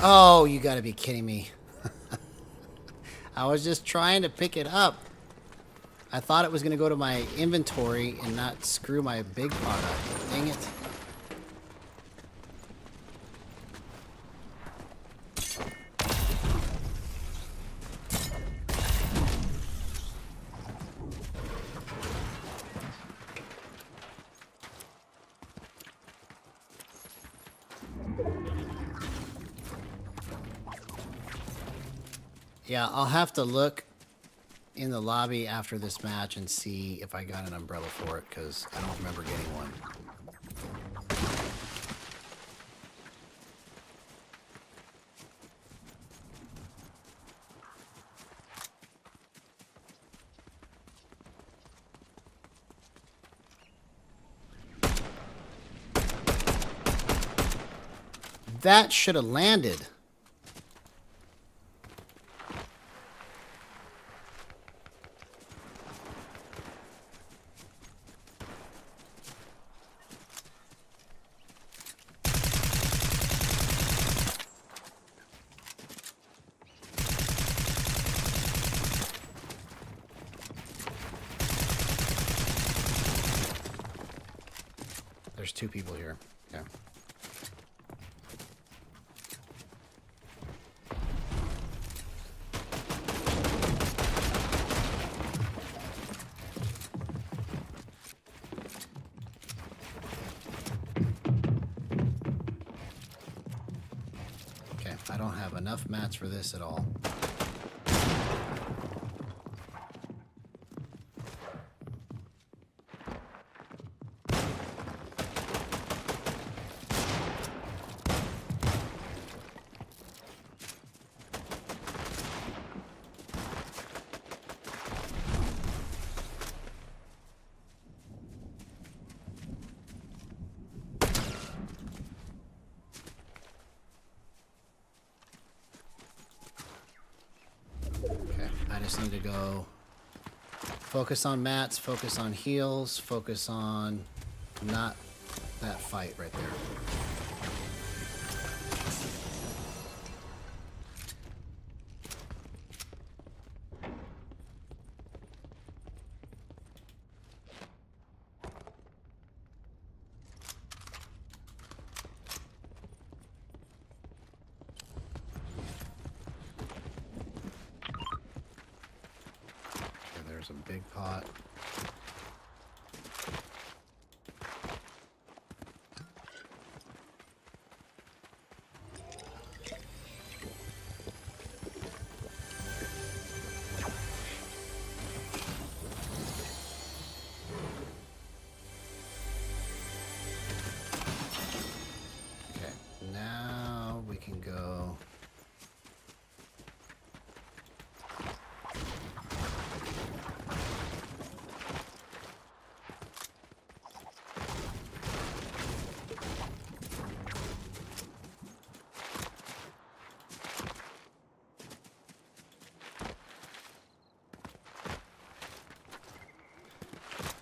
Oh, you gotta be kidding me. I was just trying to pick it up. I thought it was gonna go to my inventory and not screw my big pot up. Dang it. Yeah, I'll have to look in the lobby after this match and see if I got an umbrella for it, because I don't remember getting one. That should have landed. There's two people here. Yeah. Okay, I don't have enough mats for this at all. I just need to go focus on mats, focus on heals, focus on not that fight right there. There's a big pot. Okay, now we can go.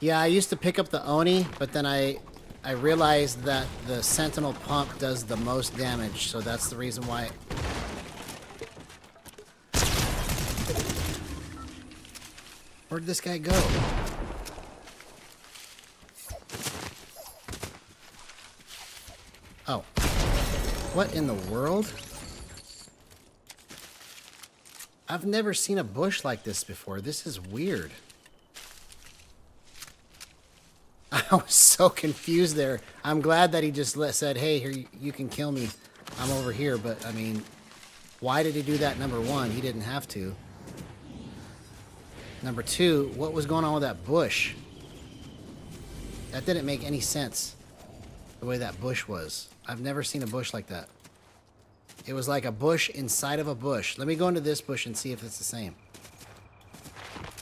Yeah, I used to pick up the Oni, but then I realized that the Sentinel pump does the most damage, so that's the reason why. Where'd this guy go? Oh. What in the world? I've never seen a bush like this before. This is weird. I was so confused there. I'm glad that he just said, hey, here, you can kill me. I'm over here. But, I mean, why did he do that, number one? He didn't have to. Number two, what was going on with that bush? That didn't make any sense, the way that bush was. I've never seen a bush like that. It was like a bush inside of a bush. Let me go into this bush and see if it's the same.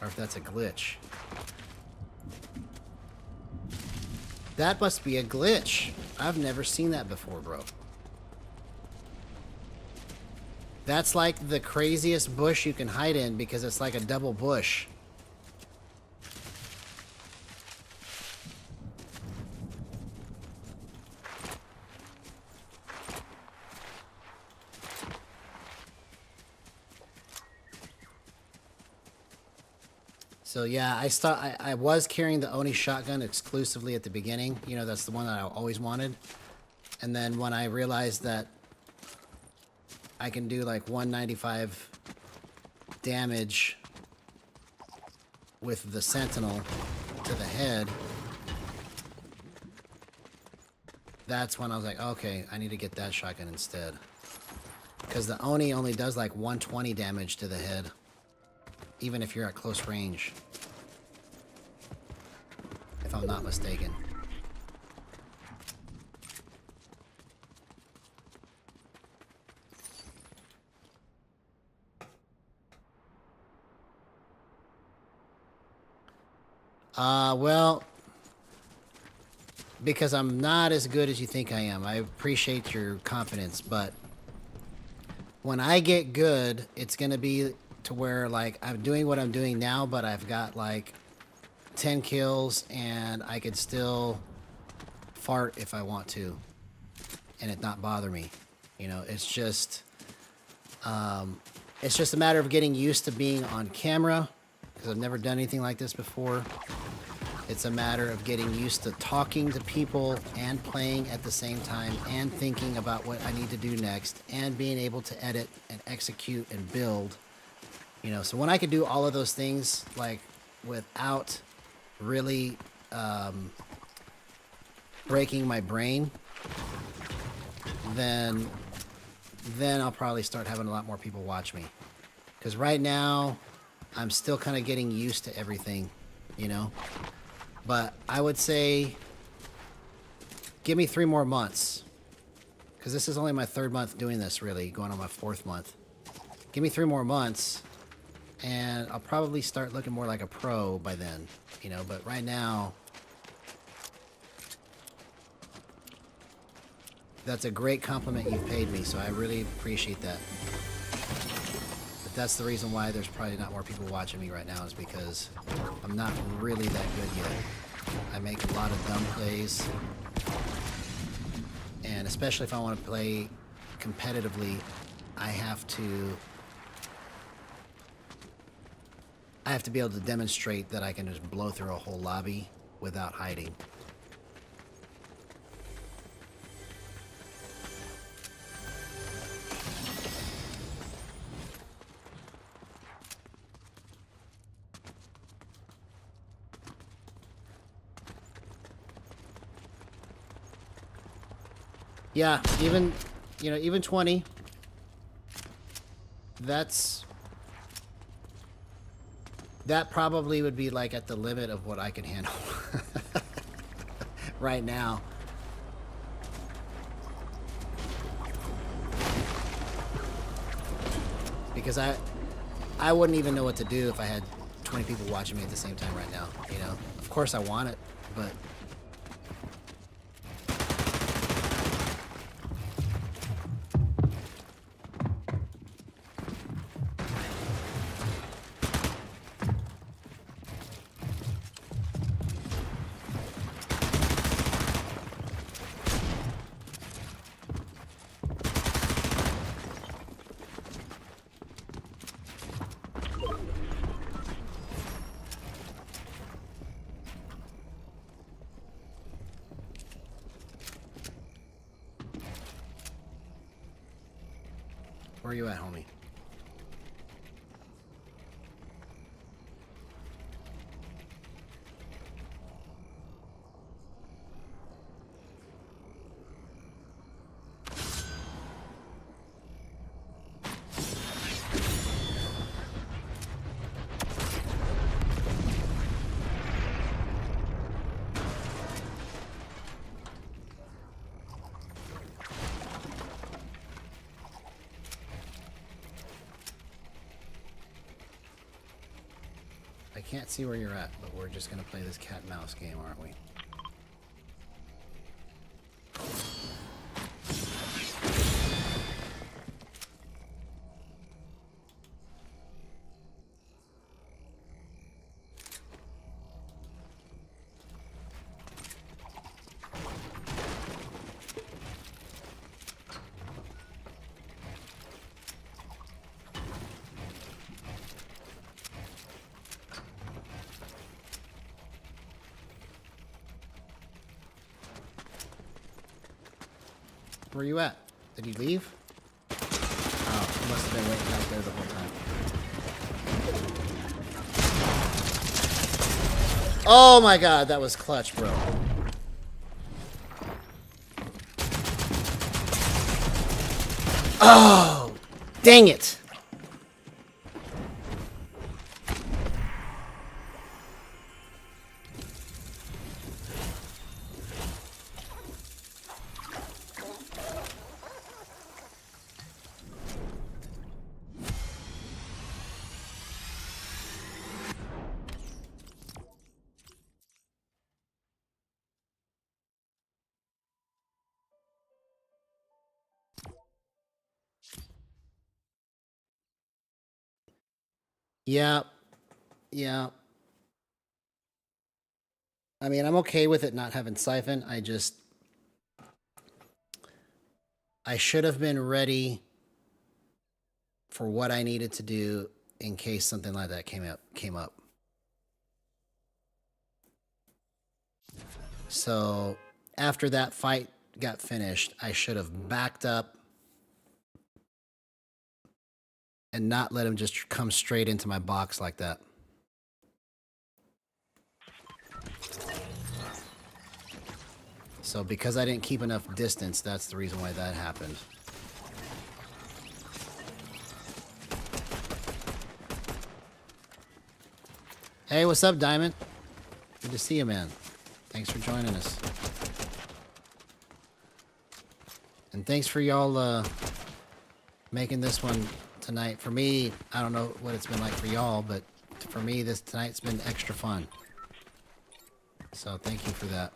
Or if that's a glitch. That must be a glitch. I've never seen that before, bro. That's like the craziest bush you can hide in because it's like a double bush. So yeah, I was carrying the Oni shotgun exclusively at the beginning. You know, that's the one that I always wanted. And then when I realized that I can do like 195 damage with the Sentinel to the head, that's when I was like, okay, I need to get that shotgun instead. Because the Oni only does like 120 damage to the head, even if you're at close range. If I'm not mistaken. Well, because I'm not as good as you think I am. I appreciate your confidence, but when I get good, it's going to be to where, like, I'm doing what I'm doing now, but I've got, like, 10 kills, and I could still fart if I want to, and it not bother me. You know, it's just a matter of getting used to being on camera, because I've never done anything like this before. It's a matter of getting used to talking to people and playing at the same time and thinking about what I need to do next and being able to edit and execute and build. You know, so when I could do all of those things, like, without really breaking my brain, then I'll probably start having a lot more people watch me. Because right now, I'm still kind of getting used to everything, you know? But I would say, give me 3 more months. Because this is only my 3rd month doing this, really, going on my 4th month. Give me 3 more months, and I'll probably start looking more like a pro by then, you know? But right now, that's a great compliment you've paid me, so I really appreciate that. But that's the reason why there's probably not more people watching me right now, is because I'm not really that good yet. I make a lot of dumb plays, and especially if I want to play competitively, I have to be able to demonstrate that I can just blow through a whole lobby without hiding. Yeah, even, you know, even 20, that probably would be, like, at the limit of what I can handle right now. Because I wouldn't even know what to do if I had 20 people watching me at the same time right now, you know? Of course I want it, but... Where are you at, homie? I can't see where you're at, but we're just gonna play this cat and mouse game, aren't we? Where you at? Did you leave? Oh, he must have been waiting back there the whole time. Oh my god, that was clutch, bro. Oh, dang it. Yeah, yeah. I mean, I'm okay with it not having siphon. I should have been ready for what I needed to do in case something like that came up. So after that fight got finished, I should have backed up and not let him just come straight into my box like that. So because I didn't keep enough distance, that's the reason why that happened. Hey, what's up, Diamond? Good to see you, man. Thanks for joining us. And thanks for y'all making this one tonight. For me, I don't know what it's been like for y'all, but for me, tonight's been extra fun. So thank you for that.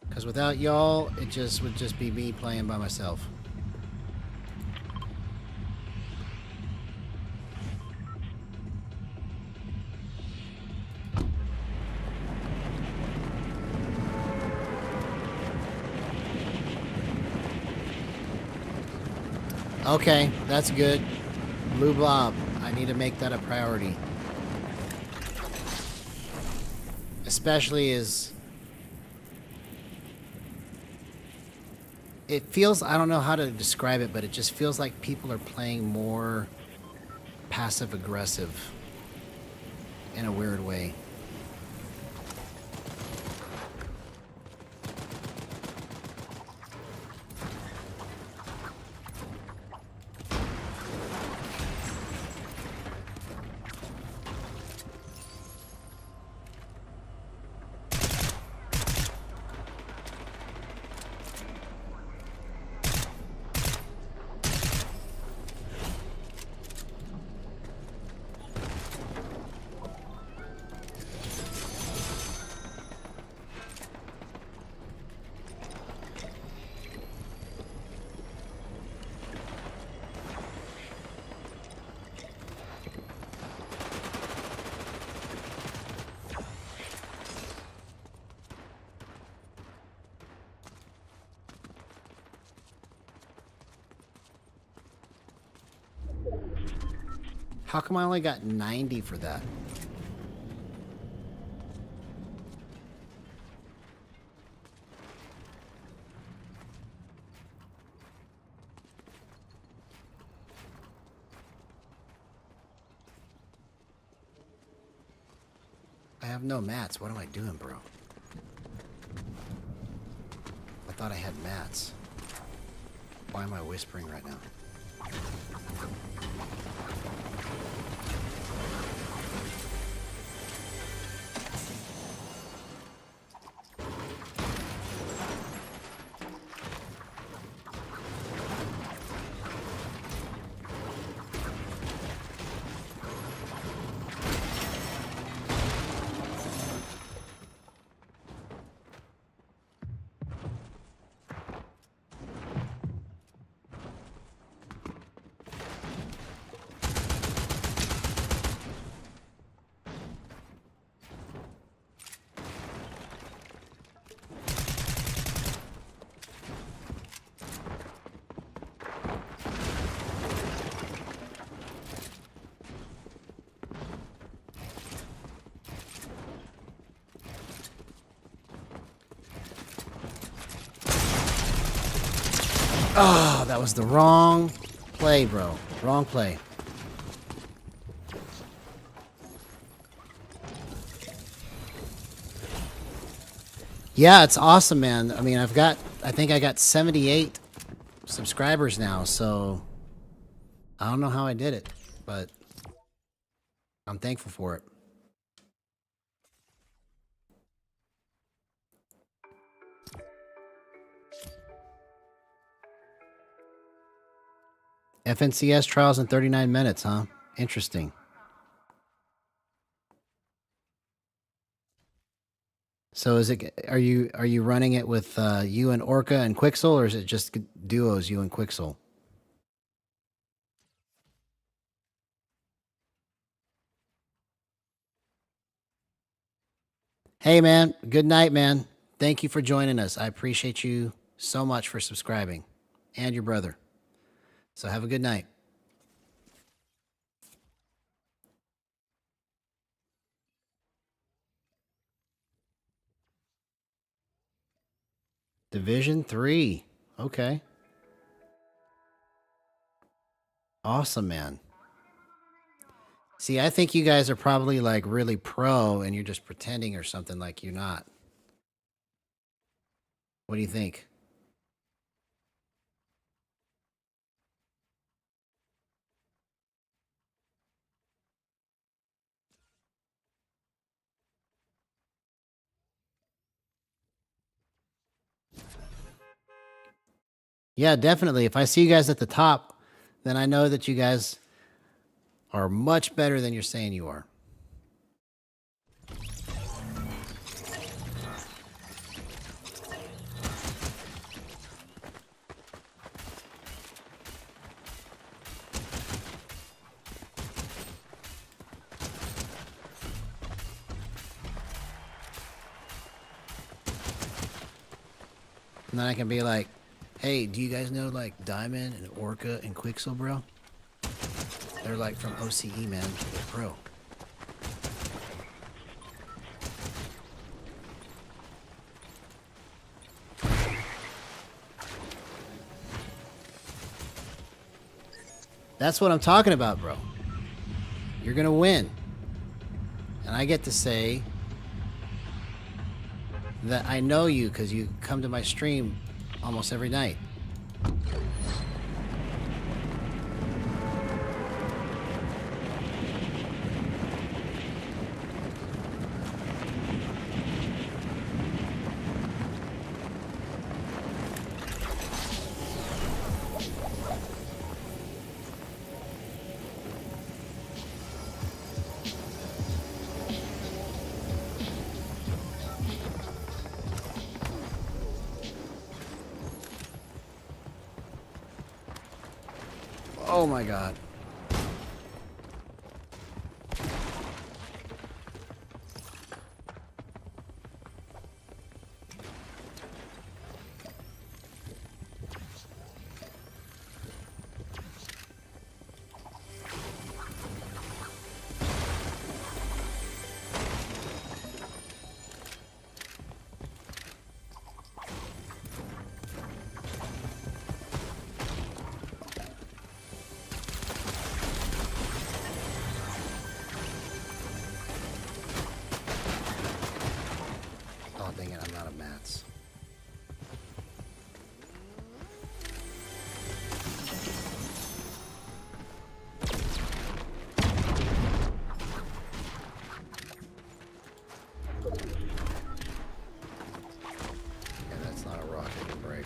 Because without y'all, it would just be me playing by myself. Okay, that's good. Blue Blob, I need to make that a priority. Especially as it feels, I don't know how to describe it, but it just feels like people are playing more passive aggressive in a weird way. How come I only got 90 for that? I have no mats. What am I doing, bro? I thought I had mats. Why am I whispering right now? Oh, that was the wrong play, bro. Wrong play. Yeah, it's awesome, man. I mean, I think I got 78 subscribers now, so I don't know how I did it, but I'm thankful for it. FNCS trials in 39 minutes, huh? Interesting. So is it? Are you running it with you and Orca and Quixel, or is it just duos you and Quixel? Hey man, good night, man. Thank you for joining us. I appreciate you so much for subscribing, and your brother. So have a good night. Division 3. Okay. Awesome, man. See, I think you guys are probably like really pro and you're just pretending or something like you're not. What do you think? Yeah, definitely. If I see you guys at the top, then I know that you guys are much better than you're saying you are. And then I can be like, hey, do you guys know like Diamond and Orca and Quixel, bro? They're like from OCE, man. They're pro. That's what I'm talking about, bro. You're going to win. And I get to say that I know you because you come to my stream almost every night. Oh my god. Oh, dang it, I'm out of mats. Yeah, that's not a rock I can break.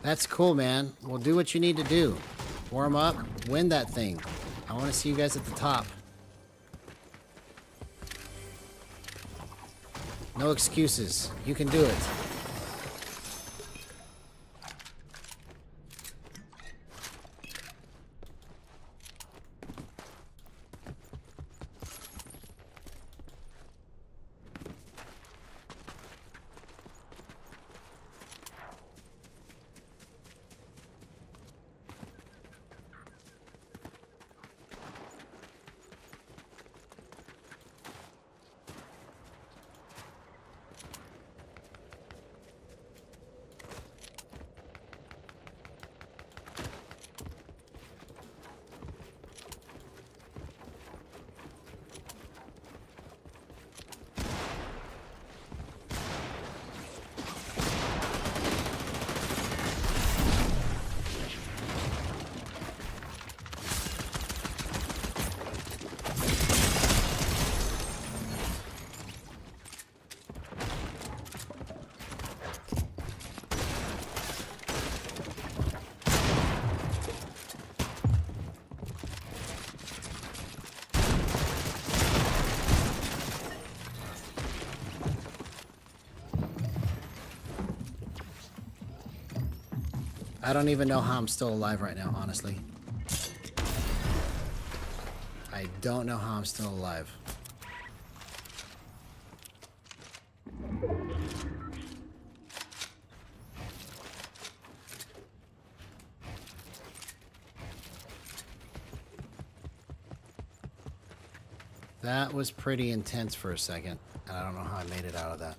That's cool, man. Well, do what you need to do. Warm up, win that thing. I want to see you guys at the top. No excuses. You can do it. I don't even know how I'm still alive right now, honestly. I don't know how I'm still alive. That was pretty intense for a second, and I don't know how I made it out of that.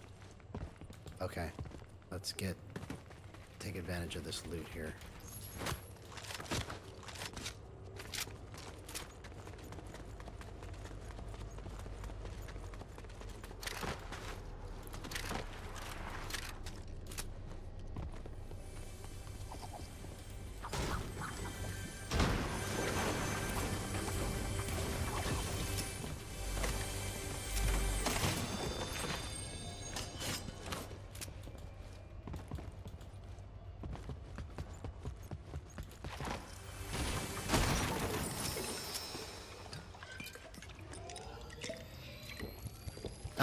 Okay, let's take advantage of this loot here.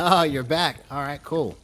Oh, you're back. All right, cool.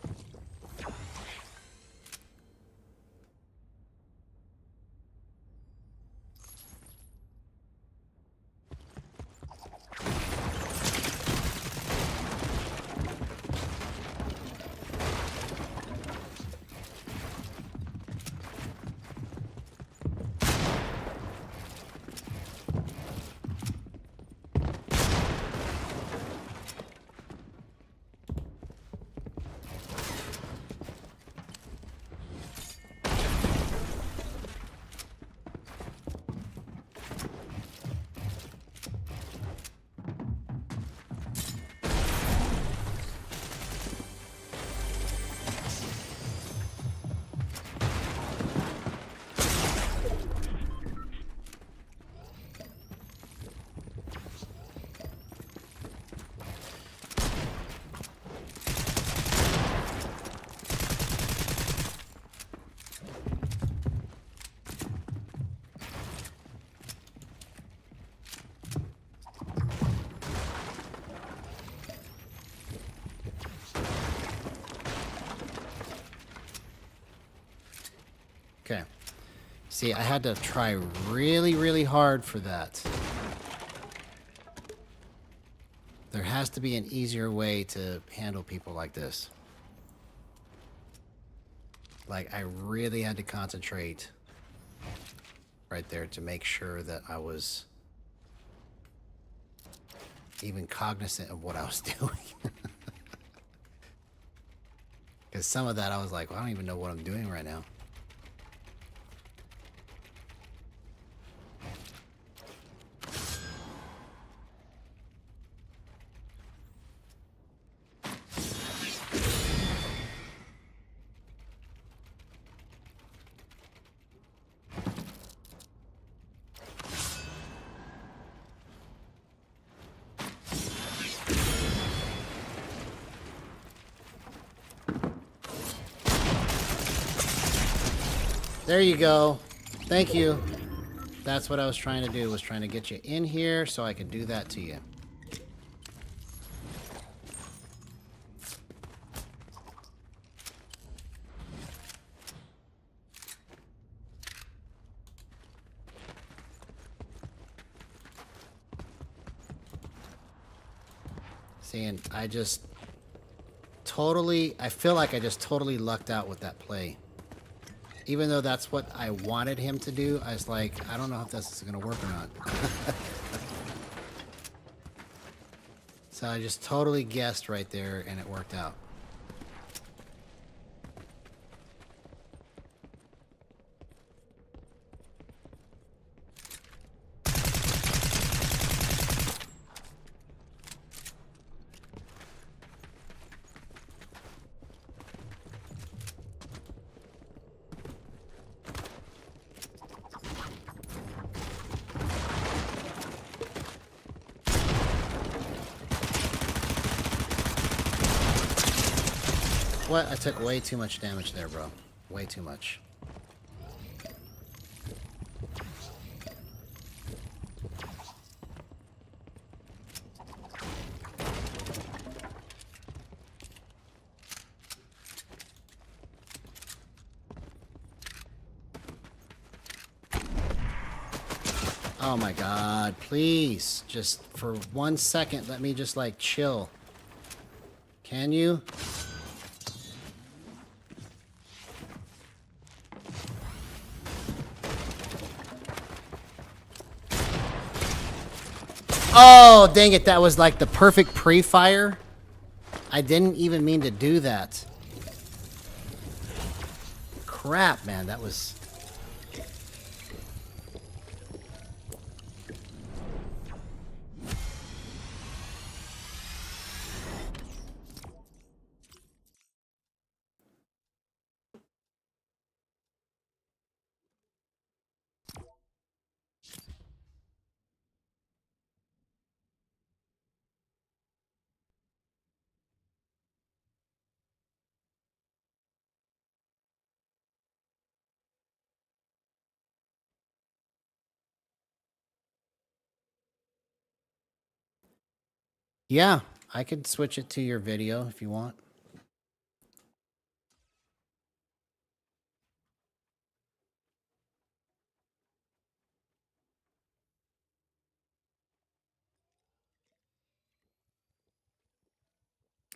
Okay. See, I had to try really, really hard for that. There has to be an easier way to handle people like this. Like, I really had to concentrate right there to make sure that I was even cognizant of what I was doing. Because some of that I was like, well, I don't even know what I'm doing right now. There you go. Thank you. That's what I was trying to do, was trying to get you in here so I could do that to you. See, and I just I feel like I just totally lucked out with that play. Even though that's what I wanted him to do, I was like, I don't know if this is going to work or not. So I just totally guessed right there, and it worked out. What? I took way too much damage there, bro. Way too much. Oh my god, please. Just for 1 second, let me just like chill. Can you? Oh, dang it. That was like the perfect pre-fire. I didn't even mean to do that. Crap, man. That was... Yeah, I could switch it to your video if you want.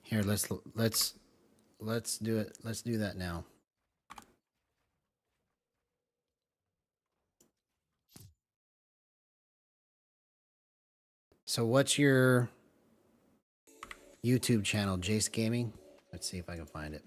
Here, let's do it. Let's do that now. So what's your YouTube channel, Jace Gaming? Let's see if I can find it.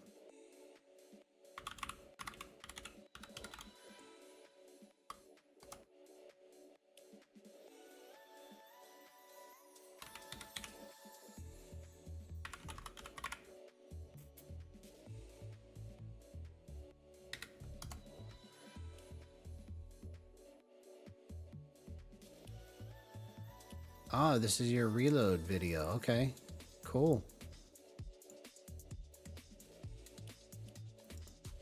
Oh, this is your reload video. Okay, cool.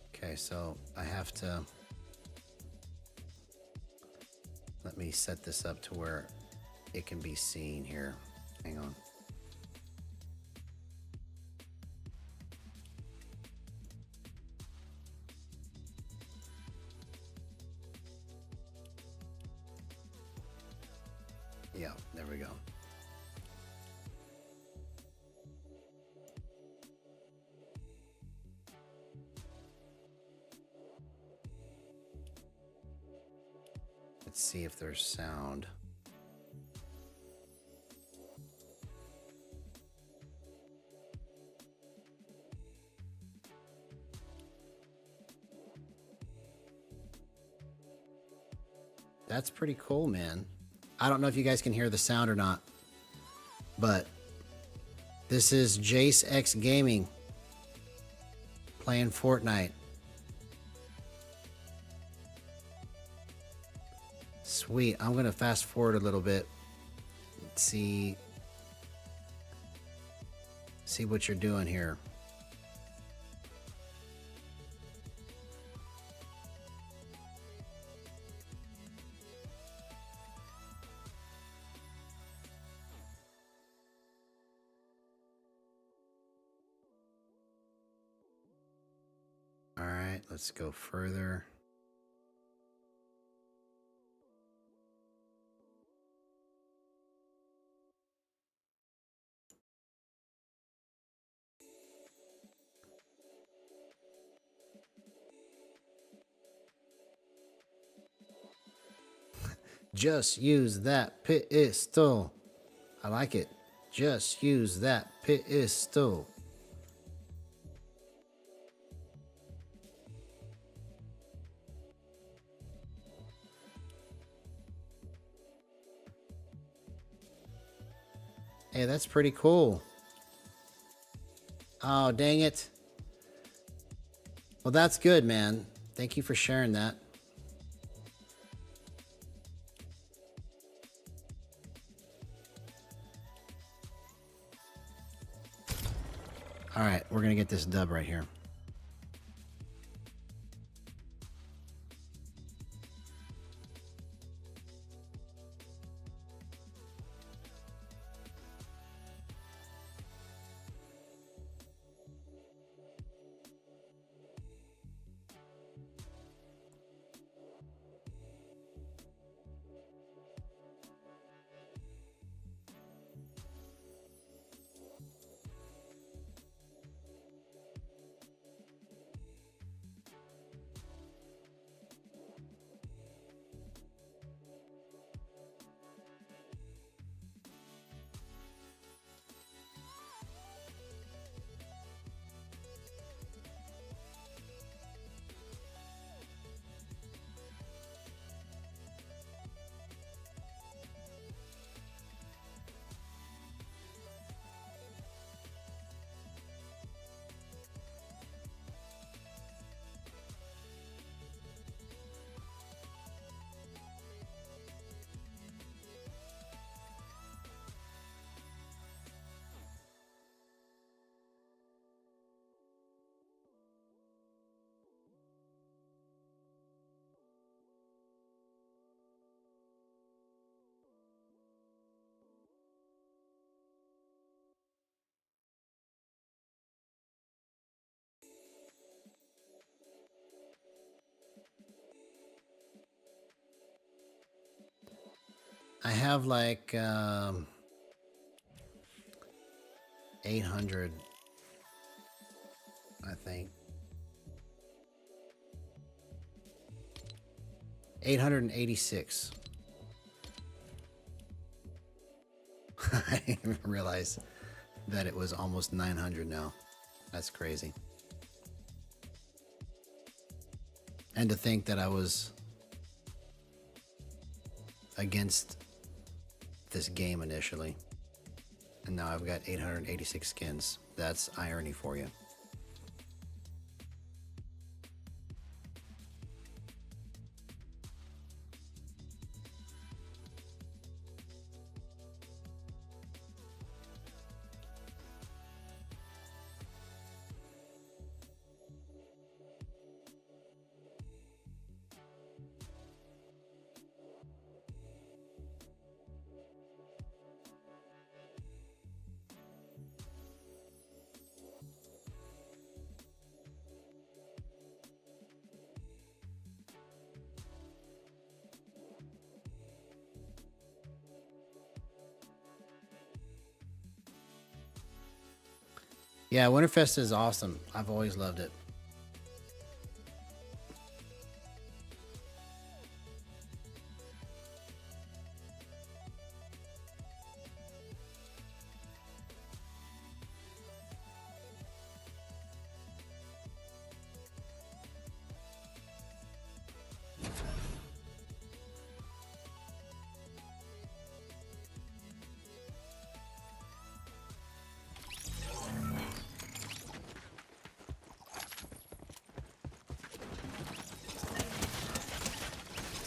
Okay, so I have to... Let me set this up to where it can be seen here. Hang on. Yeah, there we go. Let's see if there's sound. That's pretty cool, man. I don't know if you guys can hear the sound or not, but this is Jace X Gaming playing Fortnite. Sweet. I'm going to fast forward a little bit. Let's see what you're doing here. All right, let's go further. Just use that pistol. I like it. Just use that pistol. Hey, that's pretty cool. Oh, dang it. Well, that's good, man. Thank you for sharing that. All right, we're going to get this dub right here. I have like 800, I think. 886. I didn't even realize that it was almost 900 now. That's crazy. And to think that I was against this game initially, and now I've got 886 skins. That's irony for you. Yeah, Winterfest is awesome. I've always loved it.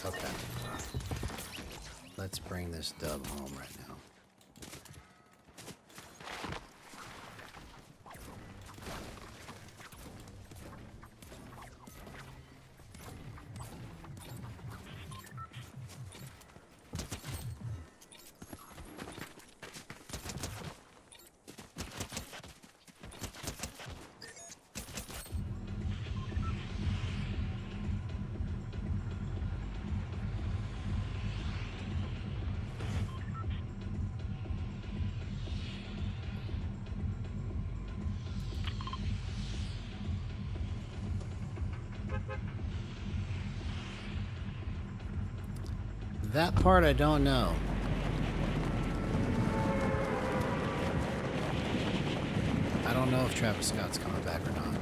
Okay. Let's bring this dub home right now. That part I don't know. I don't know if Travis Scott's coming back or not.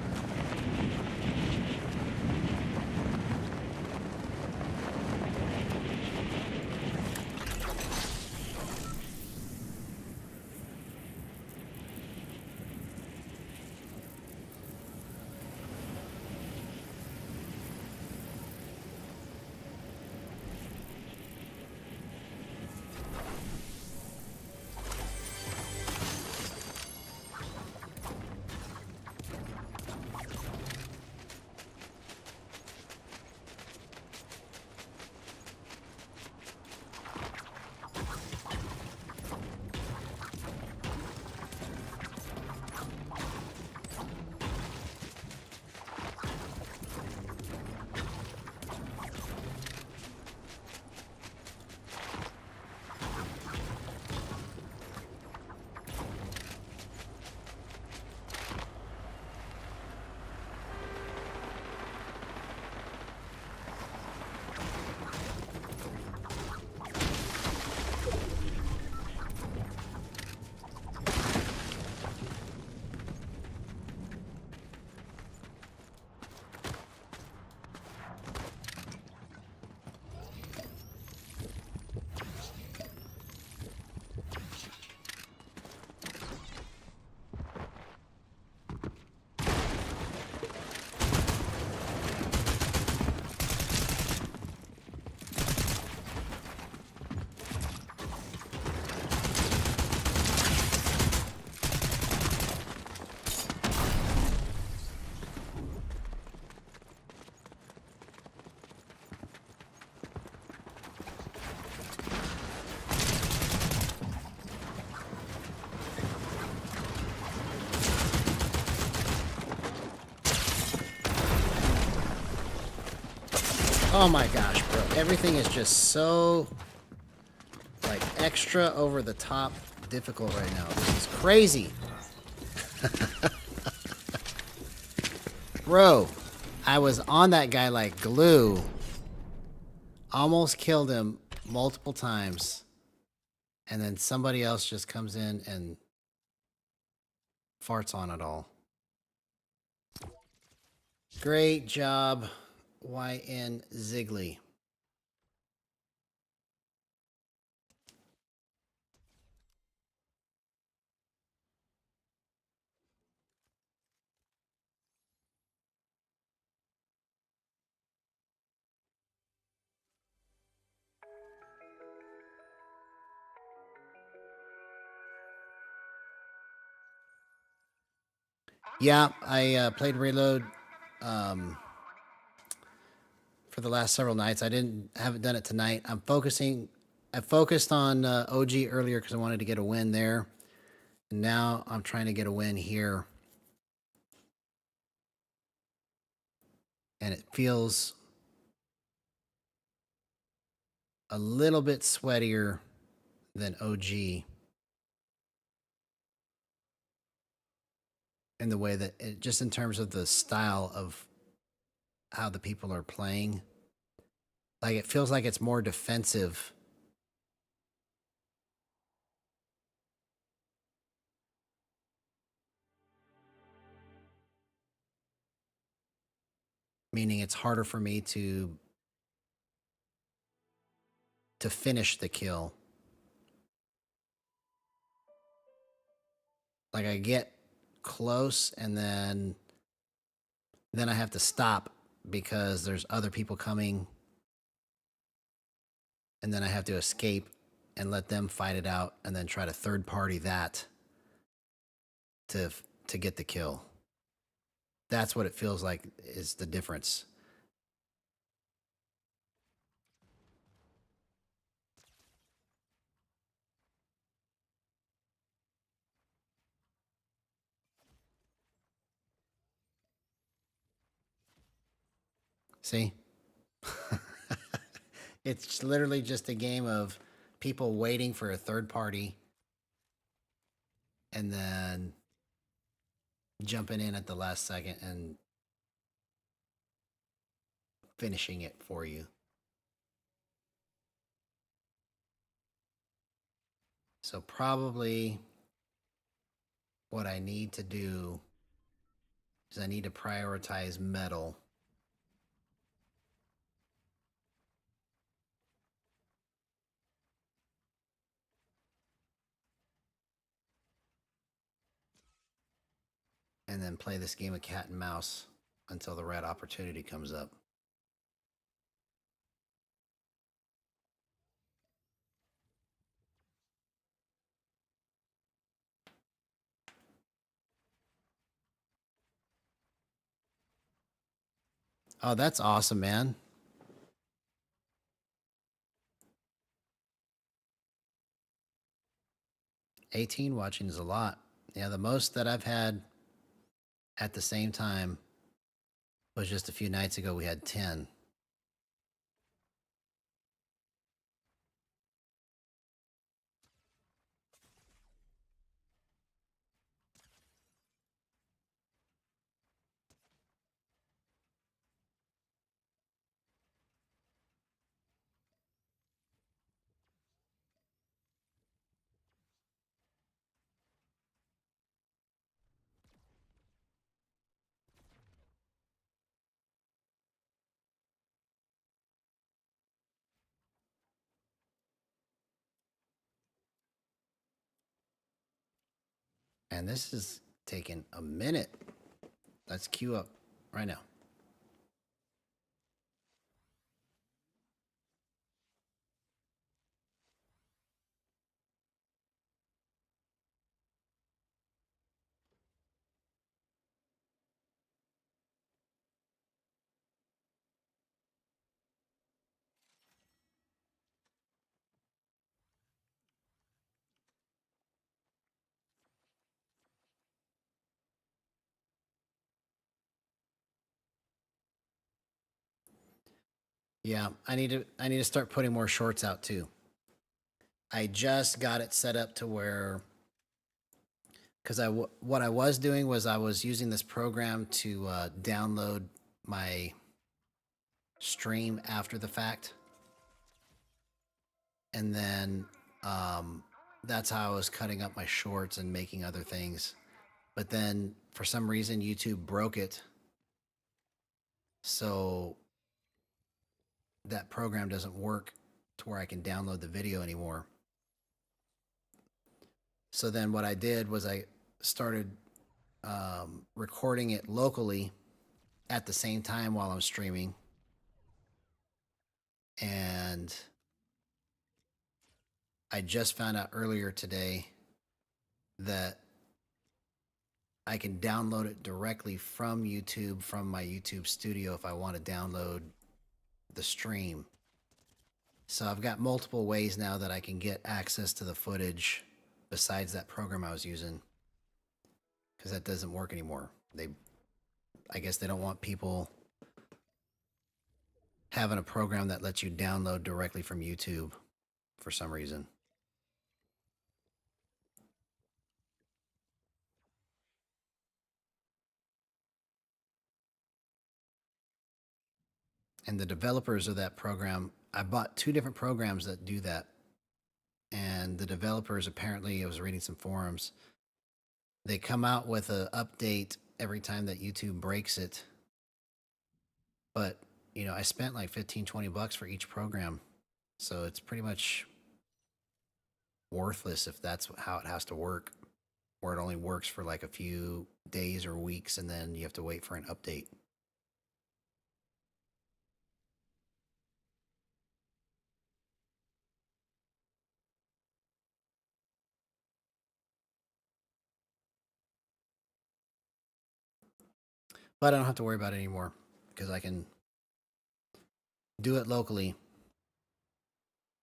Oh my gosh, bro. Everything is just so, like, extra over the top difficult right now. This is crazy. Bro, I was on that guy like glue. Almost killed him multiple times. And then somebody else just comes in and farts on it all. Great job, YN Ziggly. Yeah, I played Reload for the last several nights. I haven't done it tonight. I focused on OG earlier because I wanted to get a win there. And now I'm trying to get a win here. And it feels a little bit sweatier than OG in the way that just in terms of the style of how the people are playing. Like it feels like it's more defensive. Meaning it's harder for me to finish the kill. Like I get close and then I have to stop because there's other people coming, and then I have to escape and let them fight it out and then try to third party that to get the kill. That's what it feels like is the difference. See? It's literally just a game of people waiting for a third party and then jumping in at the last second and finishing it for you. So probably what I need to do is I need to prioritize metal. And then play this game of cat and mouse until the right opportunity comes up. Oh, that's awesome, man. 18 watching is a lot. Yeah, the most that I've had at the same time was just a few nights ago. We had 10. And this is taking a minute. Let's queue up right now. Yeah, I need to start putting more shorts out too. I just got it set up to where, because what I was doing was I was using this program to download my stream after the fact, and then that's how I was cutting up my shorts and making other things. But then for some reason YouTube broke it, so that program doesn't work to where I can download the video anymore. So then what I did was I started recording it locally at the same time while I'm streaming. And I just found out earlier today that I can download it directly from YouTube, from my YouTube studio, if I want to download the stream. So I've got multiple ways now that I can get access to the footage besides that program I was using, because that doesn't work anymore. I guess they don't want people having a program that lets you download directly from YouTube for some reason. And the developers of that program, I bought 2 different programs that do that. And the developers, apparently, I was reading some forums, they come out with an update every time that YouTube breaks it. But, you know, I spent like 15, 20 bucks for each program. So it's pretty much worthless if that's how it has to work, where it only works for like a few days or weeks and then you have to wait for an update. But I don't have to worry about it anymore because I can do it locally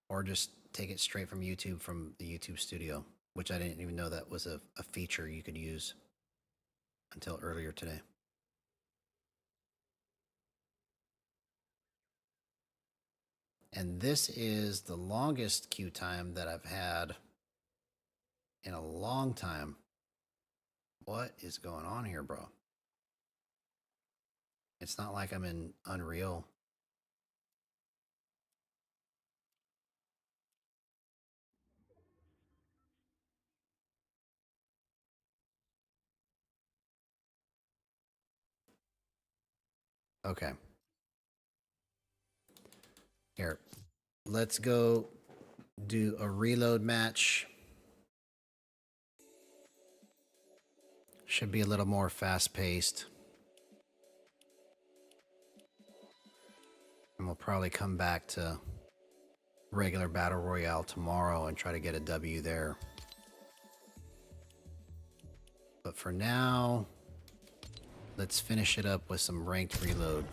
or just take it straight from YouTube, from the YouTube studio, which I didn't even know that was a feature you could use until earlier today. And this is the longest queue time that I've had in a long time. What is going on here, bro? It's not like I'm in Unreal. Okay. Here, let's go do a reload match. Should be a little more fast-paced. And we'll probably come back to regular Battle Royale tomorrow and try to get a W there. But for now, let's finish it up with some ranked reload.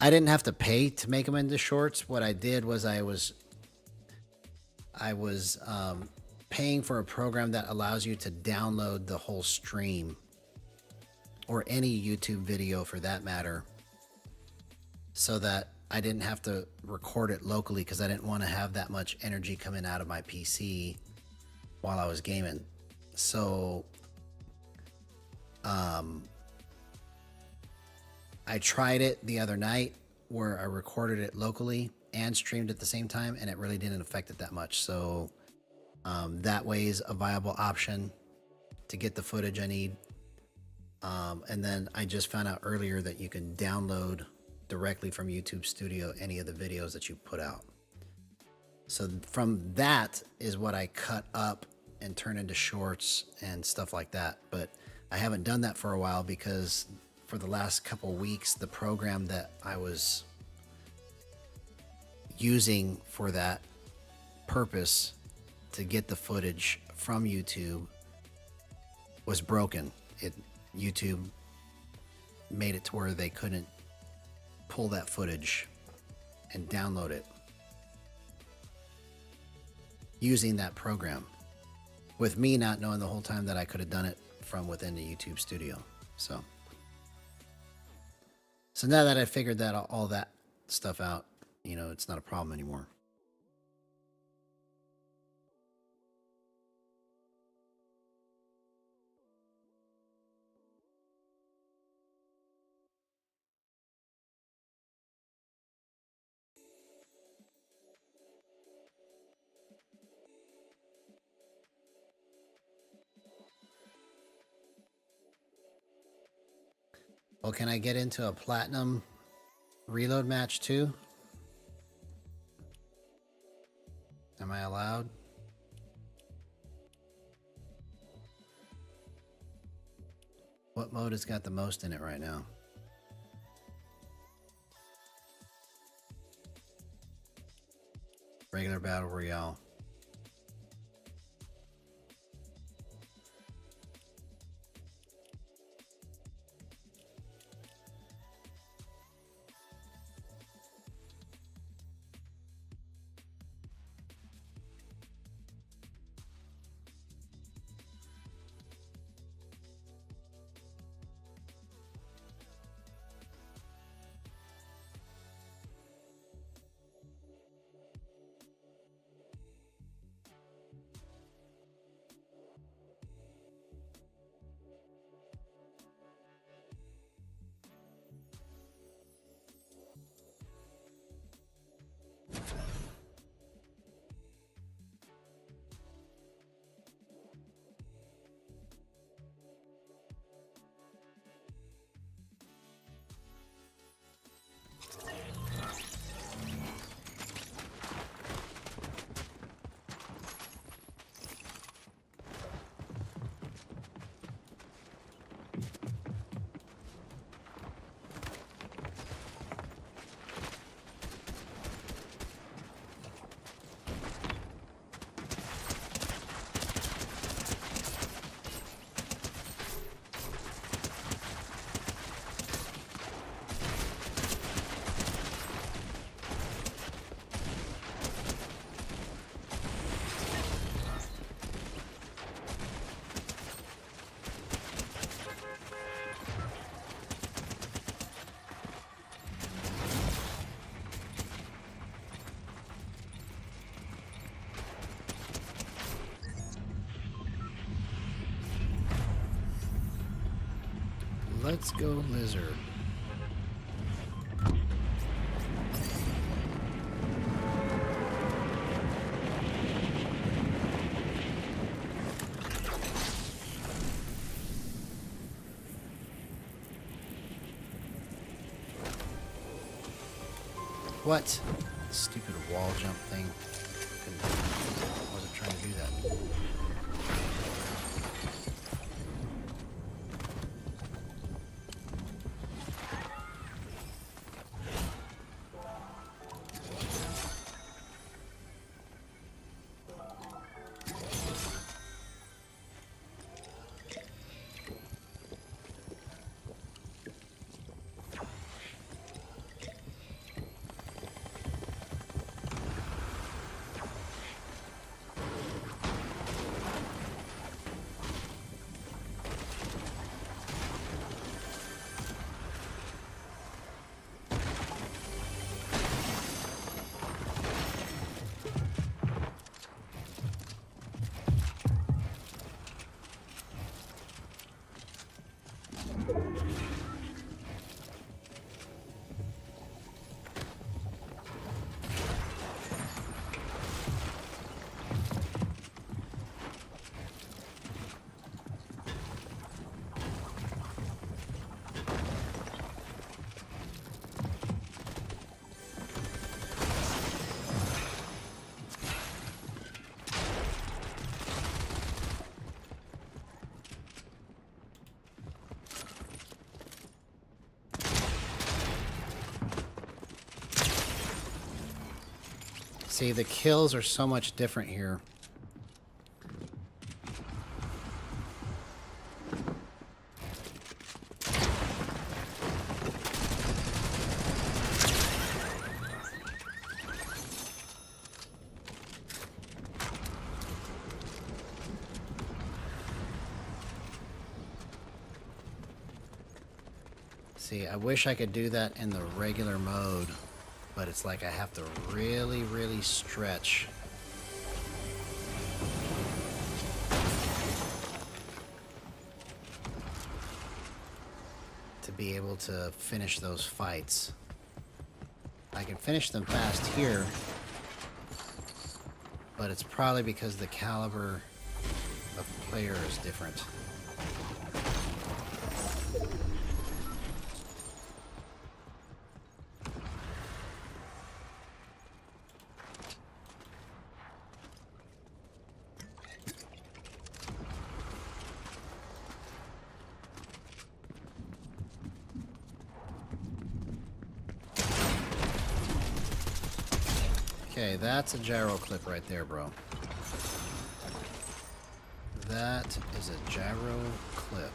I didn't have to pay to make them into shorts. What I did was I was paying for a program that allows you to download the whole stream, or any YouTube video for that matter, so that I didn't have to record it locally, because I didn't want to have that much energy coming out of my PC while I was gaming. So I tried it the other night where I recorded it locally and streamed at the same time, and it really didn't affect it that much. So that way is a viable option to get the footage I need. And then I just found out earlier that you can download directly from YouTube Studio any of the videos that you put out. So from that is what I cut up and turn into shorts and stuff like that. But I haven't done that for a while because for the last couple weeks, the program that I was using for that purpose to get the footage from YouTube was broken. YouTube made it to where they couldn't pull that footage and download it using that program, with me not knowing the whole time that I could have done it from within the YouTube studio. So So now that I figured that all that stuff out, you know, it's not a problem anymore. Well, can I get into a platinum reload match too? Am I allowed? What mode has got the most in it right now? Regular Battle Royale. Let's go, lizard. What? Stupid wall jump thing. Wasn't trying to do that. See, the kills are so much different here. See, I wish I could do that in the regular mode, but it's like I have to really, really stretch. To be able to finish those fights. I can finish them fast here, but it's probably because the caliber of player is different. Okay, that's a gyro clip right there, bro. That is a gyro clip.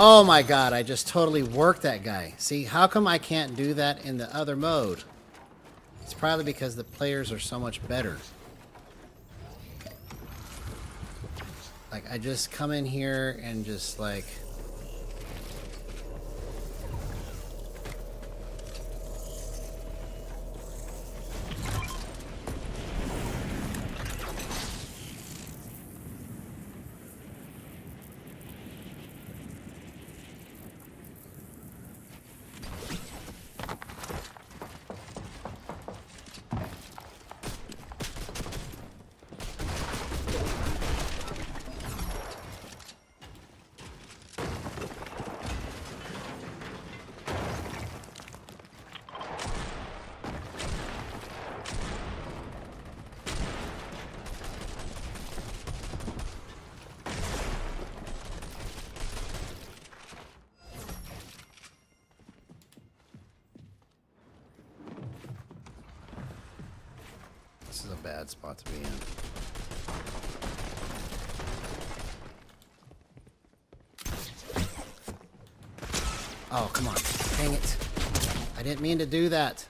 Oh my god, I just totally worked that guy. See, how come I can't do that in the other mode? It's probably because the players are so much better. Like, I just come in here and just, like... This is a bad spot to be in. Oh, come on. Dang it. I didn't mean to do that.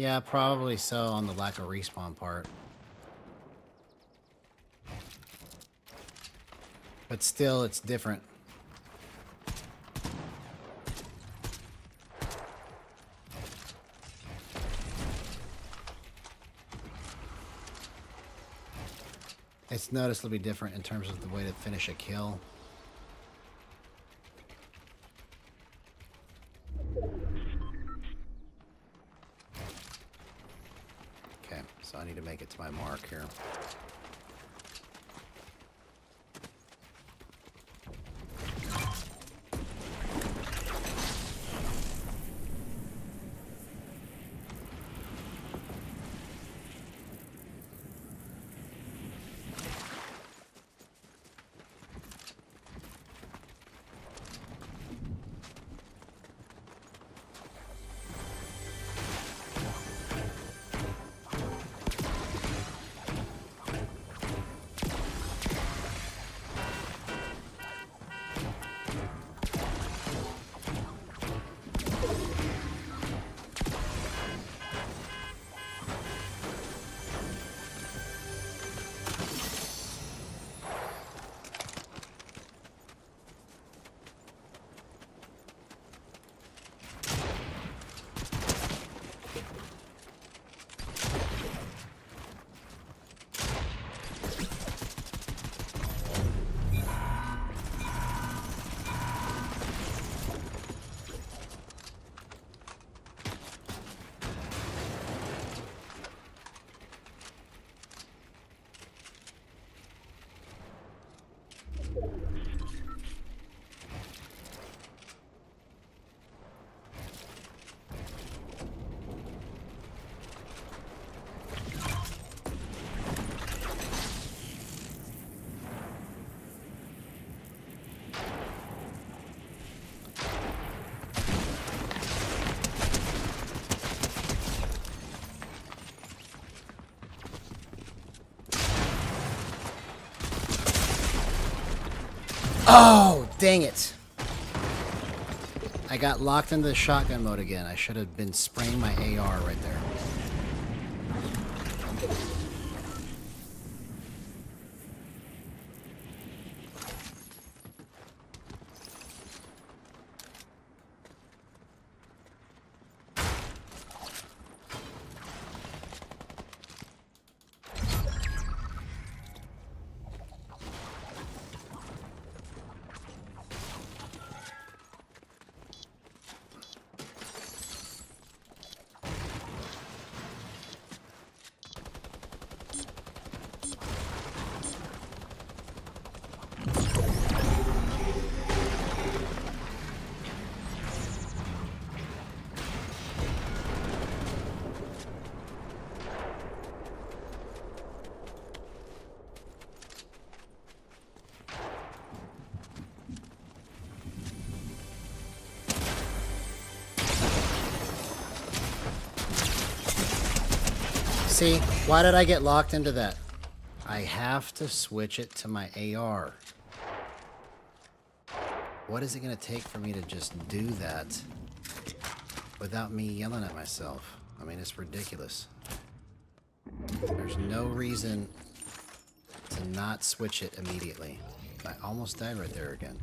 Yeah, probably so on the lack of respawn part. But still, it's different. It's noticeably different in terms of the way to finish a kill. Okay, so I need to make it to my mark here. Oh, dang it. I got locked into the shotgun mode again. I should have been spraying my AR right there. See, why did I get locked into that? I have to switch it to my AR. What is it going to take for me to just do that without me yelling at myself? I mean, it's ridiculous. There's no reason to not switch it immediately. I almost died right there again.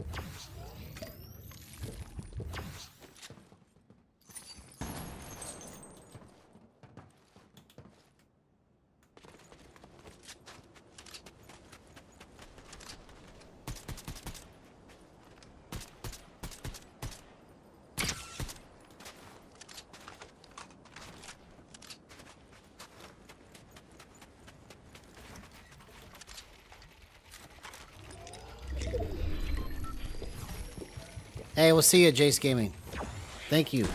Hey, we'll see you at Jace Gaming. Thank you.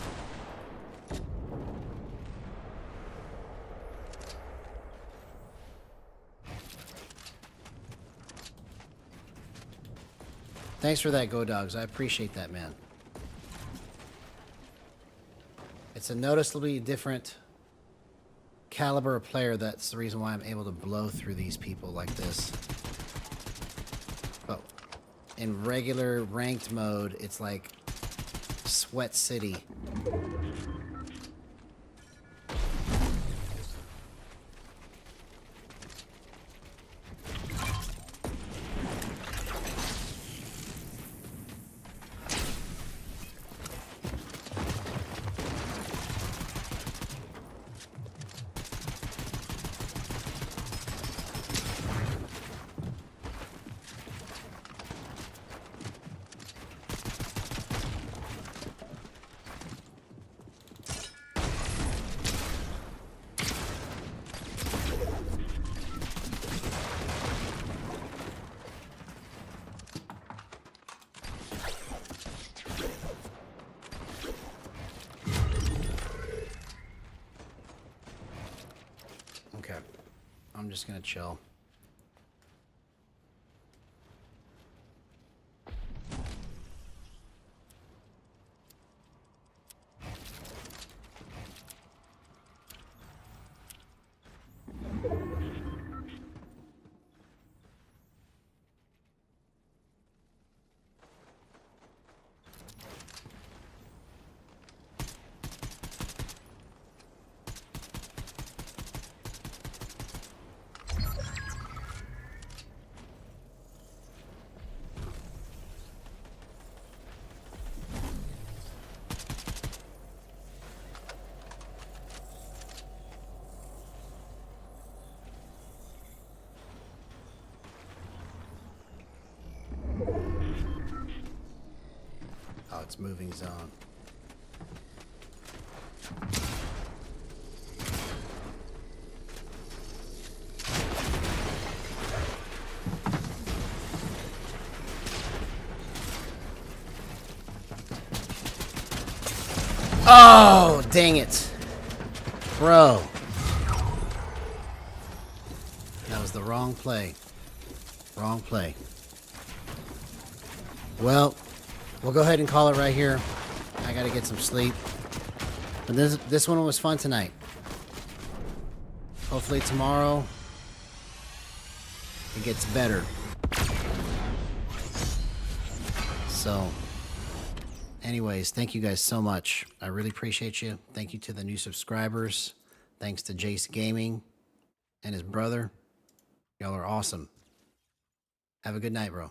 Thanks for that, Go Dogs. I appreciate that, man. It's a noticeably different caliber of player. That's the reason why I'm able to blow through these people like this. But in regular ranked mode, it's like Sweat City. just gonna chill. Oh, it's moving zone. Oh, dang it. Bro. That was the wrong play. Wrong play. Well, we'll go ahead and call it right here. I gotta get some sleep. But this one was fun tonight. Hopefully tomorrow it gets better. So, anyways, thank you guys so much. I really appreciate you. Thank you to the new subscribers. Thanks to Jace Gaming and his brother. Y'all are awesome. Have a good night, bro.